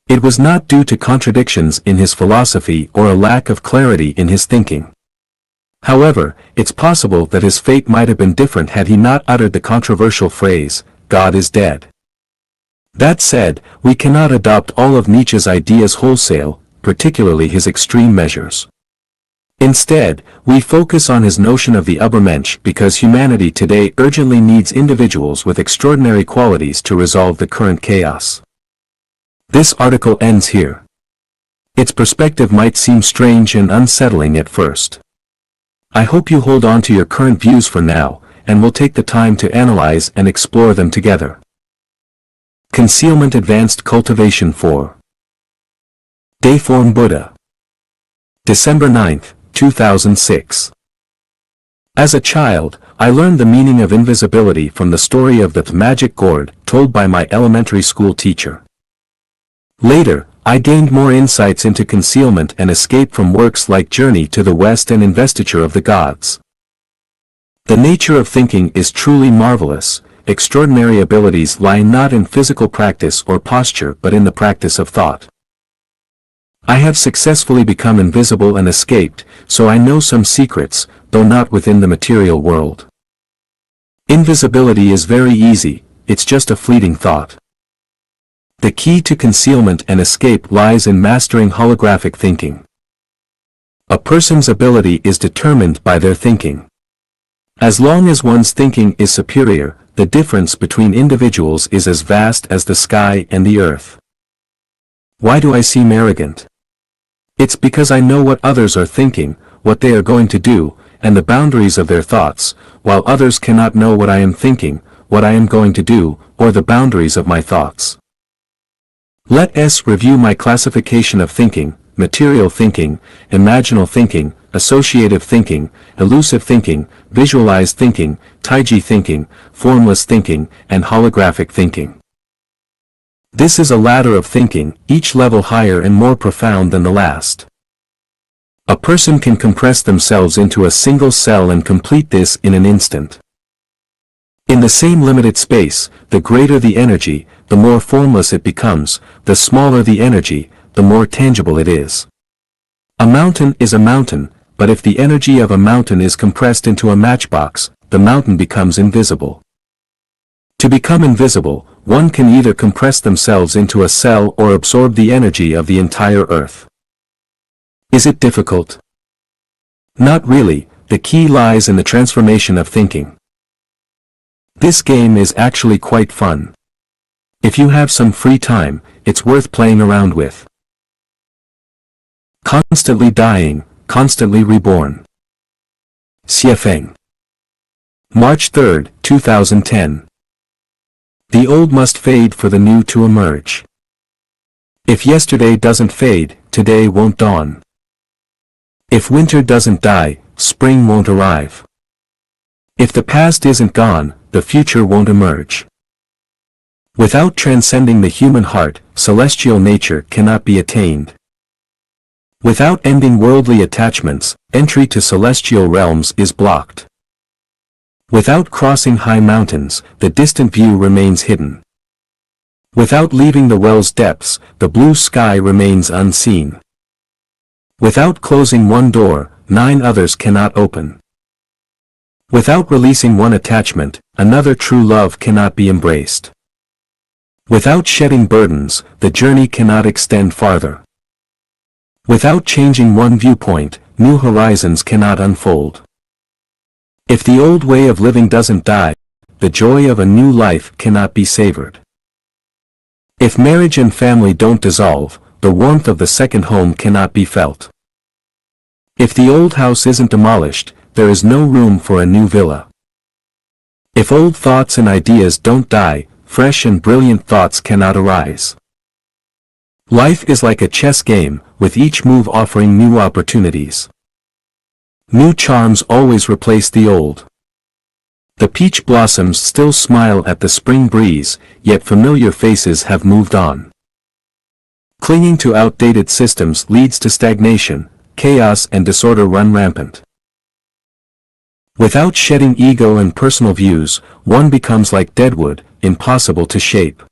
It was not due to contradictions in his philosophy or a lack of clarity in his thinking. However, it's possible that his fate might have been different had he not uttered the controversial phrase, "God is dead." That said, we cannot adopt all of Nietzsche's ideas wholesale, particularly his extreme measures. Instead, we focus on his notion of the Übermensch because humanity today urgently needs individuals with extraordinary qualities to resolve the current chaos. This article ends here. Its perspective might seem strange and unsettling at first. I hope you hold on to your current views for now, and will take the time to analyze and explore them together. Concealment Advanced Cultivation 4. Dayform Buddha. December 9, 2006. As a child, I learned the meaning of invisibility from the story of the magic gourd told by my elementary school teacher. Later, I gained more insights into concealment and escape from works like Journey to the West and Investiture of the Gods. The nature of thinking is truly marvelous. Extraordinary abilities lie not in physical practice or posture but in the practice of thought. I have successfully become invisible and escaped, so I know some secrets, though not within the material world. Invisibility is very easy, it's just a fleeting thought. The key to concealment and escape lies in mastering holographic thinking. A person's ability is determined by their thinking. As long as one's thinking is superior, the difference between individuals is as vast as the sky and the earth. Why do I seem arrogant? It's because I know what others are thinking, what they are going to do, and the boundaries of their thoughts, while others cannot know what I am thinking, what I am going to do, or the boundaries of my thoughts. Let us review my classification of thinking: material thinking, imaginal thinking, associative thinking, elusive thinking, visualized thinking, taiji thinking, formless thinking, and holographic thinking. This is a ladder of thinking, each level higher and more profound than the last. A person can compress themselves into a single cell and complete this in an instant. In the same limited space, the greater the energy, the more formless it becomes, the smaller the energy, the more tangible it is. A mountain is a mountain, but if the energy of a mountain is compressed into a matchbox, the mountain becomes invisible. To become invisible, one can either compress themselves into a cell or absorb the energy of the entire earth. Is it difficult? Not really, the key lies in the transformation of thinking. This game is actually quite fun. If you have some free time, it's worth playing around with. Constantly dying, constantly reborn. Xiefeng. March 3, 2010. The old must fade for the new to emerge. If yesterday doesn't fade, today won't dawn. If winter doesn't die, spring won't arrive. If the past isn't gone, the future won't emerge. Without transcending the human heart, celestial nature cannot be attained. Without ending worldly attachments, entry to celestial realms is blocked. Without crossing high mountains, the distant view remains hidden. Without leaving the well's depths, the blue sky remains unseen. Without closing one door, 9 others cannot open. Without releasing one attachment, another true love cannot be embraced. Without shedding burdens, the journey cannot extend farther. Without changing one viewpoint, new horizons cannot unfold. If the old way of living doesn't die, the joy of a new life cannot be savored. If marriage and family don't dissolve, the warmth of the second home cannot be felt. If the old house isn't demolished, there is no room for a new villa. If old thoughts and ideas don't die, fresh and brilliant thoughts cannot arise. Life is like a chess game, with each move offering new opportunities. New charms always replace the old. The peach blossoms still smile at the spring breeze, yet familiar faces have moved on. Clinging to outdated systems leads to stagnation, chaos and disorder run rampant. Without shedding ego and personal views, one becomes like deadwood, impossible to shape.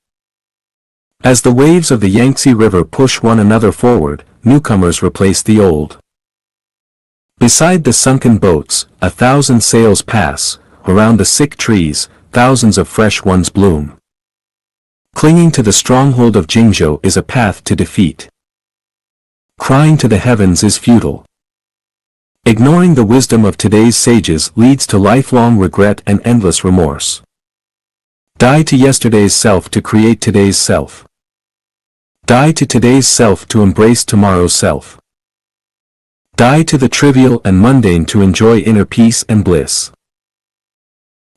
As the waves of the Yangtze River push one another forward, newcomers replace the old. Beside the sunken boats, 1,000 sails pass, around the sick trees, thousands of fresh ones bloom. Clinging to the stronghold of Jingzhou is a path to defeat. Crying to the heavens is futile. Ignoring the wisdom of today's sages leads to lifelong regret and endless remorse. Die to yesterday's self to create today's self. Die to today's self to embrace tomorrow's self. Die to the trivial and mundane to enjoy inner peace and bliss.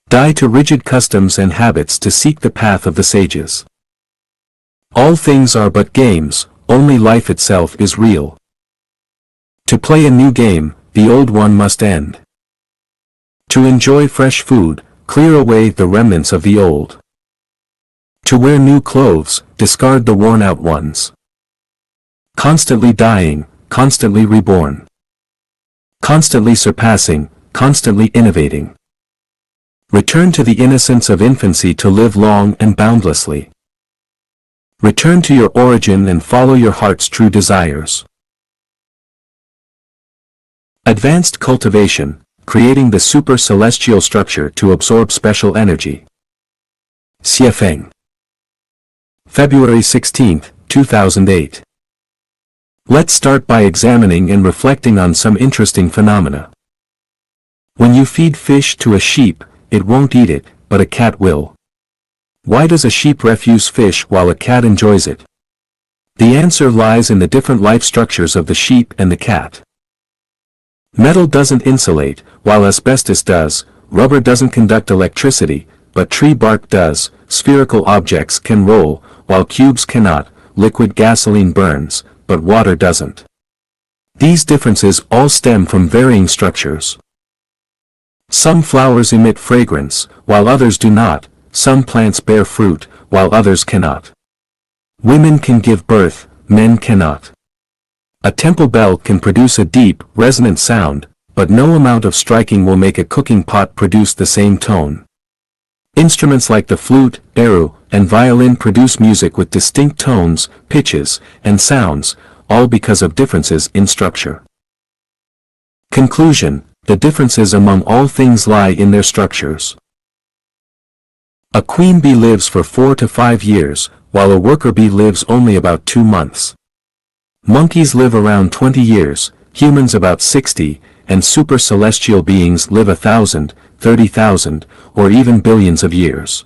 Die to rigid customs and habits to seek the path of the sages. All things are but games, only life itself is real. To play a new game, the old one must end. To enjoy fresh food, clear away the remnants of the old. To wear new clothes, discard the worn-out ones. Constantly dying, constantly reborn. Constantly surpassing, constantly innovating. Return to the innocence of infancy to live long and boundlessly. Return to your origin and follow your heart's true desires. Advanced cultivation, creating the super-celestial structure to absorb special energy. Xiefeng. February 16, 2008. Let's start by examining and reflecting on some interesting phenomena. When you feed fish to a sheep, it won't eat it, but a cat will. Why does a sheep refuse fish while a cat enjoys it? The answer lies in the different life structures of the sheep and the cat. Metal doesn't insulate, while asbestos does. Rubber doesn't conduct electricity, but tree bark does. Spherical objects can roll, while cubes cannot. Liquid gasoline burns, but water doesn't. These differences all stem from varying structures. Some flowers emit fragrance, while others do not. Some plants bear fruit, while others cannot. Women can give birth, men cannot. A temple bell can produce a deep, resonant sound, but no amount of striking will make a cooking pot produce the same tone. Instruments like the flute, eru, and violin produce music with distinct tones, pitches, and sounds, all because of differences in structure. Conclusion: the differences among all things lie in their structures. A queen bee lives for 4 to 5 years, while a worker bee lives only about 2 months. Monkeys live around 20 years, humans about 60, and super-celestial beings live 1,000, 30,000, or even billions of years.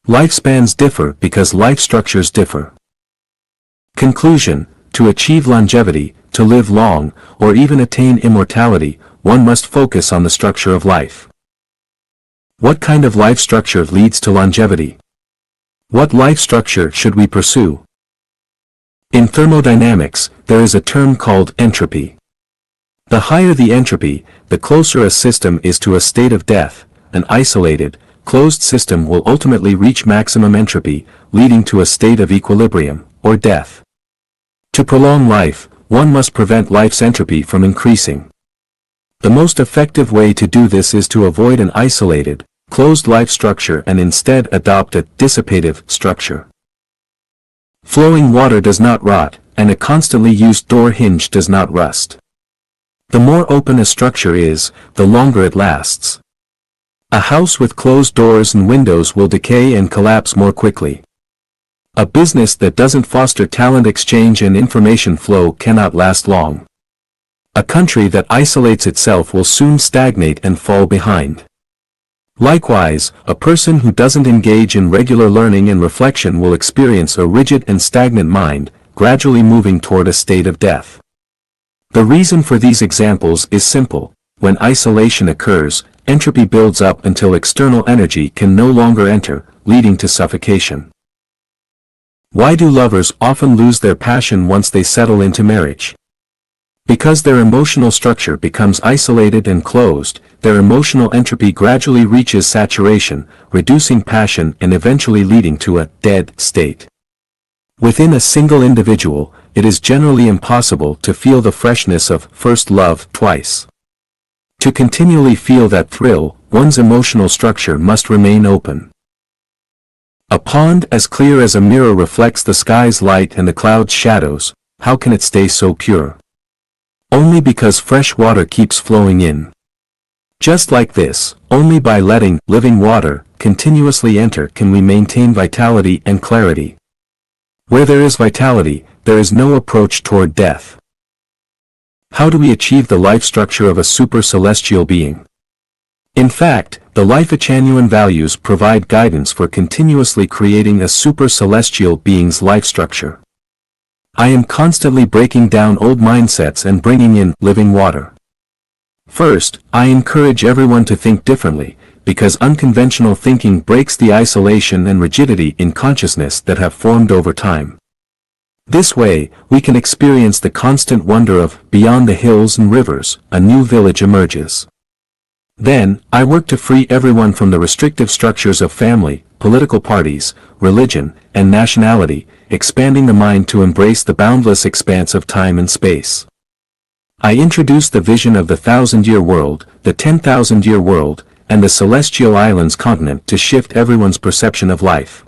Lifespans differ because life structures differ. Conclusion: to achieve longevity, to live long, or even attain immortality, one must focus on the structure of life. What kind of life structure leads to longevity? What life structure should we pursue? In thermodynamics, there is a term called entropy. The higher the entropy, the closer a system is to a state of death. An isolated, closed system will ultimately reach maximum entropy, leading to a state of equilibrium, or death. To prolong life, one must prevent life's entropy from increasing. The most effective way to do this is to avoid an isolated, closed life structure and instead adopt a dissipative structure. Flowing water does not rot, and a constantly used door hinge does not rust. The more open a structure is, the longer it lasts. A house with closed doors and windows will decay and collapse more quickly. A business that doesn't foster talent exchange and information flow cannot last long. A country that isolates itself will soon stagnate and fall behind. Likewise, a person who doesn't engage in regular learning and reflection will experience a rigid and stagnant mind, gradually moving toward a state of death. The reason for these examples is simple. When isolation occurs, entropy builds up until external energy can no longer enter, leading to suffocation. Why do lovers often lose their passion once they settle into marriage? Because their emotional structure becomes isolated and closed, their emotional entropy gradually reaches saturation, reducing passion and eventually leading to a dead state. Within a single individual, it is generally impossible to feel the freshness of first love twice. To continually feel that thrill, one's emotional structure must remain open. A pond as clear as a mirror reflects the sky's light and the cloud's shadows. How can it stay so pure? Only because fresh water keeps flowing in. Just like this, only by letting living water continuously enter can we maintain vitality and clarity. Where there is vitality, there is no approach toward death. How do we achieve the life structure of a super-celestial being? In fact, the Lifechanyuan values provide guidance for continuously creating a super-celestial being's life structure. I am constantly breaking down old mindsets and bringing in living water. First, I encourage everyone to think differently, because unconventional thinking breaks the isolation and rigidity in consciousness that have formed over time. This way, we can experience the constant wonder of, beyond the hills and rivers, a new village emerges. Then, I work to free everyone from the restrictive structures of family, political parties, religion, and nationality, expanding the mind to embrace the boundless expanse of time and space. I introduce the vision of the 1,000-year world, the 10,000-year world, and the celestial islands continent to shift everyone's perception of life.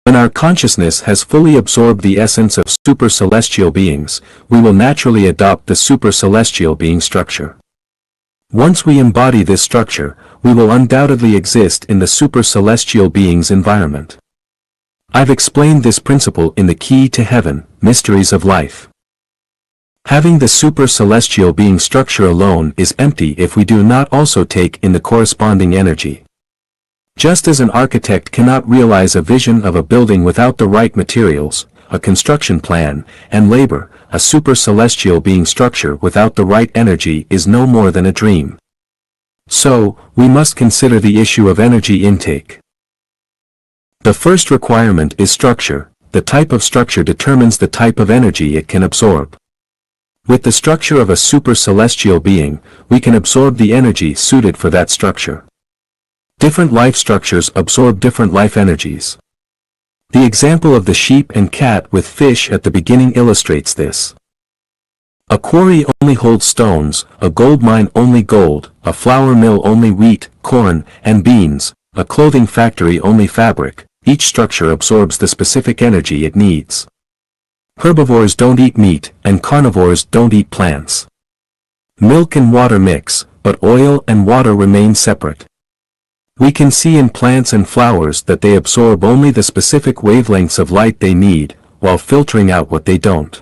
When our consciousness has fully absorbed the essence of super-celestial beings, we will naturally adopt the super-celestial being structure. Once we embody this structure, we will undoubtedly exist in the super-celestial being's environment. I've explained this principle in the Key to Heaven, Mysteries of Life. Having the super-celestial being structure alone is empty if we do not also take in the corresponding energy. Just as an architect cannot realize a vision of a building without the right materials, a construction plan, and labor, a super-celestial being structure without the right energy is no more than a dream. So, we must consider the issue of energy intake. The first requirement is structure. The type of structure determines the type of energy it can absorb. With the structure of a super-celestial being, we can absorb the energy suited for that structure. Different life structures absorb different life energies. The example of the sheep and cat with fish at the beginning illustrates this. A quarry only holds stones, a gold mine only gold, a flour mill only wheat, corn, and beans, a clothing factory only fabric. Each structure absorbs the specific energy it needs. Herbivores don't eat meat, and carnivores don't eat plants. Milk and water mix, but oil and water remain separate. We can see in plants and flowers that they absorb only the specific wavelengths of light they need, while filtering out what they don't.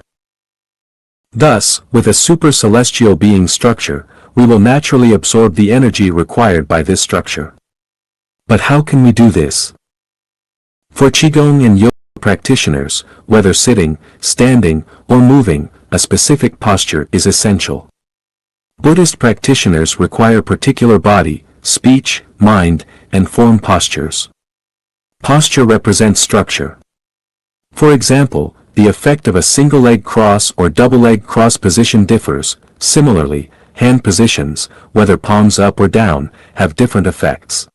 Thus, with a super-celestial being structure, we will naturally absorb the energy required by this structure. But how can we do this? For Qigong and Yoga practitioners, whether sitting, standing, or moving, a specific posture is essential. Buddhist practitioners require particular body, speech, mind, and form postures. Posture represents structure. For example, the effect of a single-leg cross or double-leg cross position differs. Similarly, hand positions, whether palms up or down, have different effects.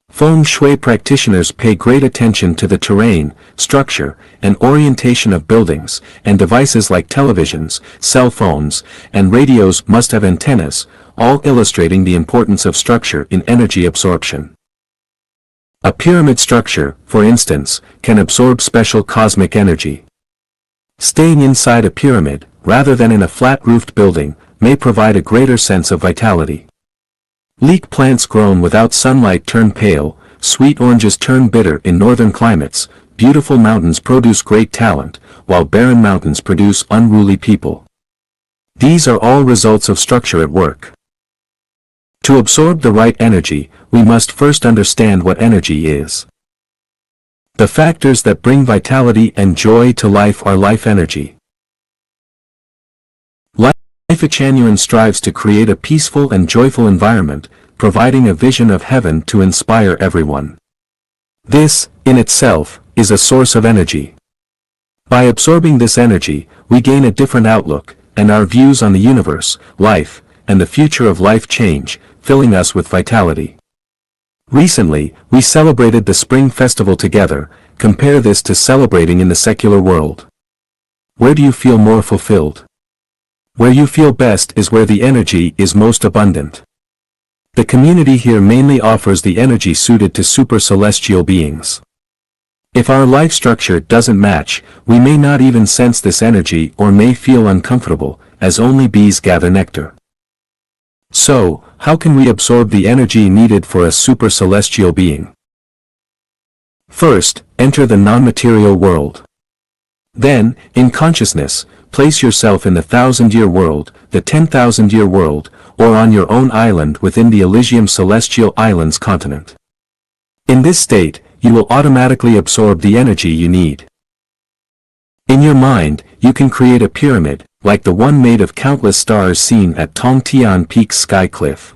Feng Shui practitioners pay great attention to the terrain, structure, and orientation of buildings, and devices like televisions, cell phones, and radios must have antennas, all illustrating the importance of structure in energy absorption. A pyramid structure, for instance, can absorb special cosmic energy. Staying inside a pyramid, rather than in a flat-roofed building, may provide a greater sense of vitality. Leek plants grown without sunlight turn pale, sweet oranges turn bitter in northern climates, beautiful mountains produce great talent, while barren mountains produce unruly people. These are all results of structure at work. To absorb the right energy, we must first understand what energy is. The factors that bring vitality and joy to life are life energy. Lifechanyuan strives to create a peaceful and joyful environment, providing a vision of heaven to inspire everyone. This, in itself, is a source of energy. By absorbing this energy, we gain a different outlook, and our views on the universe, life, and the future of life change, filling us with vitality. Recently, we celebrated the Spring Festival together. Compare this to celebrating in the secular world. Where do you feel more fulfilled? Where you feel best is where the energy is most abundant. The community here mainly offers the energy suited to super celestial beings. If our life structure doesn't match, we may not even sense this energy or may feel uncomfortable, as only bees gather nectar. So, how can we absorb the energy needed for a super celestial being? First, enter the non-material world. Then, in consciousness, place yourself in the 1,000-year world, the 10,000-year world, or on your own island within the Elysium Celestial Islands continent. In this state, you will automatically absorb the energy you need. In your mind, you can create a pyramid, like the one made of countless stars seen at Tongtian Peak's sky cliff.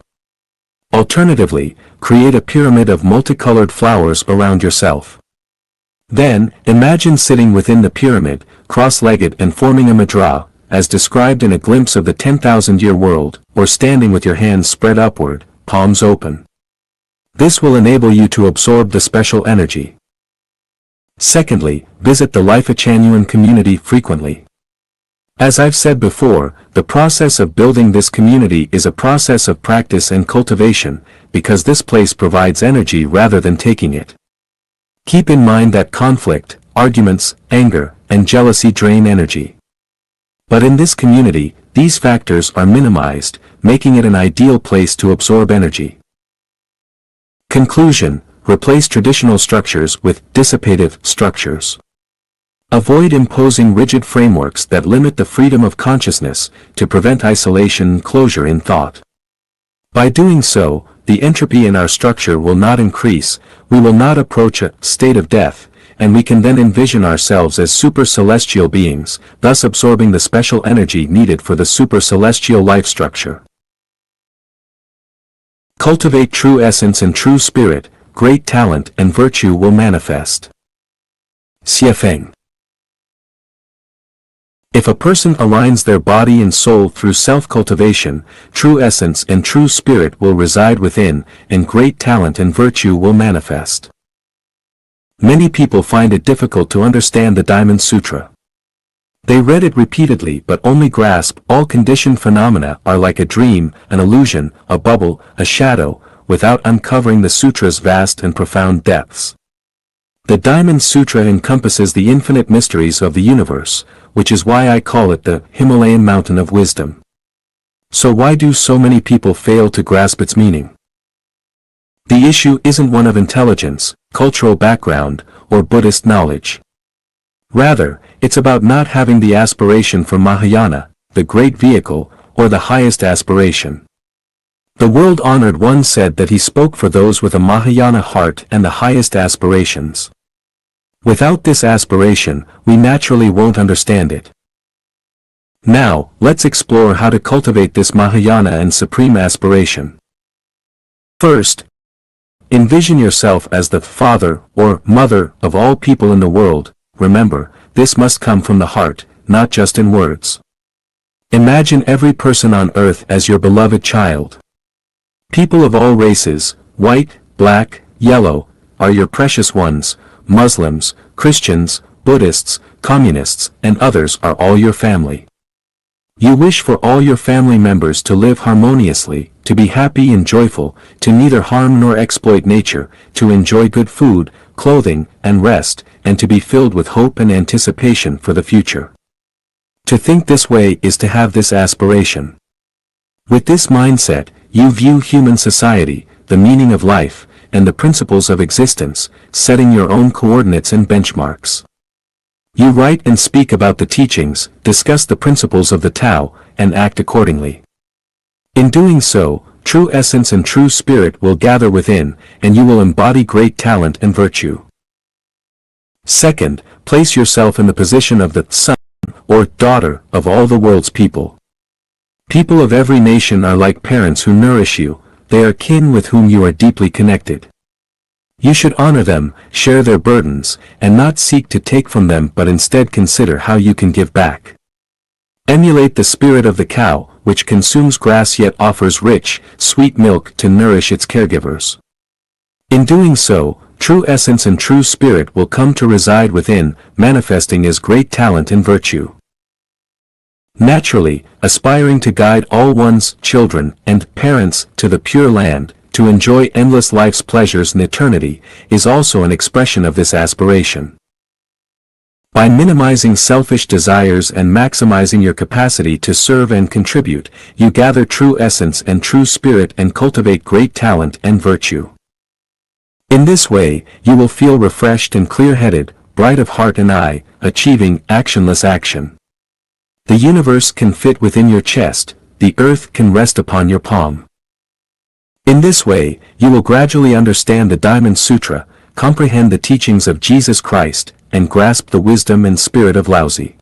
Alternatively, create a pyramid of multicolored flowers around yourself. Then, imagine sitting within the pyramid, cross-legged and forming a mudra, as described in a glimpse of the 10,000-year world, or standing with your hands spread upward, palms open. This will enable you to absorb the special energy. Secondly, visit the Lifechanyuan community frequently. As I've said before, the process of building this community is a process of practice and cultivation, because this place provides energy rather than taking it. Keep in mind that conflict, arguments, anger, and jealousy drain energy. But in this community, these factors are minimized, making it an ideal place to absorb energy. Conclusion: replace traditional structures with dissipative structures. Avoid imposing rigid frameworks that limit the freedom of consciousness, to prevent isolation and closure in thought. By doing so, the entropy in our structure will not increase, we will not approach a state of death, and we can then envision ourselves as super celestial beings, thus absorbing the special energy needed for the super celestial life structure. Cultivate true essence and true spirit, great talent and virtue will manifest. Xiefeng. If a person aligns their body and soul through self-cultivation, true essence and true spirit will reside within, and great talent and virtue will manifest. Many people find it difficult to understand the Diamond Sutra. They read it repeatedly but only grasp all conditioned phenomena are like a dream, an illusion, a bubble, a shadow, without uncovering the sutra's vast and profound depths. The Diamond Sutra encompasses the infinite mysteries of the universe, which is why I call it the Himalayan mountain of wisdom. So why do so many people fail to grasp its meaning? The issue isn't one of intelligence, cultural background, or Buddhist knowledge. Rather, it's about not having the aspiration for Mahayana, the great vehicle, or the highest aspiration. The world-honored one said that he spoke for those with a Mahayana heart and the highest aspirations. Without this aspiration, we naturally won't understand it. Now, let's explore how to cultivate this Mahayana and supreme aspiration. First, envision yourself as the father or mother of all people in the world. Remember, this must come from the heart, not just in words. Imagine every person on earth as your beloved child. People of all races, white, black, yellow, are your precious ones. Muslims, Christians, Buddhists, communists, and others are all your family. You wish for all your family members to live harmoniously, to be happy and joyful, to neither harm nor exploit nature, to enjoy good food, clothing, and rest, and to be filled with hope and anticipation for the future. To think this way is to have this aspiration. With this mindset, you view human society, the meaning of life, and the principles of existence, setting your own coordinates and benchmarks. You write and speak about the teachings, discuss the principles of the Tao, and act accordingly. In doing so, true essence and true spirit will gather within, and you will embody great talent and virtue. Second, place yourself in the position of the son, or daughter, of all the world's people. People of every nation are like parents who nourish you, they are kin with whom you are deeply connected. You should honor them, share their burdens, and not seek to take from them but instead consider how you can give back. Emulate the spirit of the cow, which consumes grass yet offers rich, sweet milk to nourish its caregivers. In doing so, true essence and true spirit will come to reside within, manifesting as great talent and virtue. Naturally, aspiring to guide all one's children and parents to the Pure Land, to enjoy endless life's pleasures in eternity, is also an expression of this aspiration. By minimizing selfish desires and maximizing your capacity to serve and contribute, you gather true essence and true spirit and cultivate great talent and virtue. In this way, you will feel refreshed and clear-headed, bright of heart and eye, achieving actionless action. The universe can fit within your chest, the earth can rest upon your palm. In this way, you will gradually understand the Diamond Sutra, comprehend the teachings of Jesus Christ, and grasp the wisdom and spirit of Laozi.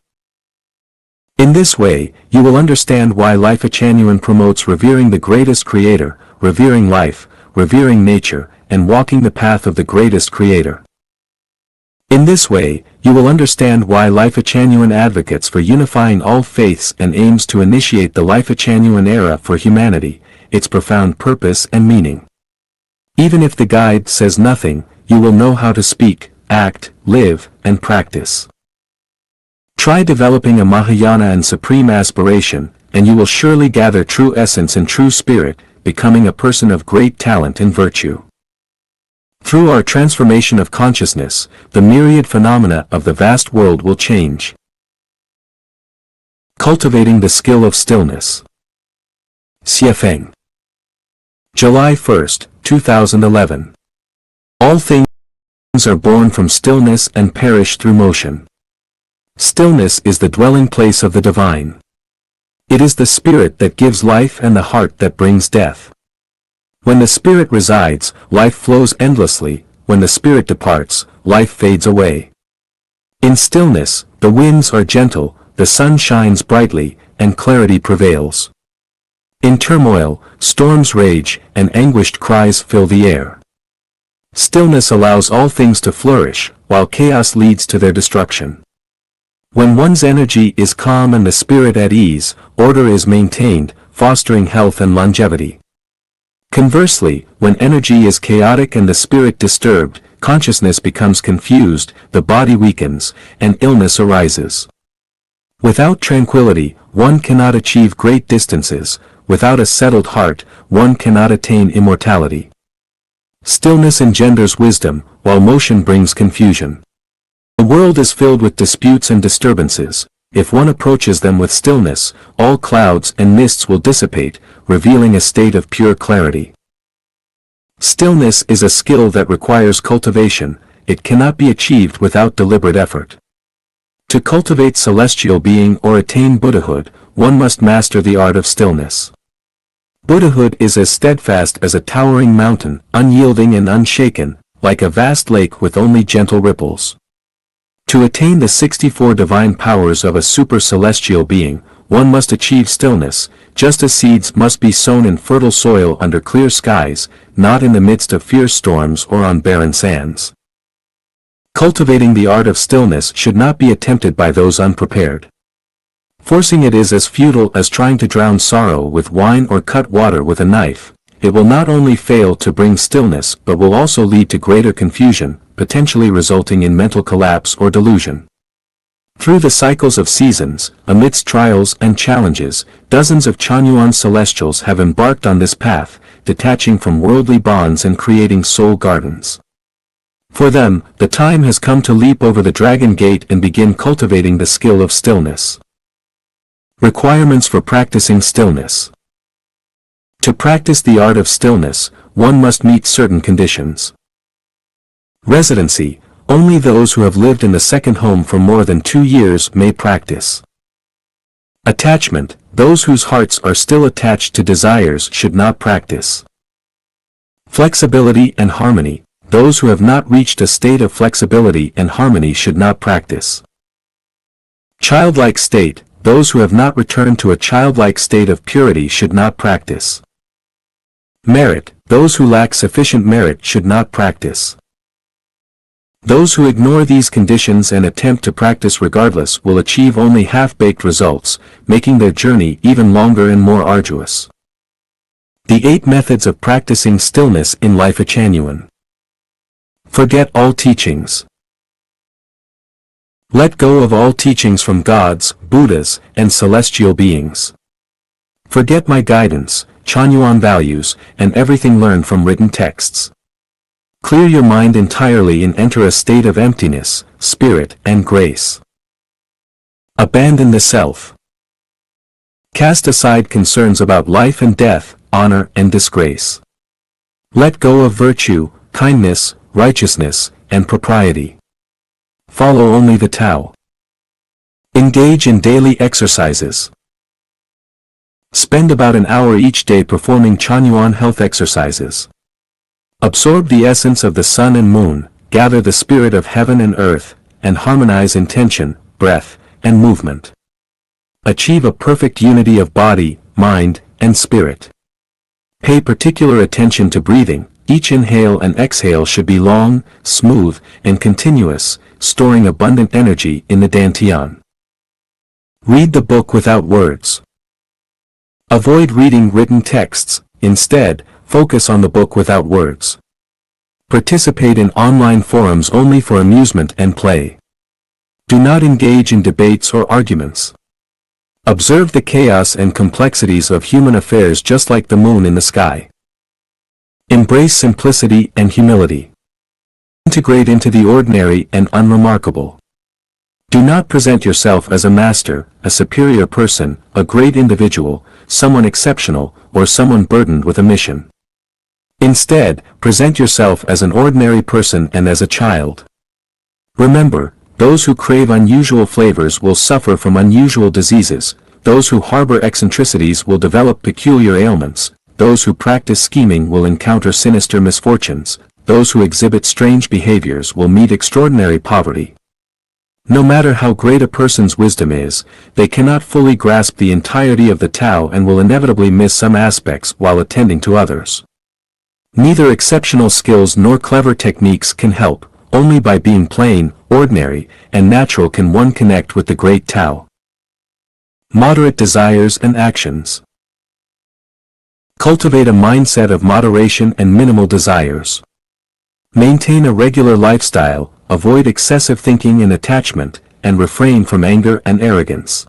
In this way, you will understand why Lifechanyuan promotes revering the greatest creator, revering life, revering nature, and walking the path of the greatest creator. In this way, you will understand why Lifechanyuan advocates for unifying all faiths and aims to initiate the Lifechanyuan era for humanity, its profound purpose and meaning. Even if the guide says nothing, you will know how to speak, act, live, and practice. Try developing a Mahayana and supreme aspiration, and you will surely gather true essence and true spirit, becoming a person of great talent and virtue. Through our transformation of consciousness, the myriad phenomena of the vast world will change. Cultivating the skill of stillness. Xiefeng. July 1, 2011. All things are born from stillness and perish through motion. Stillness is the dwelling place of the divine. It is the spirit that gives life and the heart that brings death. When the spirit resides, life flows endlessly. When the spirit departs, life fades away. In stillness, the winds are gentle, the sun shines brightly, and clarity prevails. In turmoil, storms rage, and anguished cries fill the air. Stillness allows all things to flourish, while chaos leads to their destruction. When one's energy is calm and the spirit at ease, order is maintained, fostering health and longevity. Conversely, when energy is chaotic and the spirit disturbed, consciousness becomes confused, the body weakens, and illness arises. Without tranquility, one cannot achieve great distances. Without a settled heart, one cannot attain immortality. Stillness engenders wisdom, while motion brings confusion. The world is filled with disputes and disturbances. If one approaches them with stillness, all clouds and mists will dissipate, revealing a state of pure clarity. Stillness is a skill that requires cultivation. It cannot be achieved without deliberate effort. To cultivate celestial being or attain Buddhahood, one must master the art of stillness. Buddhahood is as steadfast as a towering mountain, unyielding and unshaken, like a vast lake with only gentle ripples. To attain the 64 divine powers of a super-celestial being, one must achieve stillness, just as seeds must be sown in fertile soil under clear skies, not in the midst of fierce storms or on barren sands. Cultivating the art of stillness should not be attempted by those unprepared. Forcing it is as futile as trying to drown sorrow with wine or cut water with a knife. It will not only fail to bring stillness but will also lead to greater confusion, potentially resulting in mental collapse or delusion. Through the cycles of seasons, amidst trials and challenges, dozens of Chanyuan celestials have embarked on this path, detaching from worldly bonds and creating soul gardens. For them, the time has come to leap over the dragon gate and begin cultivating the skill of stillness. Requirements for practicing stillness. To practice the art of stillness, one must meet certain conditions. Residency. Only those who have lived in the second home for more than 2 years may practice. Attachment. Those whose hearts are still attached to desires should not practice. Flexibility and harmony. Those who have not reached a state of flexibility and harmony should not practice. Childlike state. Those who have not returned to a childlike state of purity should not practice. Merit. Those who lack sufficient merit should not practice. Those who ignore these conditions and attempt to practice regardless will achieve only half-baked results, making their journey even longer and more arduous. The 8 methods of practicing stillness in Lifechanyuan. Forget all teachings. Let go of all teachings from gods, Buddhas, and celestial beings. Forget my guidance, Chanyuan values, and everything learned from written texts. Clear your mind entirely and enter a state of emptiness, spirit, and grace. Abandon the self. Cast aside concerns about life and death, honor and disgrace. Let go of virtue, kindness, righteousness, and propriety. Follow only the Tao. Engage in daily exercises. Spend about an hour each day performing Chanyuan health exercises. Absorb the essence of the sun and moon, gather the spirit of heaven and earth, and harmonize intention, breath, and movement. Achieve a perfect unity of body, mind, and spirit. Pay particular attention to breathing. Each inhale and exhale should be long, smooth, and continuous, storing abundant energy in the dantian. Read the book without words. Avoid reading written texts, instead, focus on the book without words. Participate in online forums only for amusement and play. Do not engage in debates or arguments. Observe the chaos and complexities of human affairs just like the moon in the sky. Embrace simplicity and humility. Integrate into the ordinary and unremarkable. Do not present yourself as a master, a superior person, a great individual, someone exceptional, or someone burdened with a mission. Instead, present yourself as an ordinary person and as a child. Remember, those who crave unusual flavors will suffer from unusual diseases, those who harbor eccentricities will develop peculiar ailments, those who practice scheming will encounter sinister misfortunes, those who exhibit strange behaviors will meet extraordinary poverty. No matter how great a person's wisdom is, they cannot fully grasp the entirety of the Tao and will inevitably miss some aspects while attending to others. Neither exceptional skills nor clever techniques can help, only by being plain, ordinary, and natural can one connect with the great Tao. Moderate desires and actions. Cultivate a mindset of moderation and minimal desires. Maintain a regular lifestyle, avoid excessive thinking and attachment, and refrain from anger and arrogance.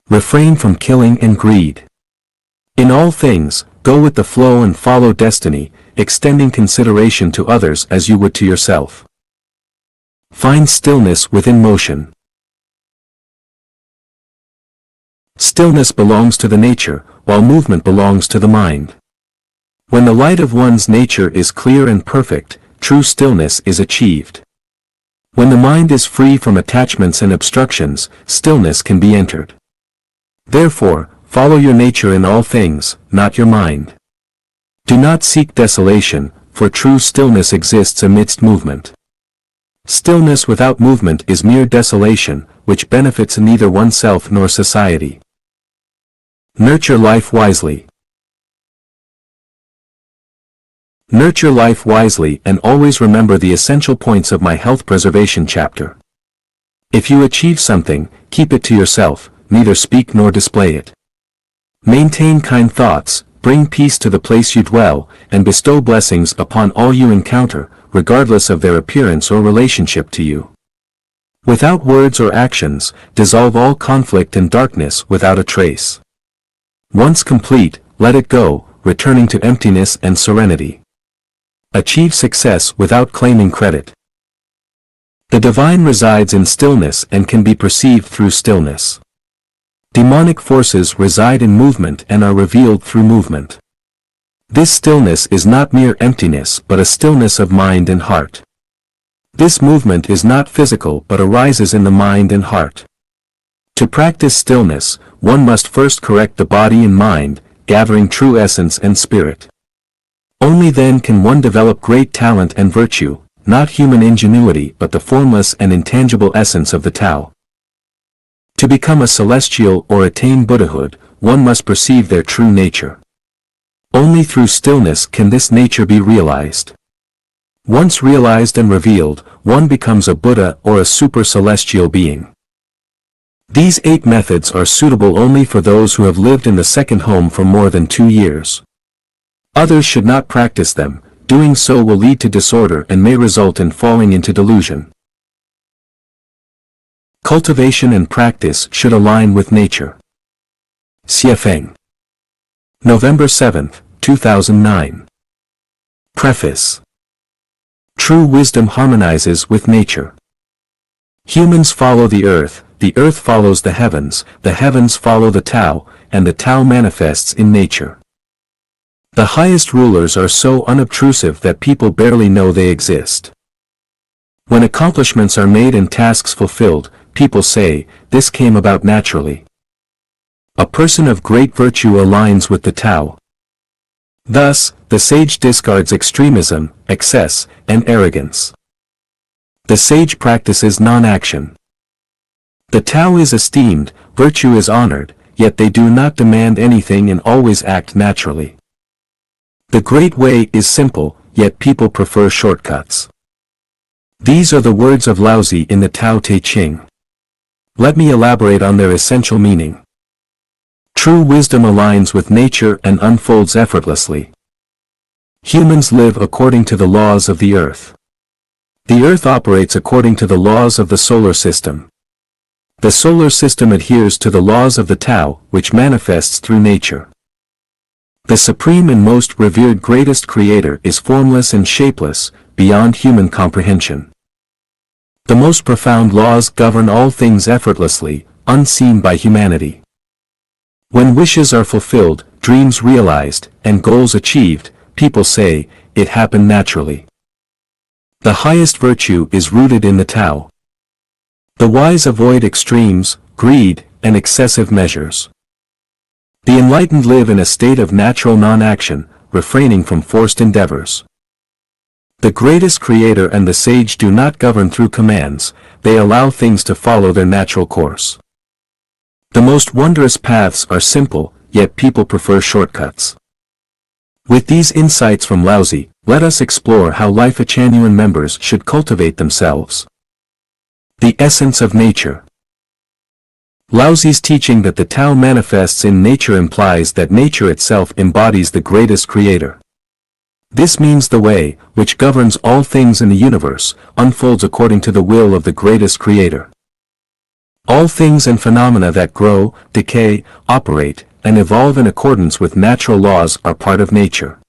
Refrain from killing and greed. In all things, go with the flow and follow destiny, extending consideration to others as you would to yourself. Find stillness within motion. Stillness belongs to the nature, while movement belongs to the mind. When the light of one's nature is clear and perfect, true stillness is achieved. When the mind is free from attachments and obstructions, stillness can be entered. Therefore, follow your nature in all things, not your mind. Do not seek desolation, for true stillness exists amidst movement. Stillness without movement is mere desolation, which benefits neither oneself nor society. Nurture life wisely. Nurture life wisely and always remember the essential points of my health preservation chapter. If you achieve something, keep it to yourself, neither speak nor display it. Maintain kind thoughts, bring peace to the place you dwell, and bestow blessings upon all you encounter, regardless of their appearance or relationship to you. Without words or actions, dissolve all conflict and darkness without a trace. Once complete, let it go, returning to emptiness and serenity. Achieve success without claiming credit. The divine resides in stillness and can be perceived through stillness. Demonic forces reside in movement and are revealed through movement. This stillness is not mere emptiness but a stillness of mind and heart. This movement is not physical but arises in the mind and heart. To practice stillness, one must first correct the body and mind, gathering true essence and spirit. Only then can one develop great talent and virtue, not human ingenuity but the formless and intangible essence of the Tao. To become a celestial or attain Buddhahood, one must perceive their true nature. Only through stillness can this nature be realized. Once realized and revealed, one becomes a Buddha or a super-celestial being. These 8 methods are suitable only for those who have lived in the second home for more than 2 years. Others should not practice them. Doing so will lead to disorder and may result in falling into delusion. Cultivation and practice should align with nature. Xiefeng. November 7, 2009. Preface. True wisdom harmonizes with nature. Humans follow the earth follows the heavens follow the Tao, and the Tao manifests in nature. The highest rulers are so unobtrusive that people barely know they exist. When accomplishments are made and tasks fulfilled, people say, this came about naturally. A person of great virtue aligns with the Tao. Thus, the sage discards extremism, excess, and arrogance. The sage practices non-action. The Tao is esteemed, virtue is honored, yet they do not demand anything and always act naturally. The Great Way is simple, yet people prefer shortcuts. These are the words of Laozi in the Tao Te Ching. Let me elaborate on their essential meaning. True wisdom aligns with nature and unfolds effortlessly. Humans live according to the laws of the earth. The earth operates according to the laws of the solar system. The solar system adheres to the laws of the Tao, which manifests through nature. The supreme and most revered greatest creator is formless and shapeless, beyond human comprehension. The most profound laws govern all things effortlessly, unseen by humanity. When wishes are fulfilled, dreams realized, and goals achieved, people say, it happened naturally. The highest virtue is rooted in the Tao. The wise avoid extremes, greed, and excessive measures. The enlightened live in a state of natural non-action, refraining from forced endeavors. The greatest creator and the sage do not govern through commands, they allow things to follow their natural course. The most wondrous paths are simple, yet people prefer shortcuts. With these insights from Laozi, let us explore how Lifechanyuan members should cultivate themselves. The essence of nature. Laozi's teaching that the Tao manifests in nature implies that nature itself embodies the greatest creator. This means the way, which governs all things in the universe, unfolds according to the will of the greatest creator. All things and phenomena that grow, decay, operate, and evolve in accordance with natural laws are part of nature.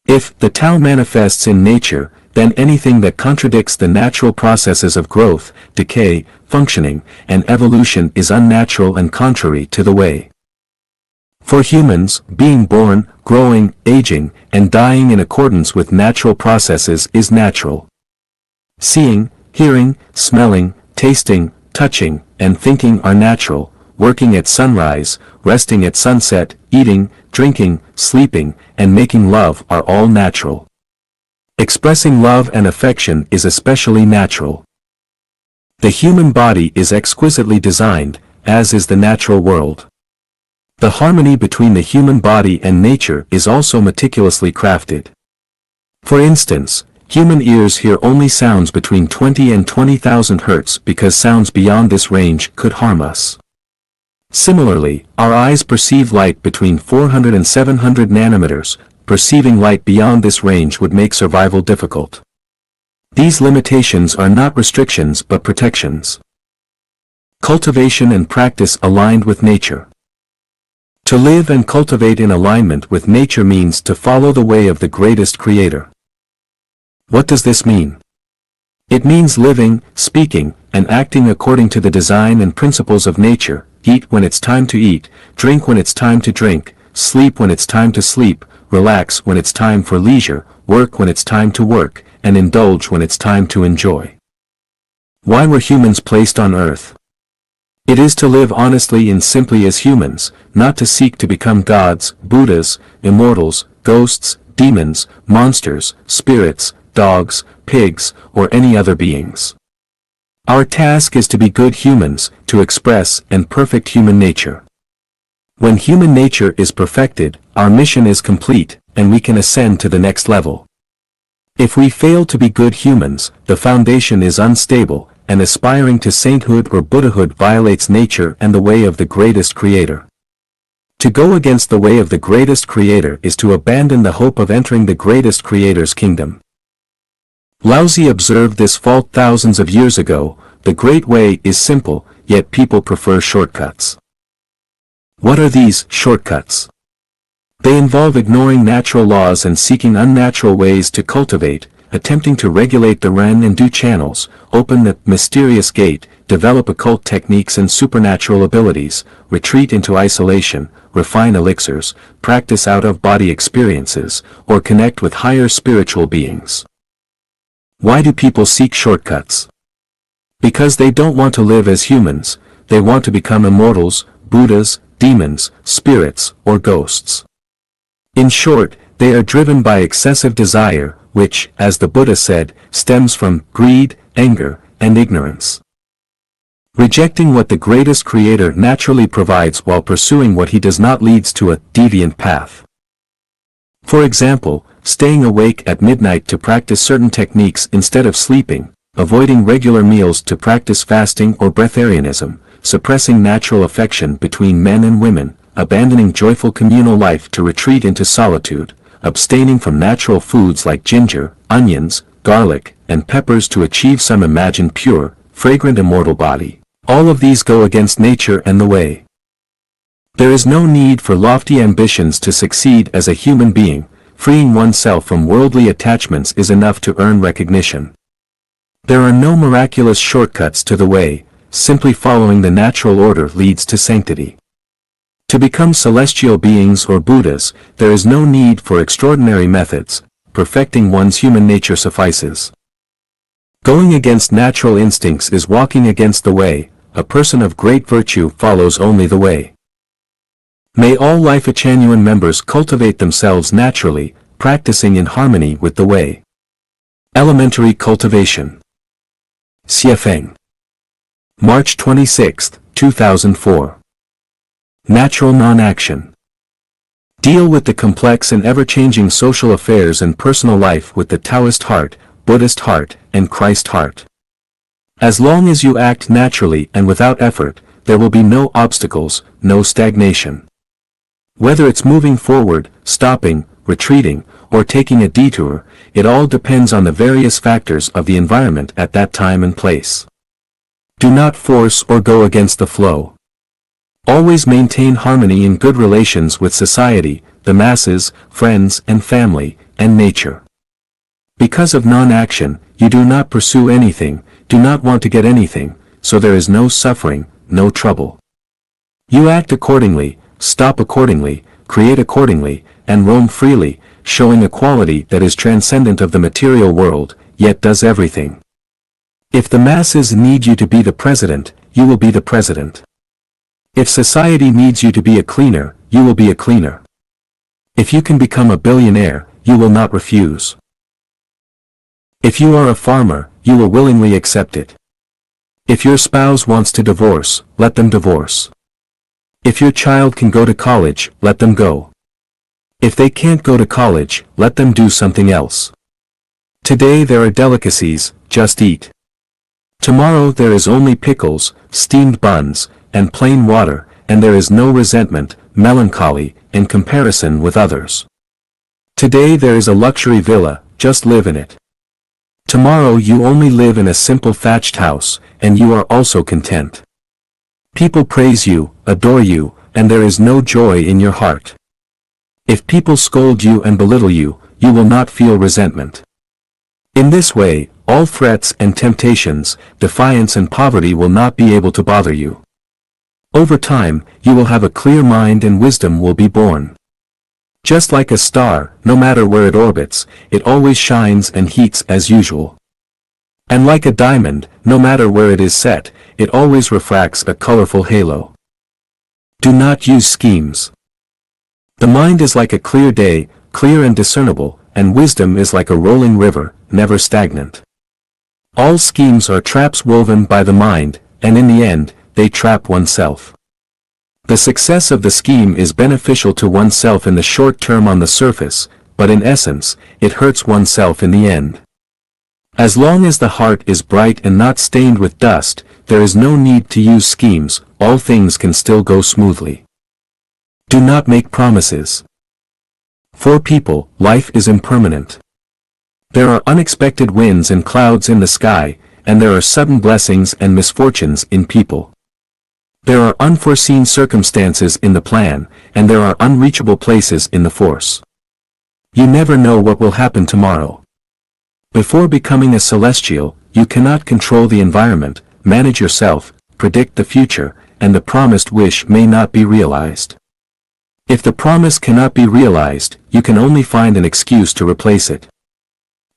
If the Tao manifests in nature, then anything that contradicts the natural processes of growth, decay, functioning, and evolution is unnatural and contrary to the way. For humans, being born, growing, aging, and dying in accordance with natural processes is natural. Seeing, hearing, smelling, tasting, touching, and thinking are natural. Working at sunrise, resting at sunset, eating, drinking, sleeping, and making love are all natural. Expressing love and affection is especially natural. The human body is exquisitely designed, as is the natural world. The harmony between the human body and nature is also meticulously crafted. For instance, human ears hear only sounds between 20 and 20,000 Hz because sounds beyond this range could harm us. Similarly, our eyes perceive light between 400 and 700 nanometers. Perceiving light beyond this range would make survival difficult. These limitations are not restrictions but protections. Cultivation and practice aligned with nature. To live and cultivate in alignment with nature means to follow the way of the greatest creator. What does this mean? It means living, speaking, and acting according to the design and principles of nature. Eat when it's time to eat, drink when it's time to drink, sleep when it's time to sleep, relax when it's time for leisure, work when it's time to work, and indulge when it's time to enjoy. Why were humans placed on earth? It is to live honestly and simply as humans, not to seek to become gods, Buddhas, immortals, ghosts, demons, monsters, spirits, dogs, pigs, or any other beings. Our task is to be good humans, to express and perfect human nature. When human nature is perfected, our mission is complete, and we can ascend to the next level. If we fail to be good humans, the foundation is unstable, and aspiring to sainthood or Buddhahood violates nature and the way of the greatest creator. To go against the way of the greatest creator is to abandon the hope of entering the greatest creator's kingdom. Laozi observed this fault thousands of years ago. The great way is simple, yet people prefer shortcuts. What are these shortcuts? They involve ignoring natural laws and seeking unnatural ways to cultivate, attempting to regulate the Ren and Du channels, open the mysterious gate, develop occult techniques and supernatural abilities, retreat into isolation, refine elixirs, practice out-of-body experiences, or connect with higher spiritual beings. Why do people seek shortcuts? Because they don't want to live as humans, they want to become immortals, Buddhas, demons, spirits, or ghosts. In short, they are driven by excessive desire, which, as the Buddha said, stems from greed, anger, and ignorance. Rejecting what the greatest creator naturally provides while pursuing what he does not leads to a deviant path. For example, staying awake at midnight to practice certain techniques instead of sleeping, avoiding regular meals to practice fasting or breatharianism, suppressing natural affection between men and women, abandoning joyful communal life to retreat into solitude, abstaining from natural foods like ginger, onions, garlic, and peppers to achieve some imagined pure, fragrant immortal body. All of these go against nature and the way. There is no need for lofty ambitions to succeed as a human being. Freeing oneself from worldly attachments is enough to earn recognition. There are no miraculous shortcuts to the way. Simply following the natural order leads to sanctity. To become celestial beings or Buddhas, there is no need for extraordinary methods. Perfecting one's human nature suffices. Going against natural instincts is walking against the way. A person of great virtue follows only the way. May all Lifechanyuan members cultivate themselves naturally, practicing in harmony with the way. Elementary cultivation. Xiefeng. March 26, 2004. Natural non-action. Deal with the complex and ever-changing social affairs and personal life with the Taoist heart, Buddhist heart, and Christ heart. As long as you act naturally and without effort, there will be no obstacles, no stagnation. Whether it's moving forward, stopping, retreating, or taking a detour, it all depends on the various factors of the environment at that time and place. Do not force or go against the flow. Always maintain harmony in good relations with society, the masses, friends and family, and nature. Because of non-action, you do not pursue anything, do not want to get anything, so there is no suffering, no trouble. You act accordingly, stop accordingly, create accordingly, and roam freely, showing a quality that is transcendent of the material world, yet does everything. If the masses need you to be the president, you will be the president. If society needs you to be a cleaner, you will be a cleaner. If you can become a billionaire, you will not refuse. If you are a farmer, you will willingly accept it. If your spouse wants to divorce, let them divorce. If your child can go to college, let them go. If they can't go to college, let them do something else. Today there are delicacies, just eat. Tomorrow there is only pickles, steamed buns, and plain water, and there is no resentment, melancholy, in comparison with others. Today there is a luxury villa, just live in it. Tomorrow you only live in a simple thatched house, and you are also content. People praise you, adore you, and there is no joy in your heart. If people scold you and belittle you, you will not feel resentment. In this way, all threats and temptations, defiance and poverty will not be able to bother you. Over time, you will have a clear mind and wisdom will be born. Just like a star, no matter where it orbits, it always shines and heats as usual. And like a diamond, no matter where it is set, it always refracts a colorful halo. Do not use schemes. The mind is like a clear day, clear and discernible, and wisdom is like a rolling river, never stagnant. All schemes are traps woven by the mind, and in the end, they trap oneself. The success of the scheme is beneficial to oneself in the short term on the surface, but in essence, it hurts oneself in the end. As long as the heart is bright and not stained with dust, there is no need to use schemes, all things can still go smoothly. Do not make promises. For people, life is impermanent. There are unexpected winds and clouds in the sky, and there are sudden blessings and misfortunes in people. There are unforeseen circumstances in the plan, and there are unreachable places in the force. You never know what will happen tomorrow. Before becoming a celestial, you cannot control the environment, manage yourself, predict the future, and the promised wish may not be realized. If the promise cannot be realized, you can only find an excuse to replace it.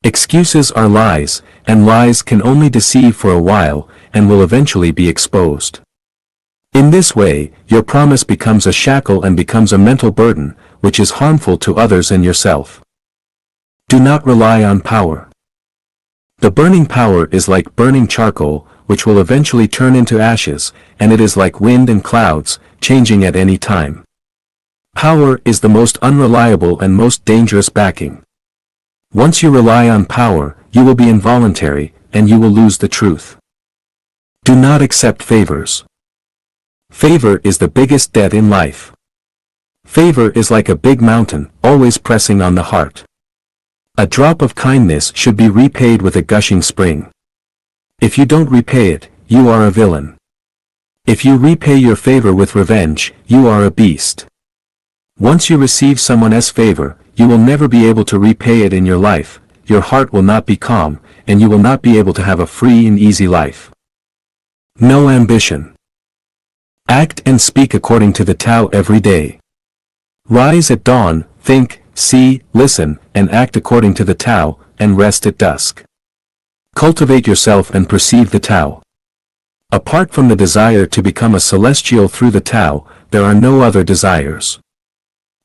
Excuses are lies, and lies can only deceive for a while, and will eventually be exposed. In this way, your promise becomes a shackle and becomes a mental burden, which is harmful to others and yourself. Do not rely on power. The burning power is like burning charcoal, which will eventually turn into ashes, and it is like wind and clouds, changing at any time. Power is the most unreliable and most dangerous backing. Once you rely on power, you will be involuntary, and you will lose the truth. Do not accept favors. Favor is the biggest debt in life. Favor is like a big mountain, always pressing on the heart. A drop of kindness should be repaid with a gushing spring. If you don't repay it, you are a villain. If you repay your favor with revenge, you are a beast. Once you receive someone else's favor, you will never be able to repay it in your life, your heart will not be calm, and you will not be able to have a free and easy life. No ambition. Act and speak according to the Tao every day. Rise at dawn, think, see, listen, and act according to the Tao, and rest at dusk. Cultivate yourself and perceive the Tao. Apart from the desire to become a celestial through the Tao, there are no other desires.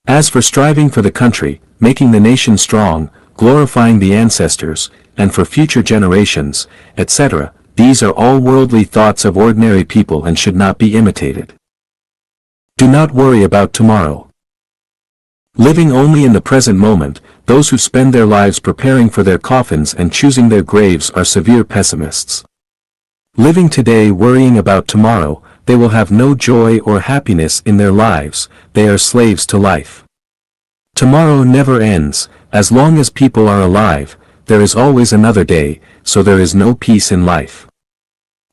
As for striving for the country, making the nation strong, glorifying the ancestors, and for future generations, etc., these are all worldly thoughts of ordinary people and should not be imitated. Do not worry about tomorrow. Living only in the present moment, those who spend their lives preparing for their coffins and choosing their graves are severe pessimists. Living today worrying about tomorrow, they will have no joy or happiness in their lives, they are slaves to life. Tomorrow never ends, as long as people are alive, there is always another day, so there is no peace in life.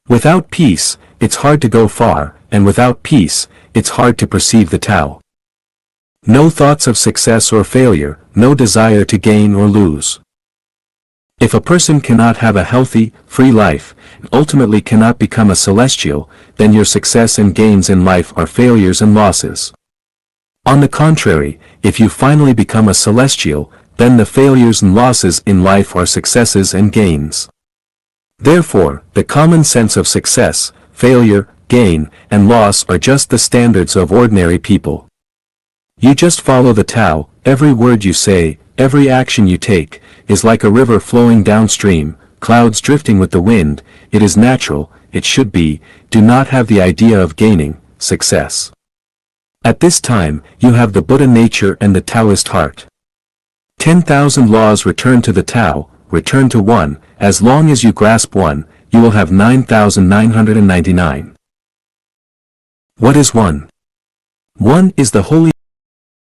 Without peace, it's hard to go far, and without peace, it's hard to perceive the Tao. No thoughts of success or failure, no desire to gain or lose. If a person cannot have a healthy, free life, and ultimately cannot become a celestial, then your success and gains in life are failures and losses. On the contrary, if you finally become a celestial, then the failures and losses in life are successes and gains. Therefore, the common sense of success, failure, gain, and loss are just the standards of ordinary people. You just follow the Tao, every word you say, every action you take, is like a river flowing downstream, clouds drifting with the wind, it is natural, it should be, do not have the idea of gaining, success. At this time, you have the Buddha nature and the Taoist heart. 10,000 laws return to the Tao, return to one, as long as you grasp one, you will have 9,999. What is one? One is the Holy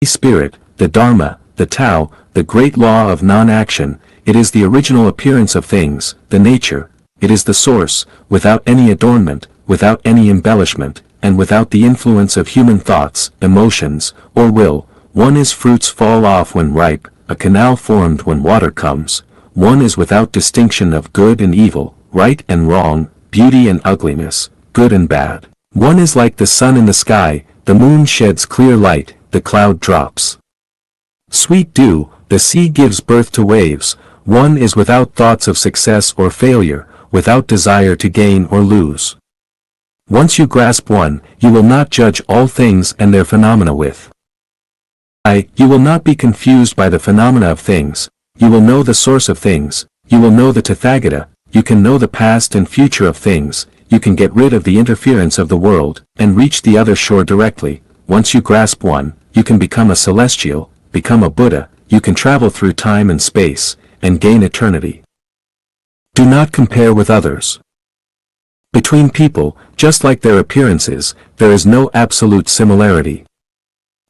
Spirit, the Dharma, the Tao, the great law of non-action, it is the original appearance of things, the nature, it is the source, without any adornment, without any embellishment, and without the influence of human thoughts, emotions, or will. One is fruits fall off when ripe, a canal formed when water comes. One is without distinction of good and evil, right and wrong, beauty and ugliness, good and bad. One is like the sun in the sky, the moon sheds clear light, the cloud drops sweet dew, the sea gives birth to waves. One is without thoughts of success or failure, without desire to gain or lose. Once you grasp one, you will not judge all things and their phenomena with eye. You will not be confused by the phenomena of things, you will know the source of things, you will know the Tathagata, you can know the past and future of things, you can get rid of the interference of the world, and reach the other shore directly. Once you grasp one, you can become a celestial, become a Buddha, you can travel through time and space, and gain eternity. Do not compare with others. Between people, just like their appearances, there is no absolute similarity.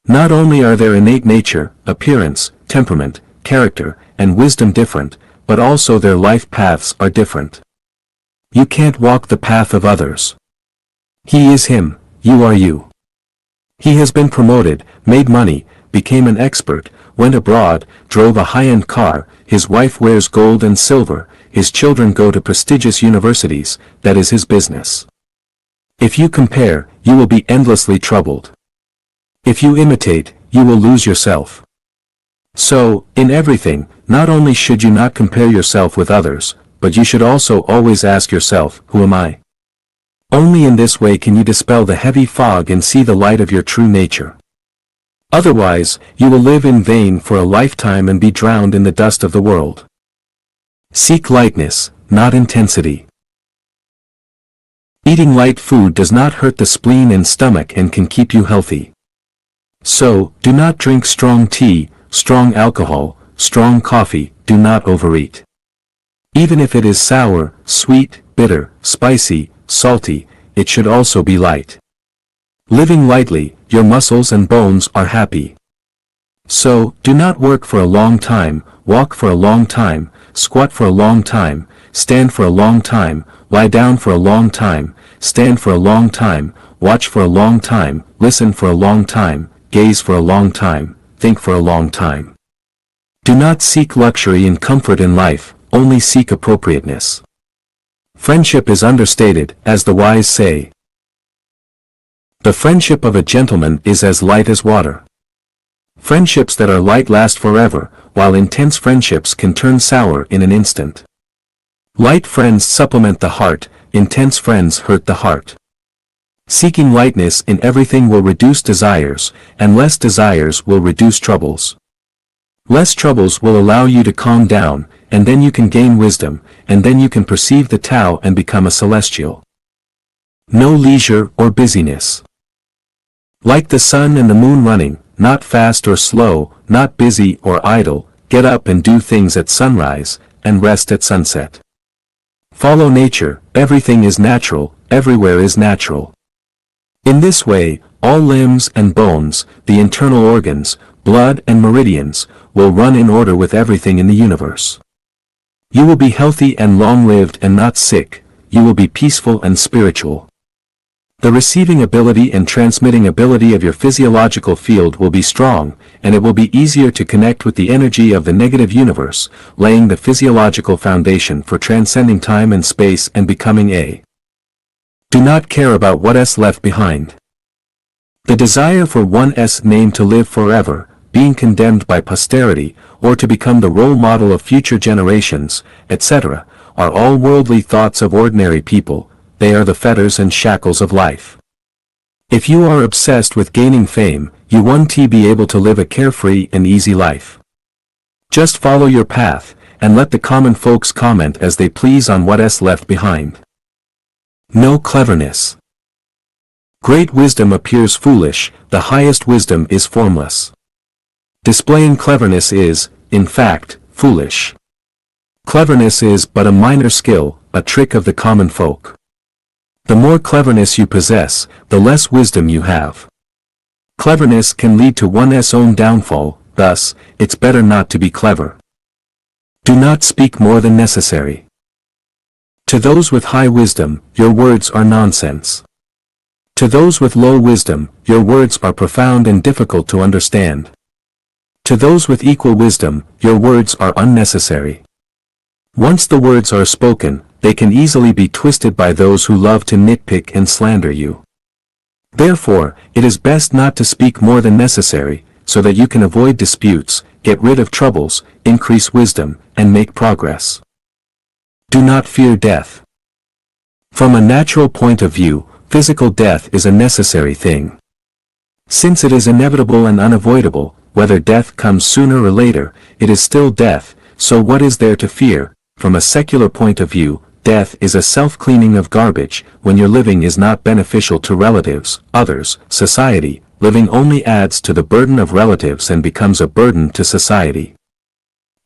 Not only are their innate nature, appearance, temperament, character, and wisdom different, but also their life paths are different. You can't walk the path of others. He is him, you are you. He has been promoted, made money, became an expert, went abroad, drove a high-end car, his wife wears gold and silver, his children go to prestigious universities, that is his business. If you compare, you will be endlessly troubled. If you imitate, you will lose yourself. So, in everything, not only should you not compare yourself with others, but you should also always ask yourself, who am I? Only in this way can you dispel the heavy fog and see the light of your true nature. Otherwise, you will live in vain for a lifetime and be drowned in the dust of the world. Seek lightness, not intensity. Eating light food does not hurt the spleen and stomach and can keep you healthy. So, do not drink strong tea, strong alcohol, strong coffee, do not overeat. Even if it is sour, sweet, bitter, spicy, salty, it should also be light. Living lightly, your muscles and bones are happy. So, do not work for a long time, walk for a long time, squat for a long time, stand for a long time, lie down for a long time, stand for a long time, watch for a long time, listen for a long time, gaze for a long time, think for a long time. Do not seek luxury and comfort in life, only seek appropriateness. Friendship is understated, as the wise say. The friendship of a gentleman is as light as water. Friendships that are light last forever, while intense friendships can turn sour in an instant. Light friends supplement the heart, intense friends hurt the heart. Seeking lightness in everything will reduce desires, and less desires will reduce troubles. Less troubles will allow you to calm down, and then you can gain wisdom, and then you can perceive the Tao and become a celestial. No leisure or busyness. Like the sun and the moon running, not fast or slow, not busy or idle, get up and do things at sunrise, and rest at sunset. Follow nature, everything is natural, everywhere is natural. In this way, all limbs and bones, the internal organs, blood and meridians, will run in order with everything in the universe. You will be healthy and long-lived and not sick, you will be peaceful and spiritual. The receiving ability and transmitting ability of your physiological field will be strong, and it will be easier to connect with the energy of the negative universe, laying the physiological foundation for transcending time and space and becoming a. Do not care about what is left behind. The desire for one's name to live forever, being condemned by posterity, or to become the role model of future generations, etc., are all worldly thoughts of ordinary people, they are the fetters and shackles of life. If you are obsessed with gaining fame, you won't be able to live a carefree and easy life. Just follow your path, and let the common folks comment as they please on what is left behind. No cleverness. Great wisdom appears foolish, the highest wisdom is formless. Displaying cleverness is, in fact, foolish. Cleverness is but a minor skill, a trick of the common folk. The more cleverness you possess, the less wisdom you have. Cleverness can lead to one's own downfall, thus, it's better not to be clever. Do not speak more than necessary. To those with high wisdom, your words are nonsense. To those with low wisdom, your words are profound and difficult to understand. To those with equal wisdom, your words are unnecessary. Once the words are spoken, they can easily be twisted by those who love to nitpick and slander you. Therefore, it is best not to speak more than necessary, so that you can avoid disputes, get rid of troubles, increase wisdom, and make progress. Do not fear death. From a natural point of view, physical death is a necessary thing. Since it is inevitable and unavoidable, whether death comes sooner or later, it is still death, so what is there to fear? From a secular point of view, death is a self-cleaning of garbage, when your living is not beneficial to relatives, others, society, living only adds to the burden of relatives and becomes a burden to society.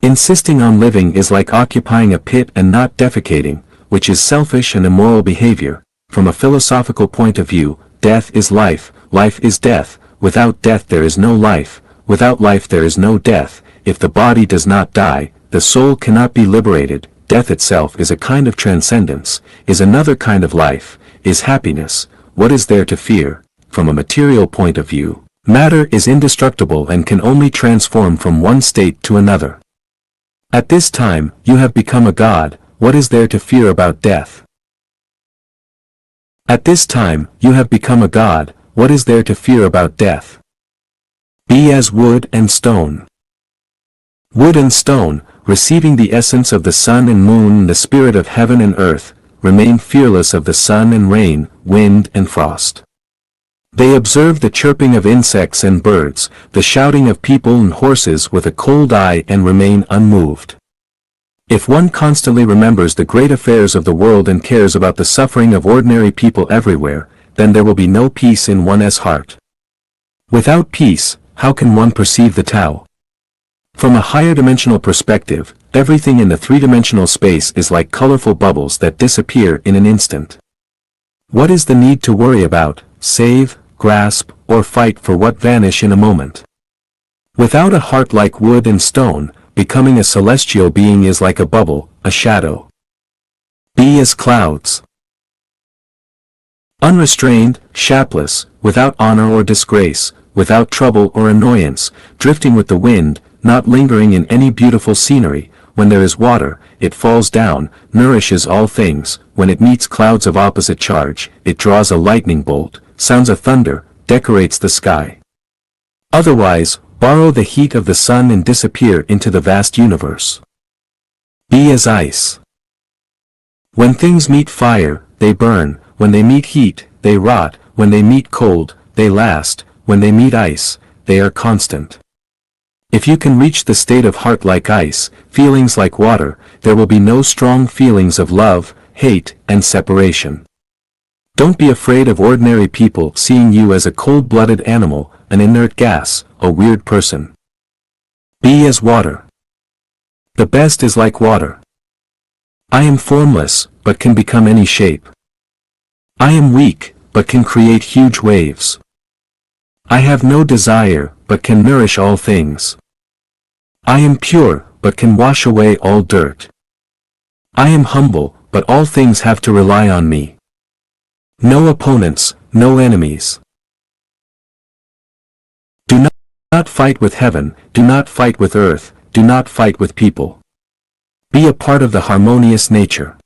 Insisting on living is like occupying a pit and not defecating, which is selfish and immoral behavior. From a philosophical point of view, death is life, life is death, without death there is no life, without life there is no death. If the body does not die, the soul cannot be liberated. Death itself is a kind of transcendence, is another kind of life, is happiness. What is there to fear? From a material point of view, matter is indestructible and can only transform from one state to another. At this time, you have become a god. What is there to fear about death? At this time, you have become a god. What is there to fear about death? Be as wood and stone. Wood and stone, receiving the essence of the sun and moon and the spirit of heaven and earth, remain fearless of the sun and rain, wind and frost. They observe the chirping of insects and birds, the shouting of people and horses with a cold eye and remain unmoved. If one constantly remembers the great affairs of the world and cares about the suffering of ordinary people everywhere, then there will be no peace in one's heart. Without peace, how can one perceive the Tao? From a higher dimensional perspective, everything in the three-dimensional space is like colorful bubbles that disappear in an instant. What is the need to worry about, save, grasp, or fight for what vanish in a moment? Without a heart like wood and stone, becoming a celestial being is like a bubble, a shadow. Be as clouds. Unrestrained, shapless, without honor or disgrace, without trouble or annoyance, drifting with the wind, not lingering in any beautiful scenery. When there is water, it falls down, nourishes all things. When it meets clouds of opposite charge, it draws a lightning bolt, sounds a thunder, decorates the sky. Otherwise, borrow the heat of the sun and disappear into the vast universe. Be as ice. When things meet fire, they burn. When they meet heat, they rot. When they meet cold, they last. When they meet ice, they are constant. If you can reach the state of heart like ice, feelings like water, there will be no strong feelings of love, hate, and separation. Don't be afraid of ordinary people seeing you as a cold-blooded animal, an inert gas, a weird person. Be as water. The best is like water. I am formless, but can become any shape. I am weak, but can create huge waves. I have no desire, but can nourish all things. I am pure, but can wash away all dirt. I am humble, but all things have to rely on me. No opponents, no enemies. Do not fight with heaven, do not fight with earth, do not fight with people. Be a part of the harmonious nature.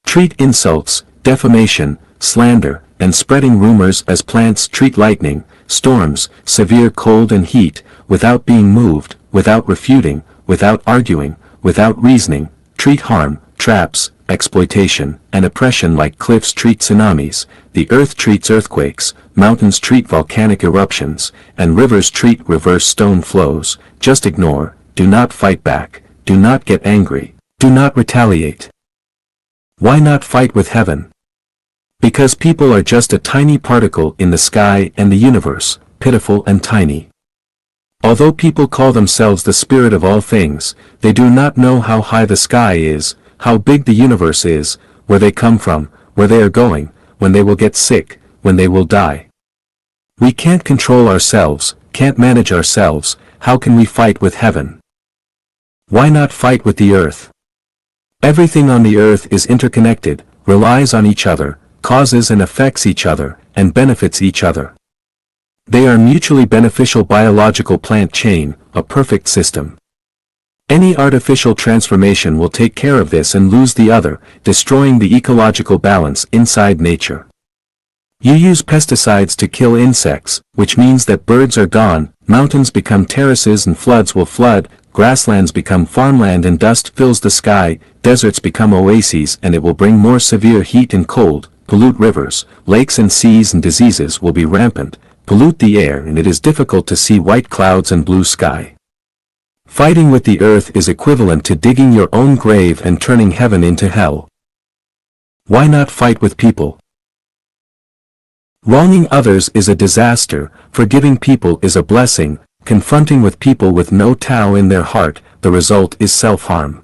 Treat insults, defamation, slander, and spreading rumors as plants treat lightning, storms, severe cold and heat, without being moved, without refuting, without arguing, without reasoning. Treat harm, traps, exploitation, and oppression like cliffs treat tsunamis, the earth treats earthquakes, mountains treat volcanic eruptions, and rivers treat reverse stone flows. Just ignore, do not fight back, do not get angry, do not retaliate. Why not fight with heaven? Because people are just a tiny particle in the sky and the universe, pitiful and tiny. Although people call themselves the spirit of all things, they do not know how high the sky is, how big the universe is, where they come from, where they are going, when they will get sick, when they will die. We can't control ourselves, can't manage ourselves. How can we fight with heaven? Why not fight with the earth? Everything on the earth is interconnected, relies on each other, causes and affects each other, and benefits each other. They are mutually beneficial biological plant chain, a perfect system. Any artificial transformation will take care of this and lose the other, destroying the ecological balance inside nature. You use pesticides to kill insects, which means that birds are gone, mountains become terraces and floods will flood, grasslands become farmland and dust fills the sky, deserts become oases and it will bring more severe heat and cold, pollute rivers, lakes and seas and diseases will be rampant, pollute the air and it is difficult to see white clouds and blue sky. Fighting with the earth is equivalent to digging your own grave and turning heaven into hell. Why not fight with people? Wronging others is a disaster, forgiving people is a blessing, confronting with people with no Tao in their heart, the result is self-harm.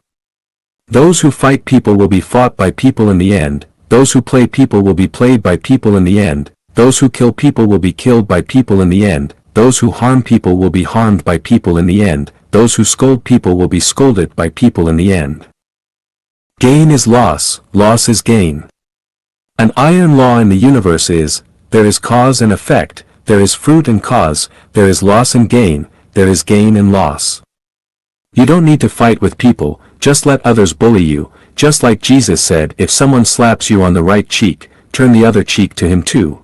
Those who fight people will be fought by people in the end, those who play people will be played by people in the end, those who kill people will be killed by people in the end, those who harm people will be harmed by people in the end, those who scold people will be scolded by people in the end. Gain is loss, loss is gain. An iron law in the universe is, there is cause and effect, there is fruit and cause, there is loss and gain, there is gain and loss. You don't need to fight with people, just let others bully you, just like Jesus said, if someone slaps you on the right cheek, turn the other cheek to him too.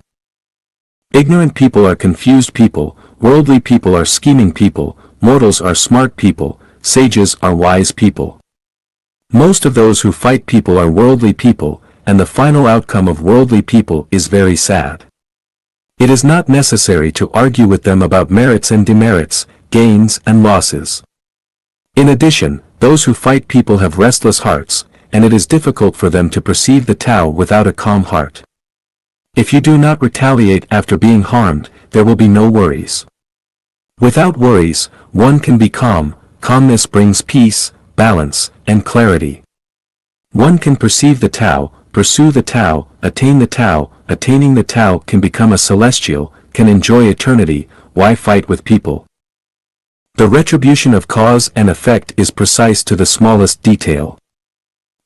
Ignorant people are confused people, worldly people are scheming people, mortals are smart people, sages are wise people. Most of those who fight people are worldly people, and the final outcome of worldly people is very sad. It is not necessary to argue with them about merits and demerits, gains and losses. In addition, those who fight people have restless hearts, and it is difficult for them to perceive the Tao without a calm heart. If you do not retaliate after being harmed, there will be no worries. Without worries, one can be calm, calmness brings peace, balance, and clarity. One can perceive the Tao, pursue the Tao, attain the Tao, attaining the Tao can become a celestial, can enjoy eternity, why fight with people? The retribution of cause and effect is precise to the smallest detail.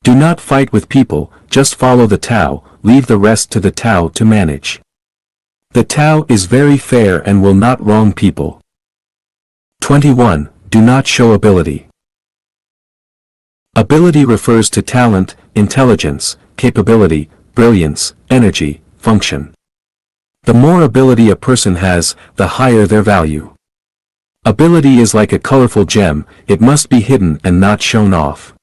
Do not fight with people, just follow the Tao, leave the rest to the Tao to manage. The Tao is very fair and will not wrong people. 21. Do not show ability. Ability refers to talent, intelligence, capability, brilliance, energy, function. The more ability a person has, the higher their value. Ability is like a colorful gem, it must be hidden and not shown off.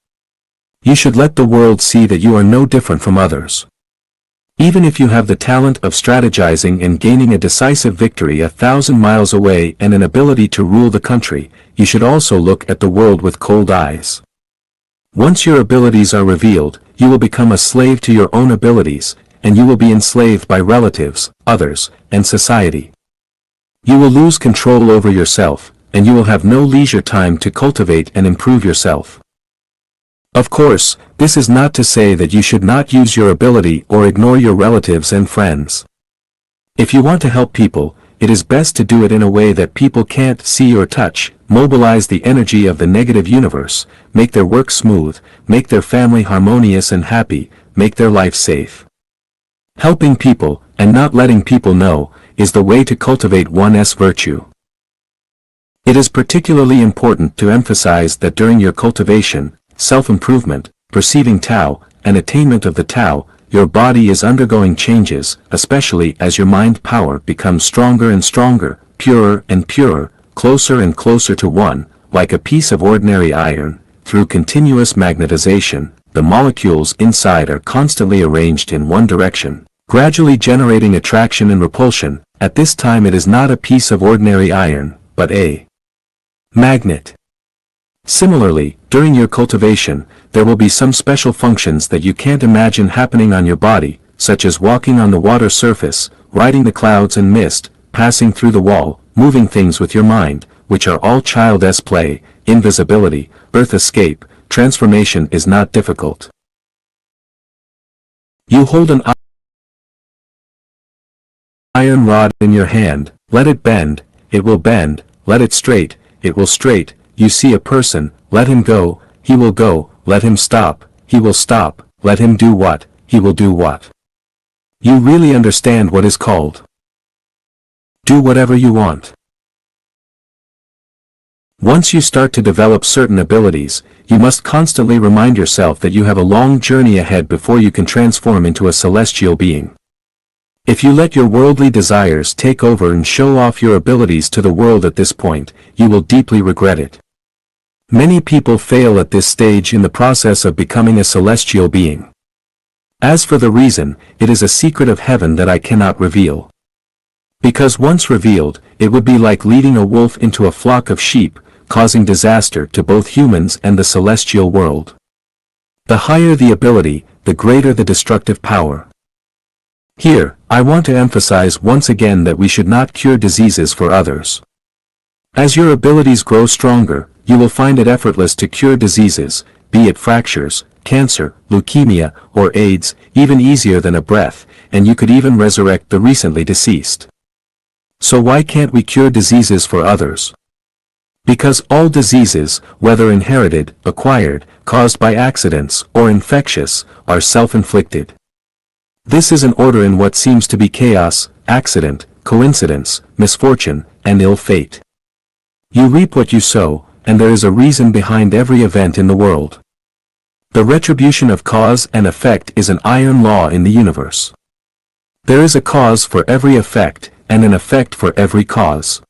You should let the world see that you are no different from others. Even if you have the talent of strategizing and gaining a decisive victory 1,000 miles away and an ability to rule the country, you should also look at the world with cold eyes. Once your abilities are revealed, you will become a slave to your own abilities, and you will be enslaved by relatives, others, and society. You will lose control over yourself, and you will have no leisure time to cultivate and improve yourself. Of course, this is not to say that you should not use your ability or ignore your relatives and friends. If you want to help people, it is best to do it in a way that people can't see or touch, mobilize the energy of the negative universe, make their work smooth, make their family harmonious and happy, make their life safe. Helping people, and not letting people know, is the way to cultivate one's virtue. It is particularly important to emphasize that during your cultivation, self-improvement, perceiving Tao, and attainment of the Tao, your body is undergoing changes, especially as your mind power becomes stronger and stronger, purer and purer, closer and closer to one, like a piece of ordinary iron. Through continuous magnetization, the molecules inside are constantly arranged in one direction, gradually generating attraction and repulsion. At this time it is not a piece of ordinary iron, but a magnet. Similarly, during your cultivation, there will be some special functions that you can't imagine happening on your body, such as walking on the water surface, riding the clouds and mist, passing through the wall, moving things with your mind, which are all child's play. Invisibility, earth escape, transformation is not difficult. You hold an iron rod in your hand, let it bend, it will bend, let it straight, it will straight. You see a person, let him go, he will go, let him stop, he will stop, let him do what, he will do what. You really understand what is called. Do whatever you want. Once you start to develop certain abilities, you must constantly remind yourself that you have a long journey ahead before you can transform into a celestial being. If you let your worldly desires take over and show off your abilities to the world at this point, you will deeply regret it. Many people fail at this stage in the process of becoming a celestial being. As for the reason, it is a secret of heaven that I cannot reveal. Because once revealed, it would be like leading a wolf into a flock of sheep, causing disaster to both humans and the celestial world. The higher the ability, the greater the destructive power. Here, I want to emphasize once again that we should not cure diseases for others. As your abilities grow stronger, you will find it effortless to cure diseases, be it fractures, cancer, leukemia, or AIDS, even easier than a breath, and you could even resurrect the recently deceased. So why can't we cure diseases for others? Because all diseases, whether inherited, acquired, caused by accidents, or infectious, are self-inflicted. This is an order in what seems to be chaos, accident, coincidence, misfortune, and ill fate. You reap what you sow, and there is a reason behind every event in the world. The retribution of cause and effect is an iron law in the universe. There is a cause for every effect, and an effect for every cause.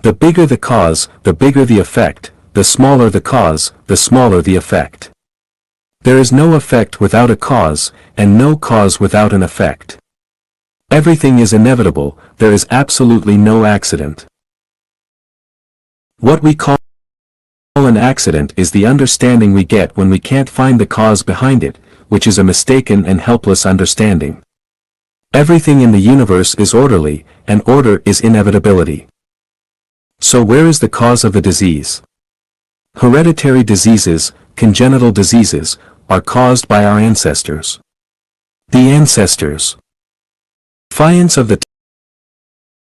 The bigger the cause, the bigger the effect, the smaller the cause, the smaller the effect. There is no effect without a cause, and no cause without an effect. Everything is inevitable, there is absolutely no accident. What we call an accident is the understanding we get when we can't find the cause behind it, which is a mistaken and helpless understanding. Everything in the universe is orderly, and order is inevitability. So where is the cause of the disease? Hereditary diseases, congenital diseases, are caused by our ancestors. The ancestors. Defiance of the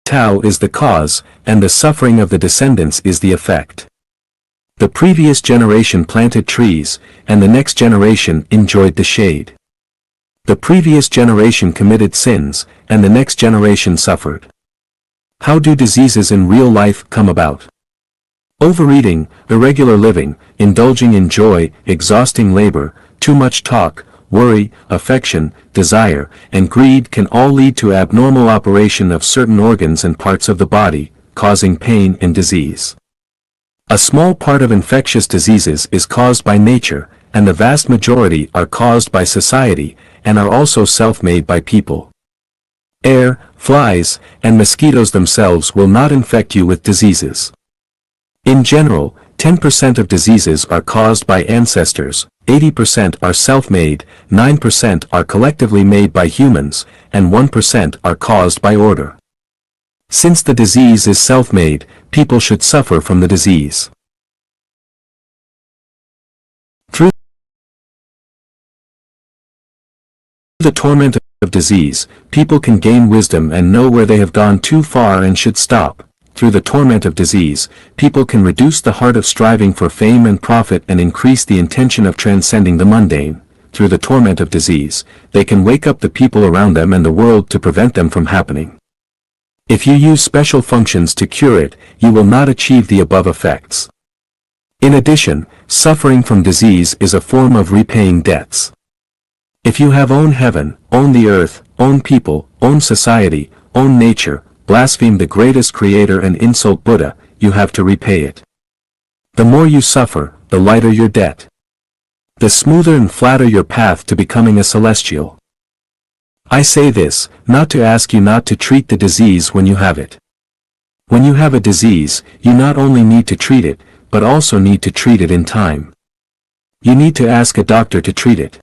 Tao is the cause, and the suffering of the descendants is the effect. The previous generation planted trees, and the next generation enjoyed the shade. The previous generation committed sins, and the next generation suffered. How do diseases in real life come about? Overeating, irregular living, indulging in joy, exhausting labor, too much talk, worry, affection, desire, and greed can all lead to abnormal operation of certain organs and parts of the body, causing pain and disease. A small part of infectious diseases is caused by nature, and the vast majority are caused by society, and are also self-made by people. Air, flies, and mosquitoes themselves will not infect you with diseases. In general, 10% of diseases are caused by ancestors, 80% are self-made, 9% are collectively made by humans, and 1% are caused by order. Since the disease is self-made, people should suffer from the disease. Through the torment of disease, people can gain wisdom and know where they have gone too far and should stop. Through the torment of disease, people can reduce the heart of striving for fame and profit and increase the intention of transcending the mundane. Through the torment of disease, they can wake up the people around them and the world to prevent them from happening. If you use special functions to cure it, you will not achieve the above effects. In addition, suffering from disease is a form of repaying debts. If you have own heaven, own the earth, own people, own society, own nature, blaspheme the greatest creator and insult Buddha, you have to repay it. The more you suffer, the lighter your debt. The smoother and flatter your path to becoming a celestial. I say this, not to ask you not to treat the disease when you have it. When you have a disease, you not only need to treat it, but also need to treat it in time. You need to ask a doctor to treat it.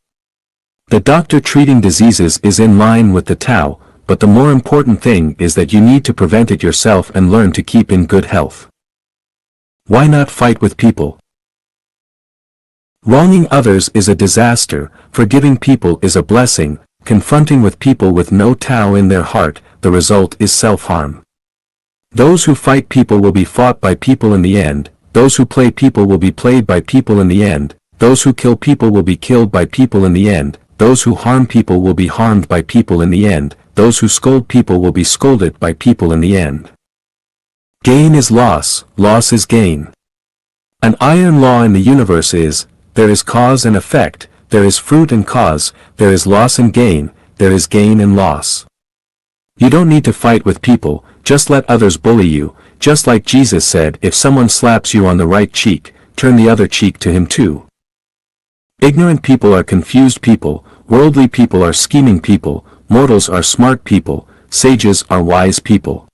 The doctor treating diseases is in line with the Tao, but the more important thing is that you need to prevent it yourself and learn to keep in good health. Why not fight with people? Wronging others is a disaster, forgiving people is a blessing, confronting with people with no Tao in their heart, the result is self-harm. Those who fight people will be fought by people in the end, those who play people will be played by people in the end, those who kill people will be killed by people in the end, those who harm people will be harmed by people in the end, those who scold people will be scolded by people in the end. Gain is loss, loss is gain. An iron law in the universe is, there is cause and effect, there is fruit and cause, there is loss and gain, there is gain and loss. You don't need to fight with people, just let others bully you, just like Jesus said, if someone slaps you on the right cheek, turn the other cheek to him too. Ignorant people are confused people, worldly people are scheming people, mortals are smart people, sages are wise people.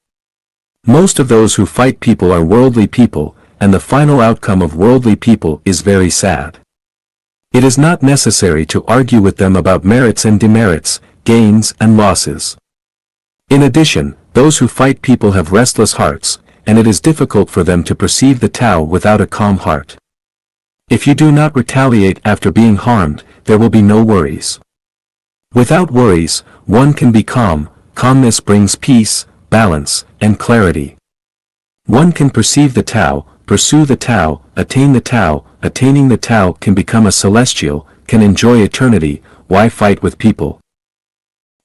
Most of those who fight people are worldly people, and the final outcome of worldly people is very sad. It is not necessary to argue with them about merits and demerits, gains and losses. In addition, those who fight people have restless hearts, and it is difficult for them to perceive the Tao without a calm heart. If you do not retaliate after being harmed, there will be no worries. Without worries, one can be calm. Calmness brings peace, balance, and clarity. One can perceive the Tao, pursue the Tao, attain the Tao. Attaining the Tao can become a celestial, can enjoy eternity. Why fight with people?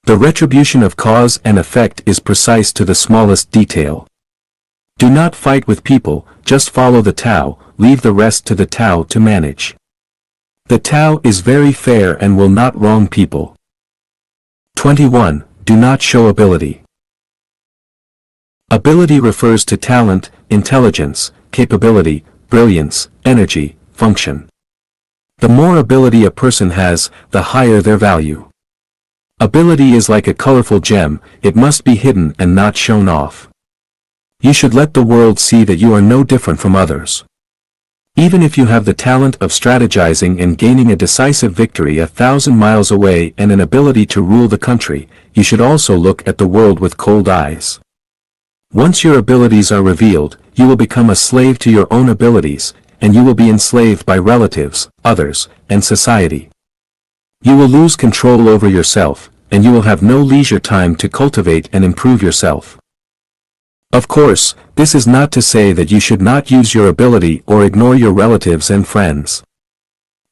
The retribution of cause and effect is precise to the smallest detail. Do not fight with people, just follow the Tao, leave the rest to the Tao to manage. The Tao is very fair and will not wrong people. 21. Do not show ability. Ability refers to talent, intelligence, capability, brilliance, energy, function. The more ability a person has, the higher their value. Ability is like a colorful gem, it must be hidden and not shown off. You should let the world see that you are no different from others. Even if you have the talent of strategizing and gaining a decisive victory 1,000 miles away and an ability to rule the country, you should also look at the world with cold eyes. Once your abilities are revealed, you will become a slave to your own abilities, and you will be enslaved by relatives, others, and society. You will lose control over yourself, and you will have no leisure time to cultivate and improve yourself. Of course, this is not to say that you should not use your ability or ignore your relatives and friends.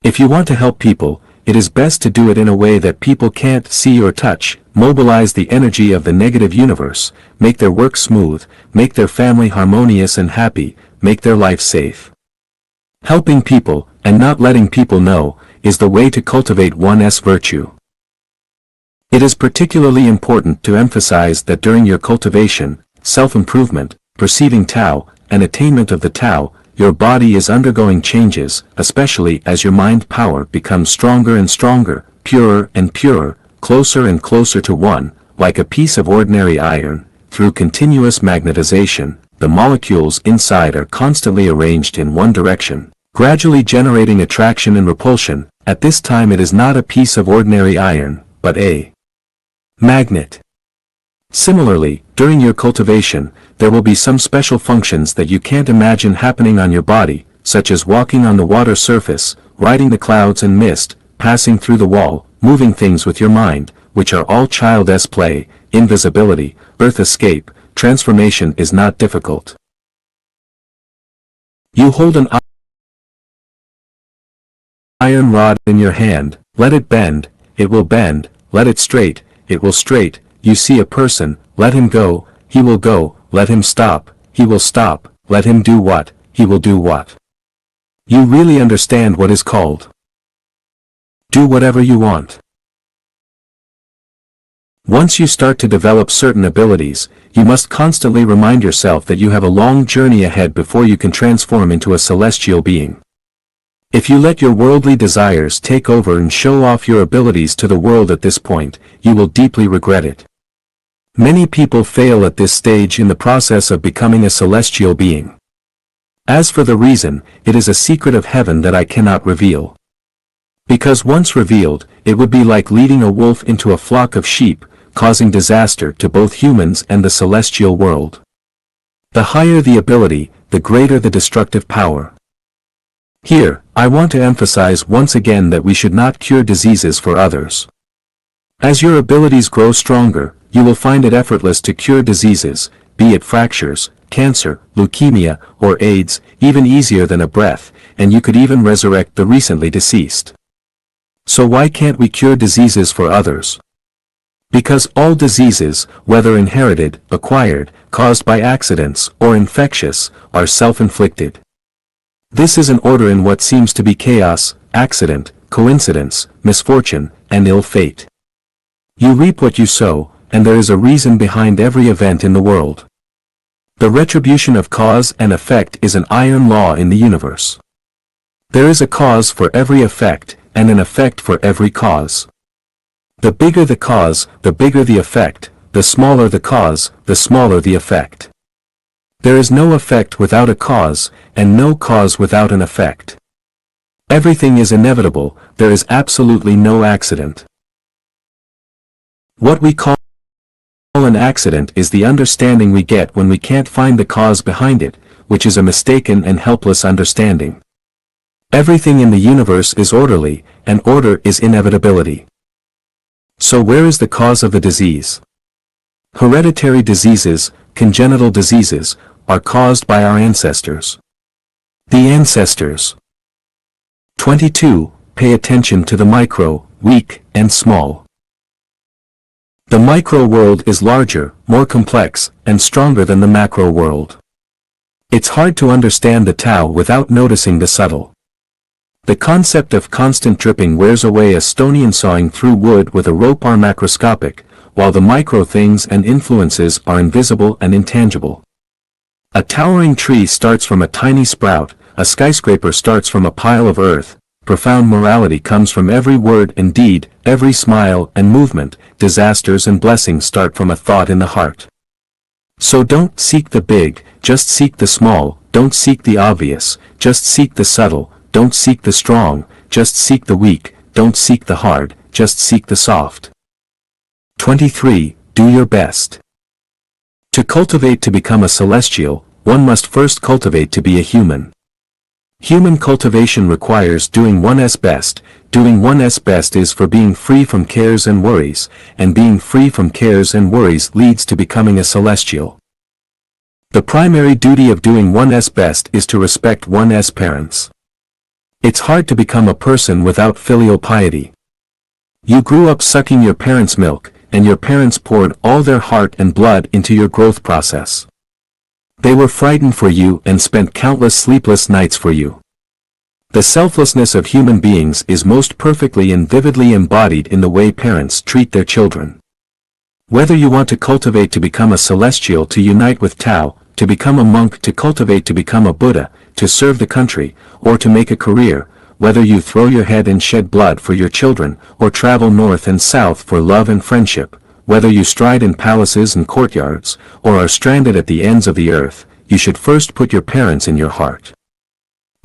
If you want to help people, it is best to do it in a way that people can't see or touch. Mobilize the energy of the negative universe, make their work smooth, make their family harmonious and happy, make their life safe. Helping people, and not letting people know, is the way to cultivate one's virtue. It is particularly important to emphasize that during your cultivation, self-improvement, perceiving Tao, and attainment of the Tao, your body is undergoing changes, especially as your mind power becomes stronger and stronger, purer and purer, closer and closer to one, like a piece of ordinary iron. Through continuous magnetization, the molecules inside are constantly arranged in one direction, gradually generating attraction and repulsion. At this time it is not a piece of ordinary iron, but a magnet. Similarly, during your cultivation, there will be some special functions that you can't imagine happening on your body, such as walking on the water surface, riding the clouds and mist, passing through the wall, moving things with your mind, which are all child's play. Invisibility, earth escape, transformation is not difficult. You hold an iron rod in your hand, let it bend, it will bend, let it straight, it will straight. You see a person, let him go, he will go, let him stop, he will stop, let him do what, he will do what. You really understand what is called. Do whatever you want. Once you start to develop certain abilities, you must constantly remind yourself that you have a long journey ahead before you can transform into a celestial being. If you let your worldly desires take over and show off your abilities to the world at this point, you will deeply regret it. Many people fail at this stage in the process of becoming a celestial being. As for the reason, it is a secret of heaven that I cannot reveal. Because once revealed, it would be like leading a wolf into a flock of sheep, causing disaster to both humans and the celestial world. The higher the ability, the greater the destructive power. Here, I want to emphasize once again that we should not cure diseases for others. As your abilities grow stronger, you will find it effortless to cure diseases, be it fractures, cancer, leukemia, or AIDS, even easier than a breath, and you could even resurrect the recently deceased. So why can't we cure diseases for others? Because all diseases, whether inherited, acquired, caused by accidents, or infectious, are self-inflicted. This is an order in what seems to be chaos, accident, coincidence, misfortune, and ill fate. You reap what you sow, and there is a reason behind every event in the world. The retribution of cause and effect is an iron law in the universe. There is a cause for every effect, and an effect for every cause. The bigger the cause, the bigger the effect, the smaller the cause, the smaller the effect. There is no effect without a cause, and no cause without an effect. Everything is inevitable, there is absolutely no accident. What we call an accident is the understanding we get when we can't find the cause behind it, which is a mistaken and helpless understanding. Everything in the universe is orderly, and order is inevitability. So where is the cause of the disease? Hereditary diseases, congenital diseases, are caused by our ancestors. The ancestors. 22. Pay attention to the micro, weak, and small. The micro world is larger, more complex, and stronger than the macro world. It's hard to understand the Tao without noticing the subtle. The concept of constant dripping wears away a stone sawing through wood with a rope are macroscopic, while the micro things and influences are invisible and intangible. A towering tree starts from a tiny sprout, a skyscraper starts from a pile of earth. Profound morality comes from every word and deed, every smile and movement. Disasters and blessings start from a thought in the heart. So don't seek the big, just seek the small. Don't seek the obvious, just seek the subtle. Don't seek the strong, just seek the weak. Don't seek the hard, just seek the soft. 23. Do your best. To cultivate to become a celestial, one must first cultivate to be a human. Human cultivation requires doing one's best. Doing one's best is for being free from cares and worries, and being free from cares and worries leads to becoming a celestial. The primary duty of doing one's best is to respect one's parents. It's hard to become a person without filial piety. You grew up sucking your parents' milk, and your parents poured all their heart and blood into your growth process. They were frightened for you and spent countless sleepless nights for you. The selflessness of human beings is most perfectly and vividly embodied in the way parents treat their children. Whether you want to cultivate to become a celestial to unite with Tao, to become a monk to cultivate to become a Buddha, to serve the country, or to make a career, whether you throw your head and shed blood for your children, or travel north and south for love and friendship, whether you stride in palaces and courtyards, or are stranded at the ends of the earth, you should first put your parents in your heart.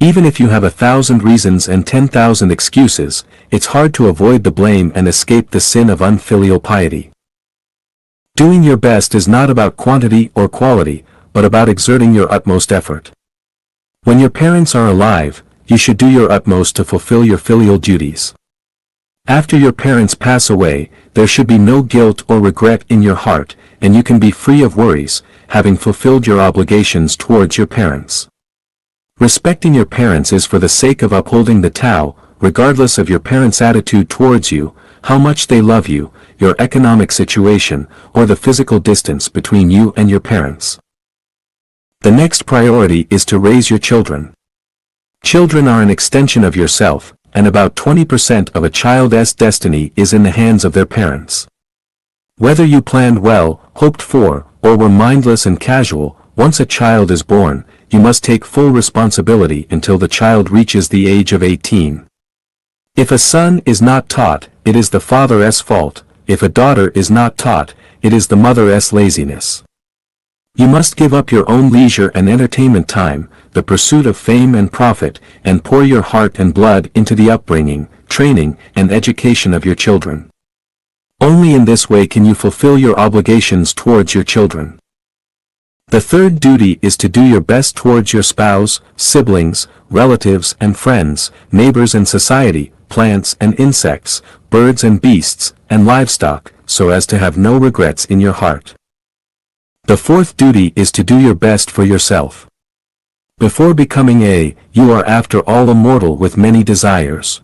Even if you have 1,000 reasons and 10,000 excuses, it's hard to avoid the blame and escape the sin of unfilial piety. Doing your best is not about quantity or quality, but about exerting your utmost effort. When your parents are alive, you should do your utmost to fulfill your filial duties. After your parents pass away, there should be no guilt or regret in your heart, and you can be free of worries, having fulfilled your obligations towards your parents. Respecting your parents is for the sake of upholding the Tao, regardless of your parents' attitude towards you, how much they love you, your economic situation, or the physical distance between you and your parents. The next priority is to raise your children. Children are an extension of yourself, and about 20% of a child's destiny is in the hands of their parents. Whether you planned well, hoped for, or were mindless and casual, once a child is born, you must take full responsibility until the child reaches the age of 18. If a son is not taught, it is the father's fault. If a daughter is not taught, it is the mother's laziness. You must give up your own leisure and entertainment time, the pursuit of fame and profit, and pour your heart and blood into the upbringing, training, and education of your children. Only in this way can you fulfill your obligations towards your children. The third duty is to do your best towards your spouse, siblings, relatives and friends, neighbors and society, plants and insects, birds and beasts, and livestock, so as to have no regrets in your heart. The fourth duty is to do your best for yourself. Before becoming you are after all a mortal with many desires.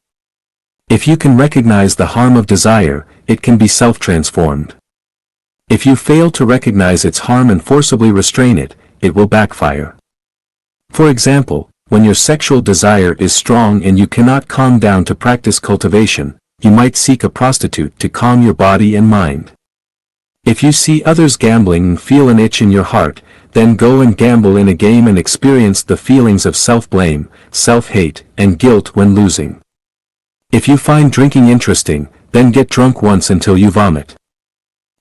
If you can recognize the harm of desire, it can be self-transformed. If you fail to recognize its harm and forcibly restrain it, it will backfire. For example, when your sexual desire is strong and you cannot calm down to practice cultivation, you might seek a prostitute to calm your body and mind. If you see others gambling and feel an itch in your heart, then go and gamble in a game and experience the feelings of self-blame, self-hate, and guilt when losing. If you find drinking interesting, then get drunk once until you vomit.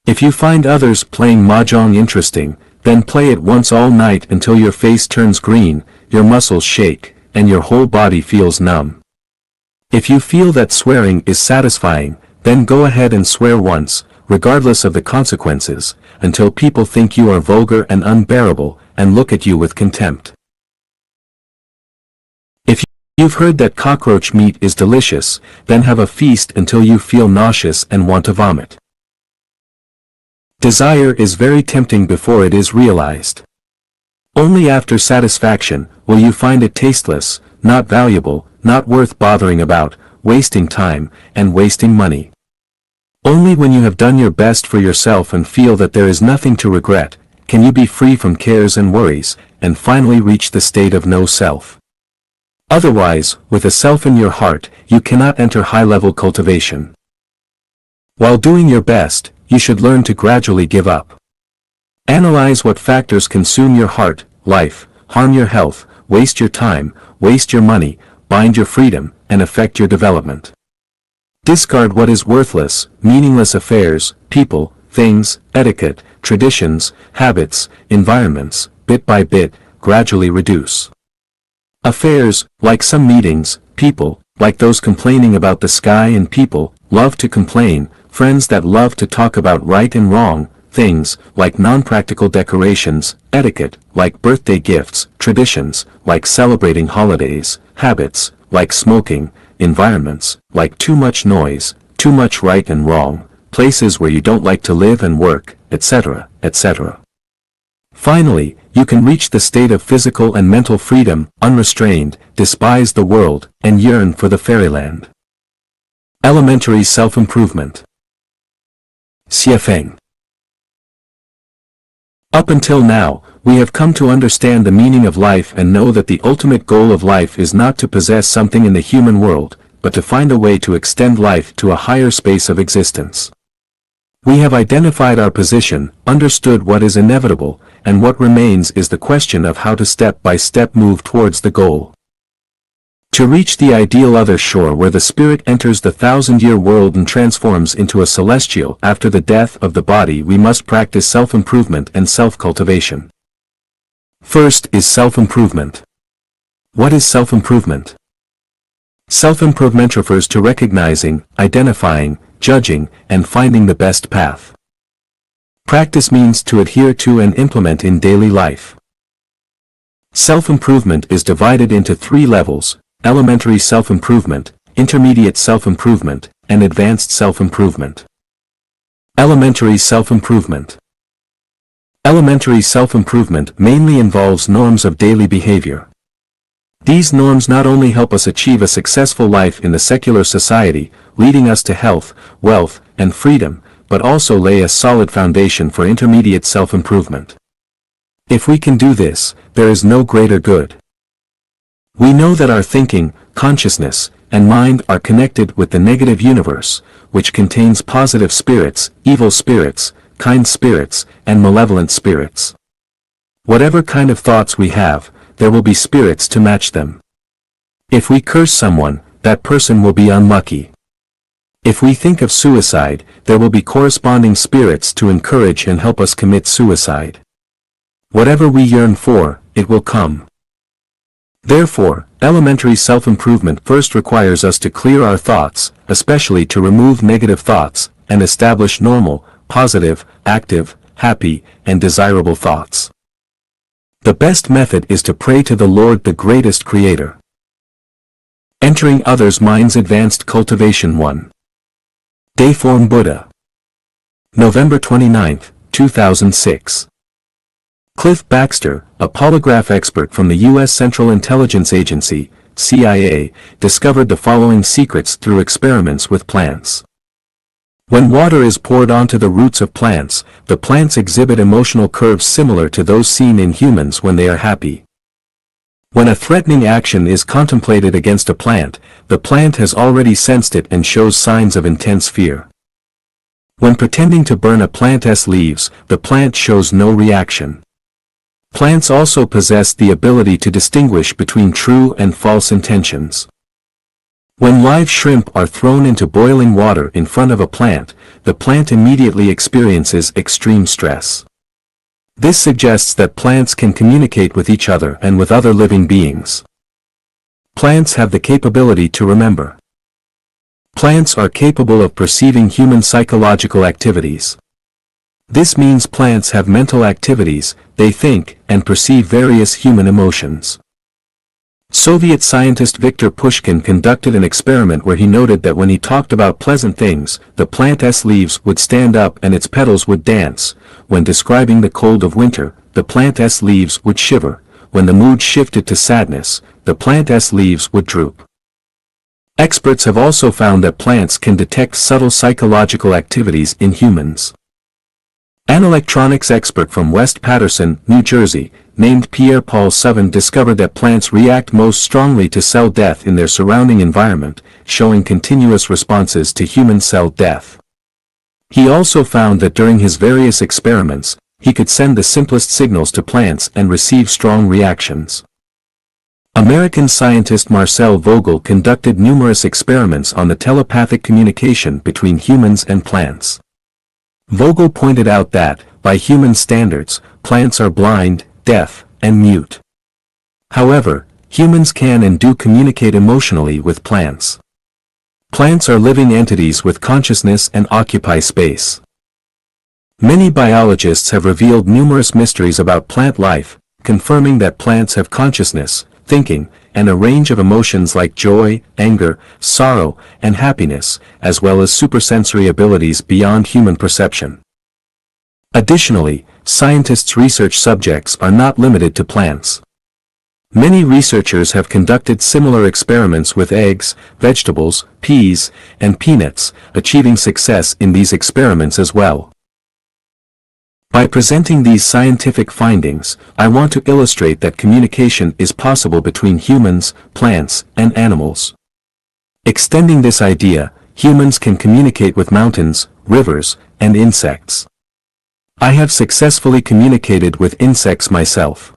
If you find others playing mahjong interesting, then play it once all night until your face turns green, your muscles shake, and your whole body feels numb. If you feel that swearing is satisfying, then go ahead and swear once, regardless of the consequences, until people think you are vulgar and unbearable, and look at you with contempt. If you've heard that cockroach meat is delicious, then have a feast until you feel nauseous and want to vomit. Desire is very tempting before it is realized. Only after satisfaction will you find it tasteless, not valuable, not worth bothering about, wasting time, and wasting money. Only when you have done your best for yourself and feel that there is nothing to regret, can you be free from cares and worries, and finally reach the state of no self. Otherwise, with a self in your heart, you cannot enter high-level cultivation. While doing your best, you should learn to gradually give up. Analyze what factors consume your heart, life, harm your health, waste your time, waste your money, bind your freedom, and affect your development. Discard what is worthless, meaningless affairs, people, things, etiquette, traditions, habits, environments, bit by bit, gradually reduce. Affairs, like some meetings, people, like those complaining about the sky and people, love to complain, friends that love to talk about right and wrong, things, like non-practical decorations, etiquette, like birthday gifts, traditions, like celebrating holidays, habits, like smoking, environments, like too much noise, too much right and wrong, places where you don't like to live and work, etc., etc. Finally, you can reach the state of physical and mental freedom, unrestrained, despise the world, and yearn for the fairyland. Elementary self-improvement. Xiefeng. Up until now, we have come to understand the meaning of life and know that the ultimate goal of life is not to possess something in the human world, but to find a way to extend life to a higher space of existence. We have identified our position, understood what is inevitable, and what remains is the question of how to step by step move towards the goal. To reach the ideal other shore where the spirit enters the 1,000-year world and transforms into a celestial after the death of the body, we must practice self-improvement and self-cultivation. First is self-improvement. What is self-improvement? Self-improvement refers to recognizing, identifying, judging, and finding the best path. Practice means to adhere to and implement in daily life. Self-improvement is divided into 3 levels: elementary self-improvement, intermediate self-improvement, and advanced self-improvement. Elementary self-improvement. Elementary self-improvement mainly involves norms of daily behavior. These norms not only help us achieve a successful life in the secular society, leading us to health, wealth, and freedom, but also lay a solid foundation for intermediate self-improvement. If we can do this, there is no greater good. We know that our thinking, consciousness, and mind are connected with the negative universe, which contains positive spirits, evil spirits, kind spirits, and malevolent spirits. Whatever kind of thoughts we have, there will be spirits to match them. If we curse someone, that person will be unlucky. If we think of suicide, there will be corresponding spirits to encourage and help us commit suicide. Whatever we yearn for, it will come. Therefore, elementary self-improvement first requires us to clear our thoughts, especially to remove negative thoughts, and establish normal, positive, active, happy, and desirable thoughts. The best method is to pray to the Lord, the greatest Creator. Entering others' minds. Advanced Cultivation 1. Dayform Buddha. November 29, 2006. Cliff Baxter, a polygraph expert from the U.S. Central Intelligence Agency, CIA, discovered the following secrets through experiments with plants. When water is poured onto the roots of plants, the plants exhibit emotional curves similar to those seen in humans when they are happy. When a threatening action is contemplated against a plant, the plant has already sensed it and shows signs of intense fear. When pretending to burn a plant's leaves, the plant shows no reaction. Plants also possess the ability to distinguish between true and false intentions. When live shrimp are thrown into boiling water in front of a plant, the plant immediately experiences extreme stress. This suggests that plants can communicate with each other and with other living beings. Plants have the capability to remember. Plants are capable of perceiving human psychological activities. This means plants have mental activities, they think and perceive various human emotions. Soviet scientist Viktor Pushkin conducted an experiment where he noted that when he talked about pleasant things, the plant's leaves would stand up and its petals would dance. When describing the cold of winter, the plant's leaves would shiver. When the mood shifted to sadness, the plant's leaves would droop. Experts have also found that plants can detect subtle psychological activities in humans. An electronics expert from West Paterson, New Jersey, named Pierre-Paul Savin discovered that plants react most strongly to cell death in their surrounding environment, showing continuous responses to human cell death. He also found that during his various experiments, he could send the simplest signals to plants and receive strong reactions. American scientist Marcel Vogel conducted numerous experiments on the telepathic communication between humans and plants. Vogel pointed out that, by human standards, plants are blind, deaf, and mute. However, humans can and do communicate emotionally with plants. Plants are living entities with consciousness and occupy space. Many biologists have revealed numerous mysteries about plant life, confirming that plants have consciousness, thinking, and a range of emotions like joy, anger, sorrow, and happiness, as well as supersensory abilities beyond human perception. Additionally, scientists' research subjects are not limited to plants. Many researchers have conducted similar experiments with eggs, vegetables, peas, and peanuts, achieving success in these experiments as well. By presenting these scientific findings, I want to illustrate that communication is possible between humans, plants, and animals. Extending this idea, humans can communicate with mountains, rivers, and insects. I have successfully communicated with insects myself.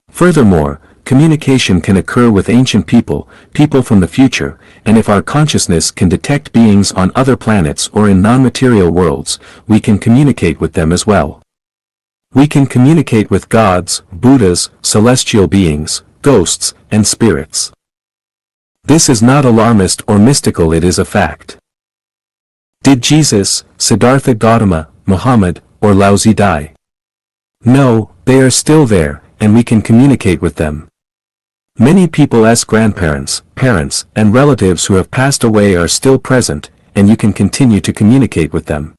Furthermore, communication can occur with ancient people, people from the future, and if our consciousness can detect beings on other planets or in non-material worlds, we can communicate with them as well. We can communicate with gods, Buddhas, celestial beings, ghosts, and spirits. This is not alarmist or mystical, it is a fact. Did Jesus, Siddhartha Gautama, Muhammad, or Lao Tzu die? No, they are still there, and we can communicate with them. Many people's grandparents, parents, and relatives who have passed away are still present, and you can continue to communicate with them.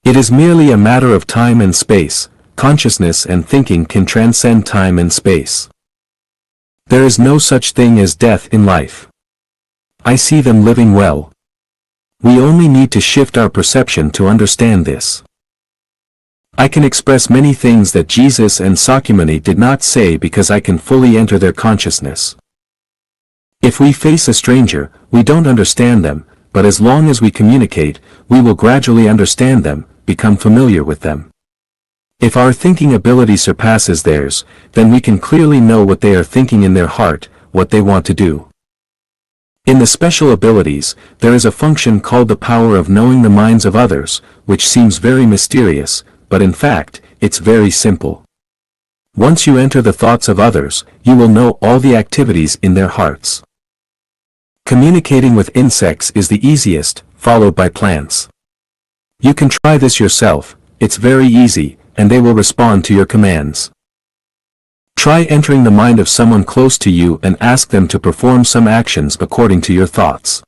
It is merely a matter of time and space. Consciousness and thinking can transcend time and space. There is no such thing as death in life. I see them living well. We only need to shift our perception to understand this. I can express many things that Jesus and Sakyamuni did not say because I can fully enter their consciousness. If we face a stranger, we don't understand them, but as long as we communicate, we will gradually understand them, become familiar with them. If our thinking ability surpasses theirs, then we can clearly know what they are thinking in their heart, what they want to do. In the special abilities, there is a function called the power of knowing the minds of others, which seems very mysterious, but in fact, it's very simple. Once you enter the thoughts of others, you will know all the activities in their hearts. Communicating with insects is the easiest, followed by plants. You can try this yourself, it's very easy, and they will respond to your commands. Try entering the mind of someone close to you and ask them to perform some actions according to your thoughts.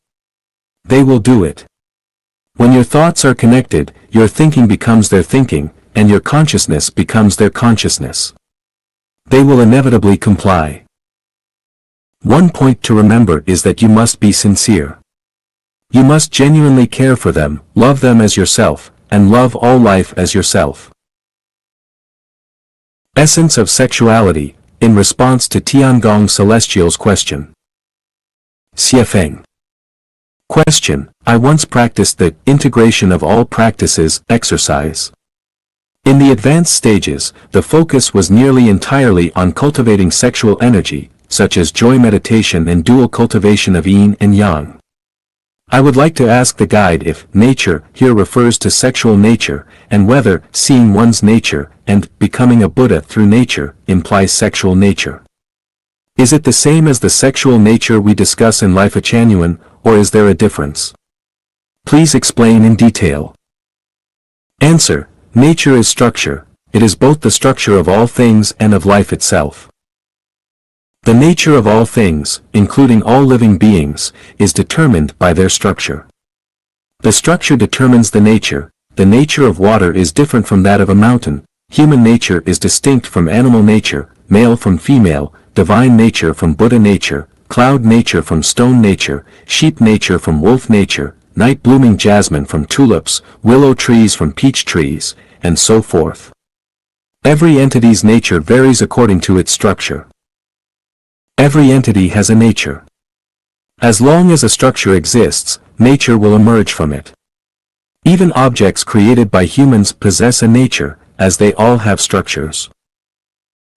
They will do it. When your thoughts are connected, your thinking becomes their thinking, and your consciousness becomes their consciousness. They will inevitably comply. One point to remember is that you must be sincere. You must genuinely care for them, love them as yourself, and love all life as yourself. Essence of sexuality, in response to Tiangong Celestial's question. Xiefeng. Question: I once practiced the integration of all practices exercise. In the advanced stages, the focus was nearly entirely on cultivating sexual energy, such as joy meditation and dual cultivation of yin and yang. I would like to ask the guide if nature here refers to sexual nature, and whether seeing one's nature and becoming a Buddha through nature implies sexual nature. Is it the same as the sexual nature we discuss in Lifechanyuan, or is there a difference? Please explain in detail. Answer: nature is structure. It is both the structure of all things and of life itself. The nature of all things, including all living beings, is determined by their structure. The structure determines the nature. The nature of water is different from that of a mountain. Human nature is distinct from animal nature, male from female, divine nature from Buddha nature, cloud nature from stone nature, sheep nature from wolf nature, night-blooming jasmine from tulips, willow trees from peach trees, and so forth. Every entity's nature varies according to its structure. Every entity has a nature. As long as a structure exists, nature will emerge from it. Even objects created by humans possess a nature, as they all have structures.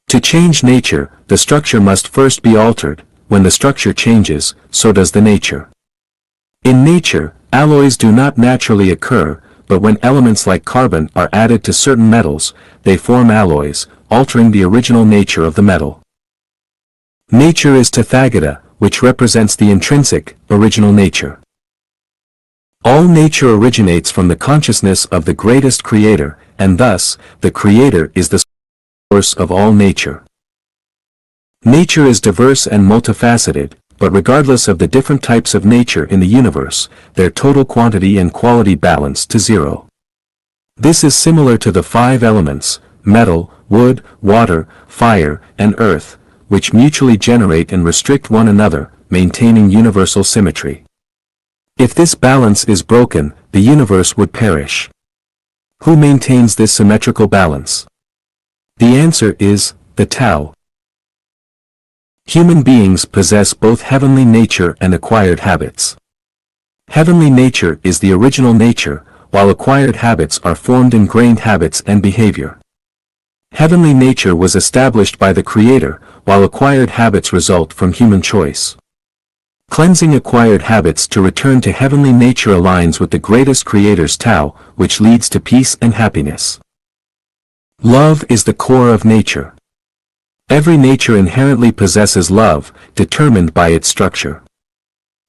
To change nature, the structure must first be altered. When the structure changes, so does the nature. In nature, alloys do not naturally occur, but when elements like carbon are added to certain metals, they form alloys, altering the original nature of the metal. Nature is Tathagata, which represents the intrinsic, original nature. All nature originates from the consciousness of the greatest creator, and thus, the creator is the source of all nature. Nature is diverse and multifaceted, but regardless of the different types of nature in the universe, their total quantity and quality balance to zero. This is similar to the 5 elements, metal, wood, water, fire, and earth, which mutually generate and restrict one another, maintaining universal symmetry. If this balance is broken, the universe would perish. Who maintains this symmetrical balance? The answer is, the Tao. Human beings possess both heavenly nature and acquired habits. Heavenly nature is the original nature, while acquired habits are formed ingrained habits and behavior. Heavenly nature was established by the Creator, while acquired habits result from human choice. Cleansing acquired habits to return to heavenly nature aligns with the greatest Creator's Tao, which leads to peace and happiness. Love is the core of nature. Every nature inherently possesses love, determined by its structure.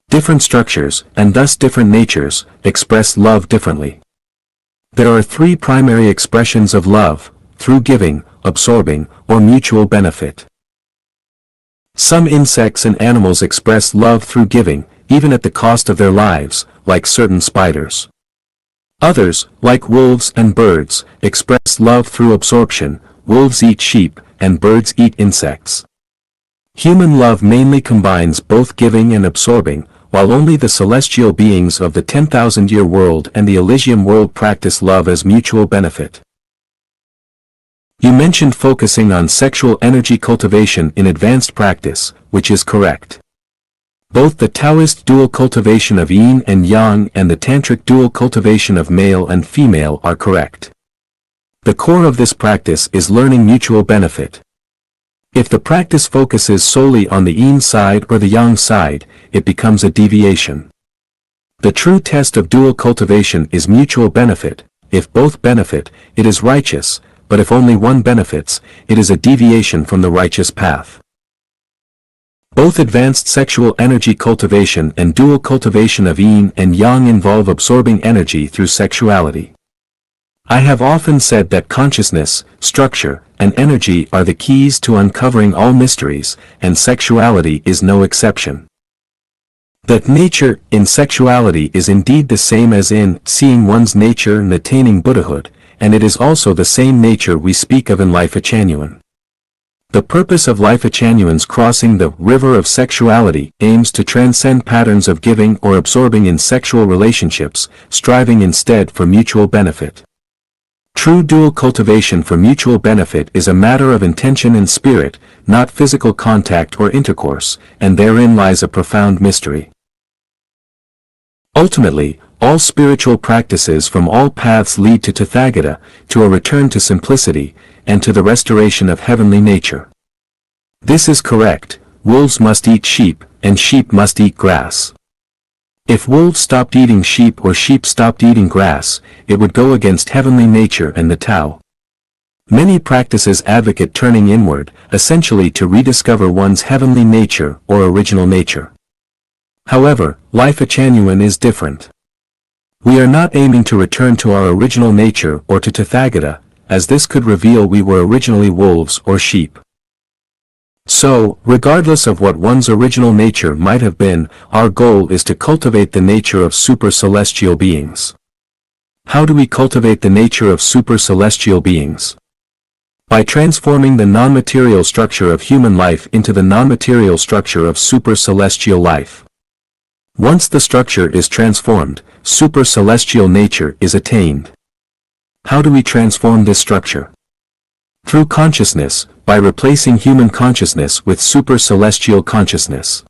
Different structures, and thus different natures, express love differently. There are 3 primary expressions of love: through giving, absorbing, or mutual benefit. Some insects and animals express love through giving, even at the cost of their lives, like certain spiders. Others, like wolves and birds, express love through absorption. Wolves eat sheep, and birds eat insects. Human love mainly combines both giving and absorbing, while only the celestial beings of the 10,000-year world and the Elysium world practice love as mutual benefit. You mentioned focusing on sexual energy cultivation in advanced practice, which is correct. Both the Taoist dual cultivation of yin and yang and the Tantric dual cultivation of male and female are correct. The core of this practice is learning mutual benefit. If the practice focuses solely on the yin side or the yang side, it becomes a deviation. The true test of dual cultivation is mutual benefit. If both benefit, it is righteous, but if only one benefits, it is a deviation from the righteous path. Both advanced sexual energy cultivation and dual cultivation of yin and yang involve absorbing energy through sexuality. I have often said that consciousness, structure, and energy are the keys to uncovering all mysteries, and sexuality is no exception. That nature in sexuality is indeed the same as in seeing one's nature and attaining Buddhahood, and it is also the same nature we speak of in Lifechanyuan. The purpose of Lifechanyuan's crossing the river of sexuality aims to transcend patterns of giving or absorbing in sexual relationships, striving instead for mutual benefit. True dual cultivation for mutual benefit is a matter of intention and spirit, not physical contact or intercourse, and therein lies a profound mystery. Ultimately, all spiritual practices from all paths lead to Tathagata, to a return to simplicity, and to the restoration of heavenly nature. This is correct: wolves must eat sheep, and sheep must eat grass. If wolves stopped eating sheep or sheep stopped eating grass, it would go against heavenly nature and the Tao. Many practices advocate turning inward, essentially to rediscover one's heavenly nature or original nature. However, Lifechanyuan is different. We are not aiming to return to our original nature or to Tathagata, as this could reveal we were originally wolves or sheep. So, regardless of what one's original nature might have been, our goal is to cultivate the nature of super-celestial beings. How do we cultivate the nature of super-celestial beings? By transforming the non-material structure of human life into the non-material structure of super-celestial life. Once the structure is transformed, super-celestial nature is attained. How do we transform this structure? Through consciousness, by replacing human consciousness with super-celestial consciousness.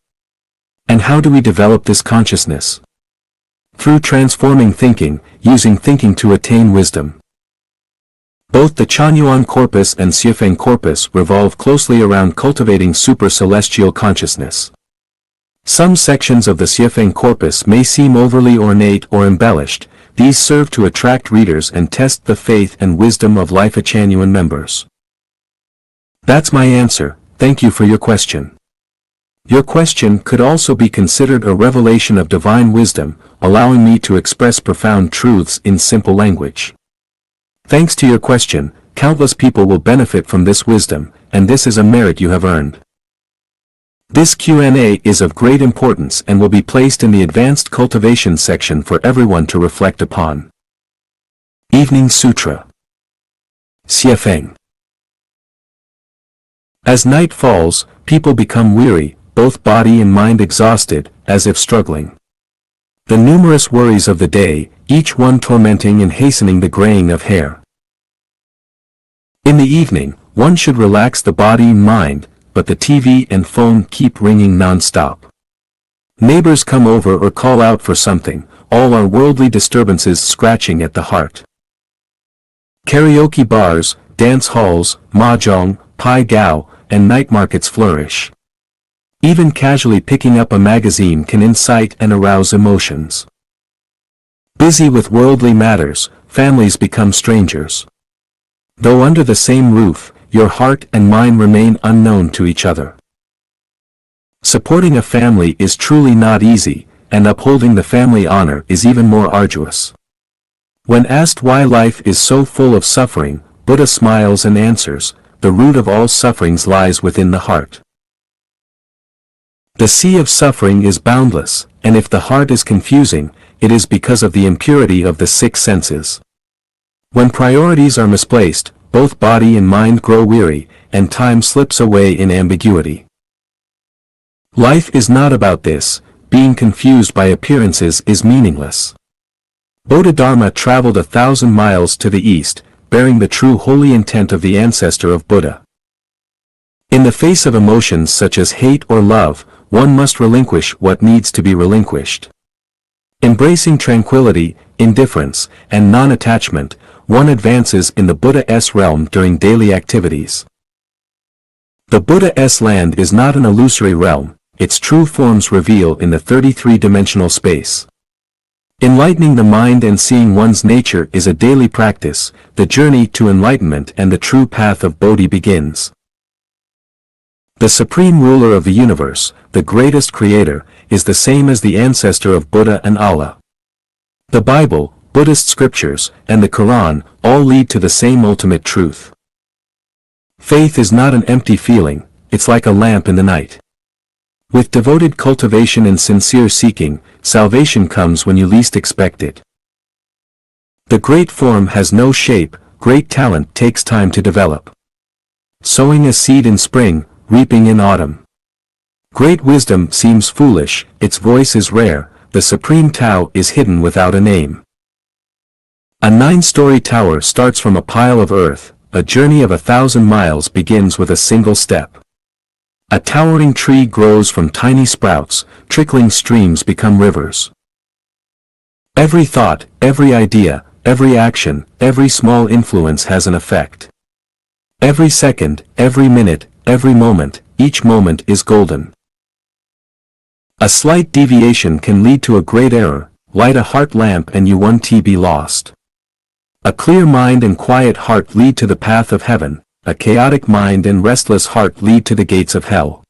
And how do we develop this consciousness? Through transforming thinking, using thinking to attain wisdom. Both the Chanyuan corpus and Xiefeng corpus revolve closely around cultivating super-celestial consciousness. Some sections of the Xiefeng corpus may seem overly ornate or embellished. These serve to attract readers and test the faith and wisdom of Lifechanyuan members. That's my answer. Thank you for your question. Your question could also be considered a revelation of divine wisdom, allowing me to express profound truths in simple language. Thanks to your question, countless people will benefit from this wisdom, and this is a merit you have earned. This Q&A is of great importance and will be placed in the advanced cultivation section for everyone to reflect upon. Evening Sutra. Xiefeng. As night falls, people become weary, both body and mind exhausted, as if struggling. The numerous worries of the day, each one tormenting and hastening the graying of hair. In the evening, one should relax the body and mind, but the TV and phone keep ringing non-stop. Neighbors come over or call out for something, all are worldly disturbances scratching at the heart. Karaoke bars, dance halls, mahjong, pai gao, and night markets flourish. Even casually picking up a magazine can incite and arouse emotions. Busy with worldly matters, families become strangers. Though under the same roof, your heart and mind remain unknown to each other. Supporting a family is truly not easy, and upholding the family honor is even more arduous. When asked why life is so full of suffering, Buddha smiles and answers, the root of all sufferings lies within the heart. The sea of suffering is boundless, and if the heart is confusing, it is because of the impurity of the six senses. When priorities are misplaced, both body and mind grow weary, and time slips away in ambiguity. Life is not about this. Being confused by appearances is meaningless. Bodhidharma traveled 1,000 miles to the east, bearing the true holy intent of the ancestor of Buddha. In the face of emotions such as hate or love, one must relinquish what needs to be relinquished. Embracing tranquility, indifference, and non-attachment, one advances in the Buddha's realm during daily activities. The Buddha's land is not an illusory realm, its true forms reveal in the 33-dimensional space. Enlightening the mind and seeing one's nature is a daily practice. The journey to enlightenment and the true path of Bodhi begins. The supreme ruler of the universe, the greatest creator, is the same as the ancestor of Buddha and Allah. The Bible, Buddhist scriptures, and the Quran all lead to the same ultimate truth. Faith is not an empty feeling, it's like a lamp in the night. With devoted cultivation and sincere seeking, salvation comes when you least expect it. The great form has no shape, great talent takes time to develop. Sowing a seed in spring, reaping in autumn. Great wisdom seems foolish, its voice is rare, the supreme Tao is hidden without a name. A 9-story tower starts from a pile of earth, a journey of 1,000 miles begins with a single step. A towering tree grows from tiny sprouts, trickling streams become rivers. Every thought, every idea, every action, every small influence has an effect. Every second, every minute, every moment, each moment is golden. A slight deviation can lead to a great error, light a heart lamp and you won't be lost. A clear mind and quiet heart lead to the path of heaven, a chaotic mind and restless heart lead to the gates of hell.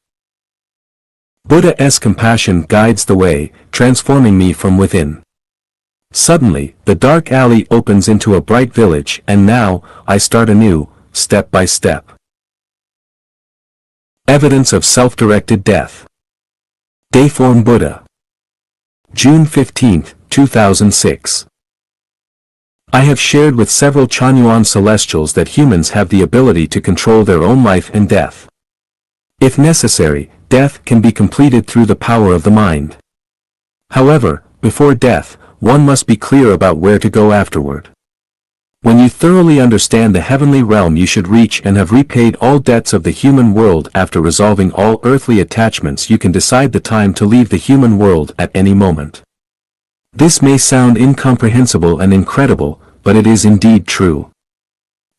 Buddha's compassion guides the way, transforming me from within. Suddenly, the dark alley opens into a bright village, and now, I start anew, step by step. Evidence of self-directed death. Dayform Buddha. June 15, 2006. I have shared with several Chanyuan celestials that humans have the ability to control their own life and death. If necessary, death can be completed through the power of the mind. However, before death, one must be clear about where to go afterward. When you thoroughly understand the heavenly realm you should reach and have repaid all debts of the human world after resolving all earthly attachments, you can decide the time to leave the human world at any moment. This may sound incomprehensible and incredible, but it is indeed true.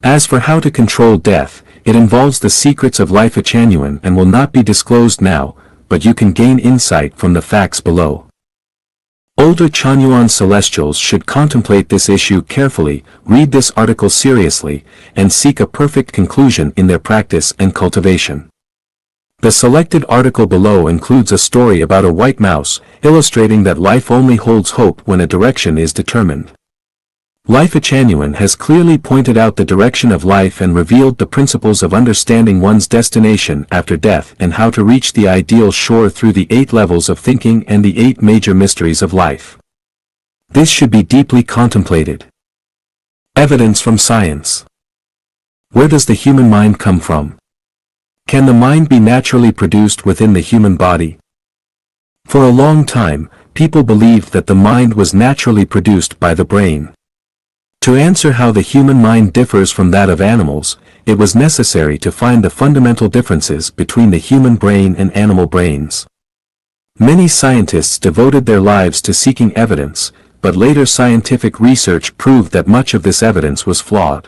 As for how to control death, it involves the secrets of Lifechanyuan and will not be disclosed now, but you can gain insight from the facts below. Older Chanyuan celestials should contemplate this issue carefully, read this article seriously, and seek a perfect conclusion in their practice and cultivation. The selected article below includes a story about a white mouse, illustrating that life only holds hope when a direction is determined. Lifechanyuan has clearly pointed out the direction of life and revealed the principles of understanding one's destination after death and how to reach the ideal shore through the 8 levels of thinking and the 8 major mysteries of life. This should be deeply contemplated. Evidence from science. Where does the human mind come from? Can the mind be naturally produced within the human body? For a long time, people believed that the mind was naturally produced by the brain. To answer how the human mind differs from that of animals, it was necessary to find the fundamental differences between the human brain and animal brains. Many scientists devoted their lives to seeking evidence, but later scientific research proved that much of this evidence was flawed.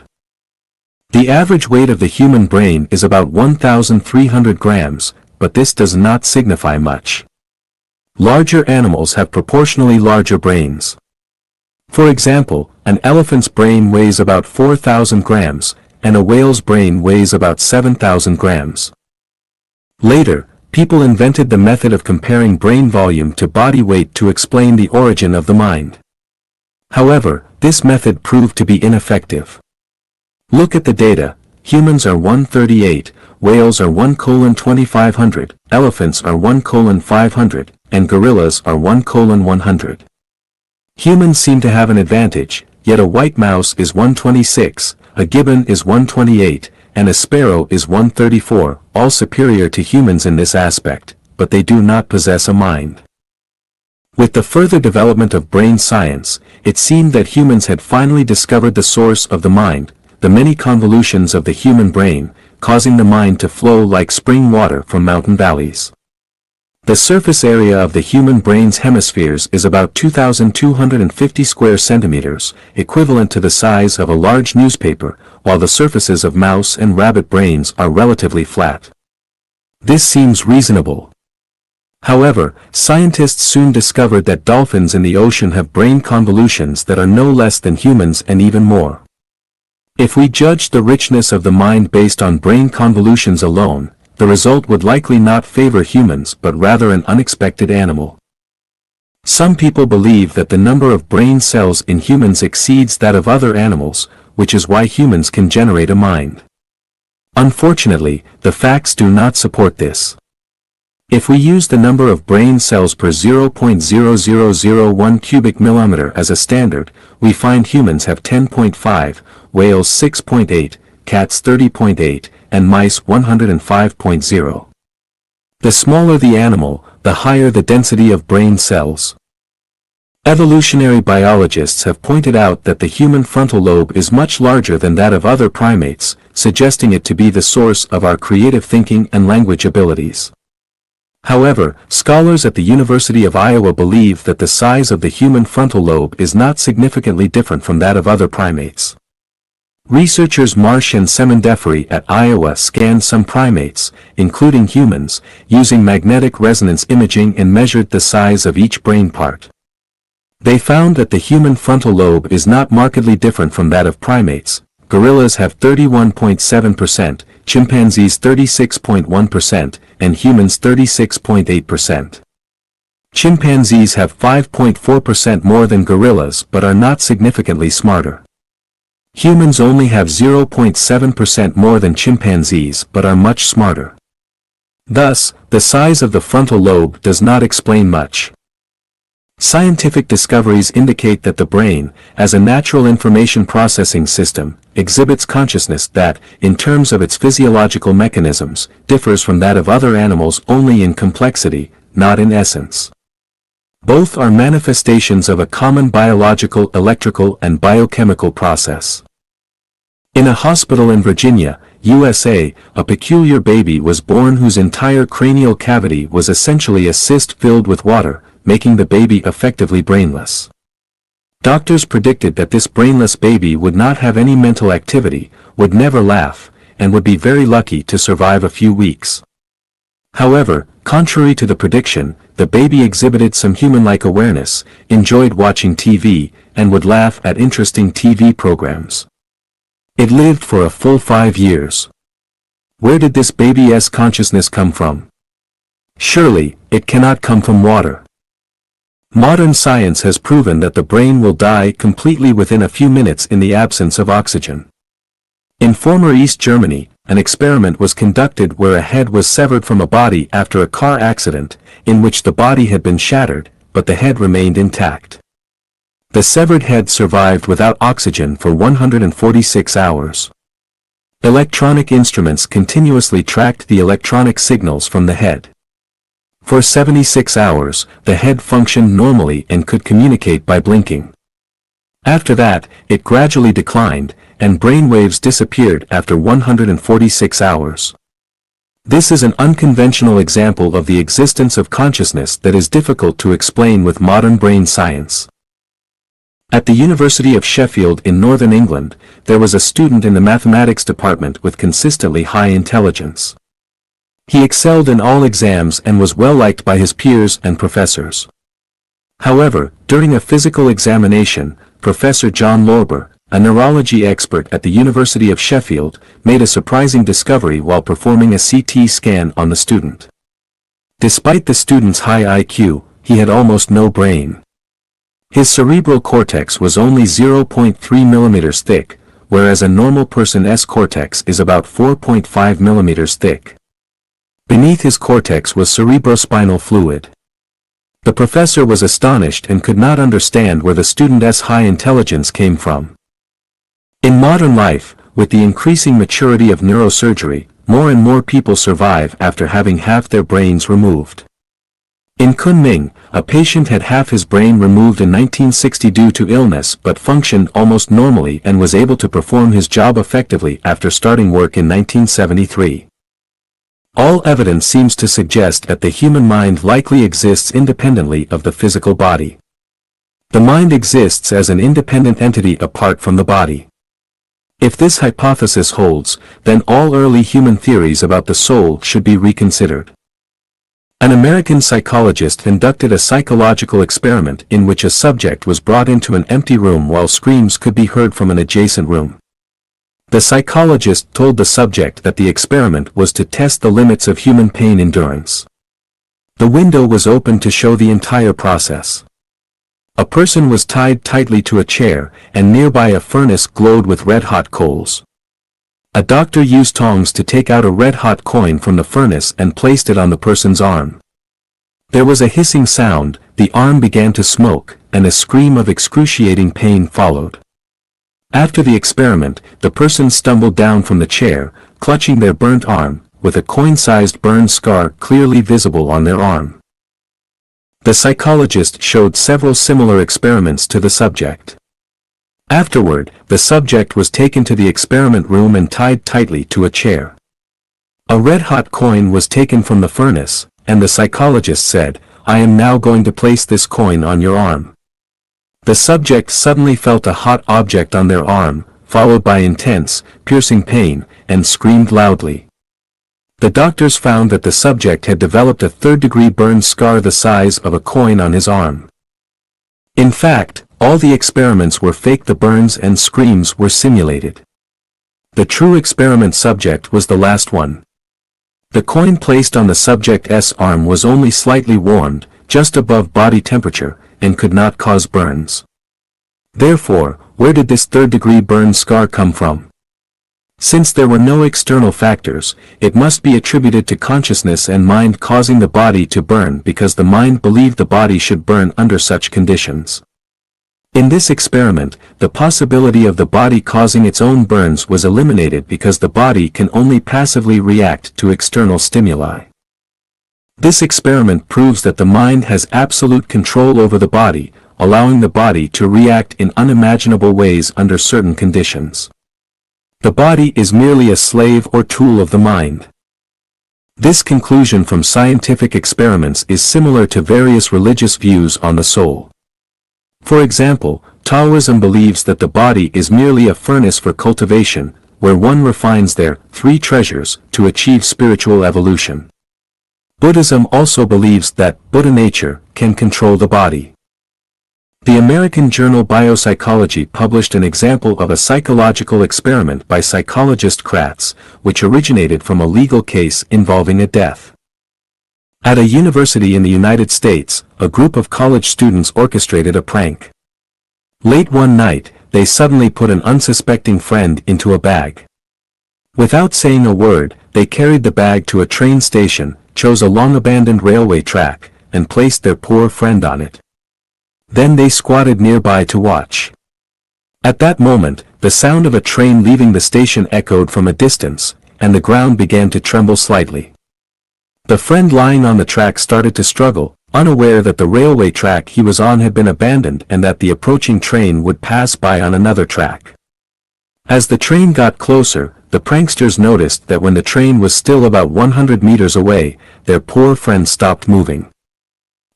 The average weight of the human brain is about 1,300 grams, but this does not signify much. Larger animals have proportionally larger brains. For example, an elephant's brain weighs about 4,000 grams, and a whale's brain weighs about 7,000 grams. Later, people invented the method of comparing brain volume to body weight to explain the origin of the mind. However, this method proved to be ineffective. Look at the data. Humans are 138, whales are 1:2500, elephants are 1:500, and gorillas are 1:100. Humans seem to have an advantage, yet a white mouse is 126, a gibbon is 128, and a sparrow is 134, all superior to humans in this aspect, but they do not possess a mind. With the further development of brain science, it seemed that humans had finally discovered the source of the mind, the many convolutions of the human brain, causing the mind to flow like spring water from mountain valleys. The surface area of the human brain's hemispheres is about 2,250 square centimeters, equivalent to the size of a large newspaper, while the surfaces of mouse and rabbit brains are relatively flat. This seems reasonable. However, scientists soon discovered that dolphins in the ocean have brain convolutions that are no less than humans and even more. If we judged the richness of the mind based on brain convolutions alone, the result would likely not favor humans but rather an unexpected animal. Some people believe that the number of brain cells in humans exceeds that of other animals, which is why humans can generate a mind. Unfortunately, the facts do not support this. If we use the number of brain cells per 0.0001 cubic millimeter as a standard, we find humans have 10.5, whales 6.8, cats 30.8, and mice 105.0. The smaller the animal, the higher the density of brain cells. Evolutionary biologists have pointed out that the human frontal lobe is much larger than that of other primates, suggesting it to be the source of our creative thinking and language abilities. However, scholars at the University of Iowa believe that the size of the human frontal lobe is not significantly different from that of other primates. Researchers Marsh and Semendeferi at Iowa scanned some primates, including humans, using magnetic resonance imaging and measured the size of each brain part. They found that the human frontal lobe is not markedly different from that of primates. Gorillas have 31.7%, chimpanzees 36.1%, and humans 36.8%. Chimpanzees have 5.4% more than gorillas but are not significantly smarter. Humans only have 0.7% more than chimpanzees but are much smarter. Thus, the size of the frontal lobe does not explain much. Scientific discoveries indicate that the brain, as a natural information processing system, exhibits consciousness that, in terms of its physiological mechanisms, differs from that of other animals only in complexity, not in essence. Both are manifestations of a common biological, electrical, and biochemical process. In a hospital in Virginia, USA, a peculiar baby was born whose entire cranial cavity was essentially a cyst filled with water, making the baby effectively brainless. Doctors predicted that this brainless baby would not have any mental activity, would never laugh, and would be very lucky to survive a few weeks. However, contrary to the prediction, the baby exhibited some human-like awareness, enjoyed watching TV, and would laugh at interesting TV programs. It lived for a full 5 years. Where did this baby's consciousness come from? Surely, it cannot come from water. Modern science has proven that the brain will die completely within a few minutes in the absence of oxygen. In former East Germany, an experiment was conducted where a head was severed from a body after a car accident, in which the body had been shattered, but the head remained intact. The severed head survived without oxygen for 146 hours. Electronic instruments continuously tracked the electronic signals from the head. For 76 hours, the head functioned normally and could communicate by blinking. After that, it gradually declined, and brainwaves disappeared after 146 hours. This is an unconventional example of the existence of consciousness that is difficult to explain with modern brain science. At the University of Sheffield in northern England, there was a student in the mathematics department with consistently high intelligence. He excelled in all exams and was well liked by his peers and professors. However, during a physical examination, Professor John Lorber, a neurology expert at the University of Sheffield, made a surprising discovery while performing a CT scan on the student. Despite the student's high IQ, he had almost no brain. His cerebral cortex was only 0.3 millimeters thick, whereas a normal person's cortex is about 4.5 millimeters thick. Beneath his cortex was cerebrospinal fluid. The professor was astonished and could not understand where the student's high intelligence came from. In modern life, with the increasing maturity of neurosurgery, more and more people survive after having half their brains removed. In Kunming, a patient had half his brain removed in 1960 due to illness but functioned almost normally and was able to perform his job effectively after starting work in 1973. All evidence seems to suggest that the human mind likely exists independently of the physical body. The mind exists as an independent entity apart from the body. If this hypothesis holds, then all early human theories about the soul should be reconsidered. An American psychologist conducted a psychological experiment in which a subject was brought into an empty room while screams could be heard from an adjacent room. The psychologist told the subject that the experiment was to test the limits of human pain endurance. The window was open to show the entire process. A person was tied tightly to a chair, and nearby a furnace glowed with red-hot coals. A doctor used tongs to take out a red-hot coin from the furnace and placed it on the person's arm. There was a hissing sound, the arm began to smoke, and a scream of excruciating pain followed. After the experiment, the person stumbled down from the chair, clutching their burnt arm, with a coin-sized burn scar clearly visible on their arm. The psychologist showed several similar experiments to the subject. Afterward, the subject was taken to the experiment room and tied tightly to a chair. A red-hot coin was taken from the furnace, and the psychologist said, "I am now going to place this coin on your arm." The subject suddenly felt a hot object on their arm, followed by intense, piercing pain, and screamed loudly. The doctors found that the subject had developed a third-degree burn scar the size of a coin on his arm. In fact, all the experiments were fake. The burns and screams were simulated. The true experiment subject was the last one. The coin placed on the subject's arm was only slightly warmed, just above body temperature, and could not cause burns. Therefore, where did this third-degree burn scar come from? Since there were no external factors, it must be attributed to consciousness and mind causing the body to burn because the mind believed the body should burn under such conditions. In this experiment, the possibility of the body causing its own burns was eliminated because the body can only passively react to external stimuli. This experiment proves that the mind has absolute control over the body, allowing the body to react in unimaginable ways under certain conditions. The body is merely a slave or tool of the mind. This conclusion from scientific experiments is similar to various religious views on the soul. For example, Taoism believes that the body is merely a furnace for cultivation, where one refines their three treasures to achieve spiritual evolution. Buddhism also believes that Buddha nature can control the body. The American journal Biopsychology published an example of a psychological experiment by psychologist Kratz, which originated from a legal case involving a death. At a university in the United States, a group of college students orchestrated a prank. Late one night, they suddenly put an unsuspecting friend into a bag. Without saying a word, they carried the bag to a train station, chose a long-abandoned railway track, and placed their poor friend on it. Then they squatted nearby to watch. At that moment, the sound of a train leaving the station echoed from a distance, and the ground began to tremble slightly. The friend lying on the track started to struggle, unaware that the railway track he was on had been abandoned and that the approaching train would pass by on another track. As the train got closer, the pranksters noticed that when the train was still about 100 meters away, their poor friend stopped moving.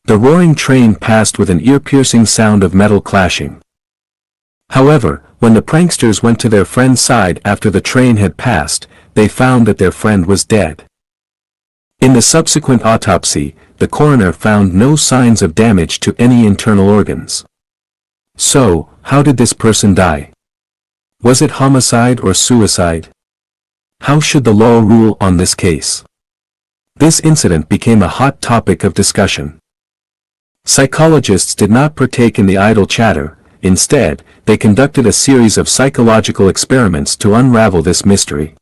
The roaring train passed with an ear-piercing sound of metal clashing. However, when the pranksters went to their friend's side after the train had passed, they found that their friend was dead. In the subsequent autopsy, the coroner found no signs of damage to any internal organs. So, how did this person die? Was it homicide or suicide? How should the law rule on this case? This incident became a hot topic of discussion. Psychologists did not partake in the idle chatter. Instead, they conducted a series of psychological experiments to unravel this mystery.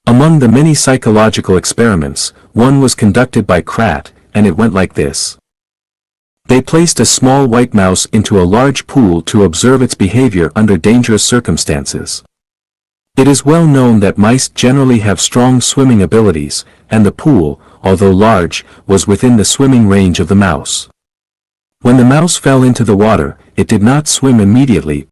Among the many psychological experiments, one was conducted by Kratz, and it went like this. They placed a small white mouse into a large pool to observe its behavior under dangerous circumstances. It is well known that mice generally have strong swimming abilities, and the pool, although large, was within the swimming range of the mouse. When the mouse fell into the water, it did not swim immediately,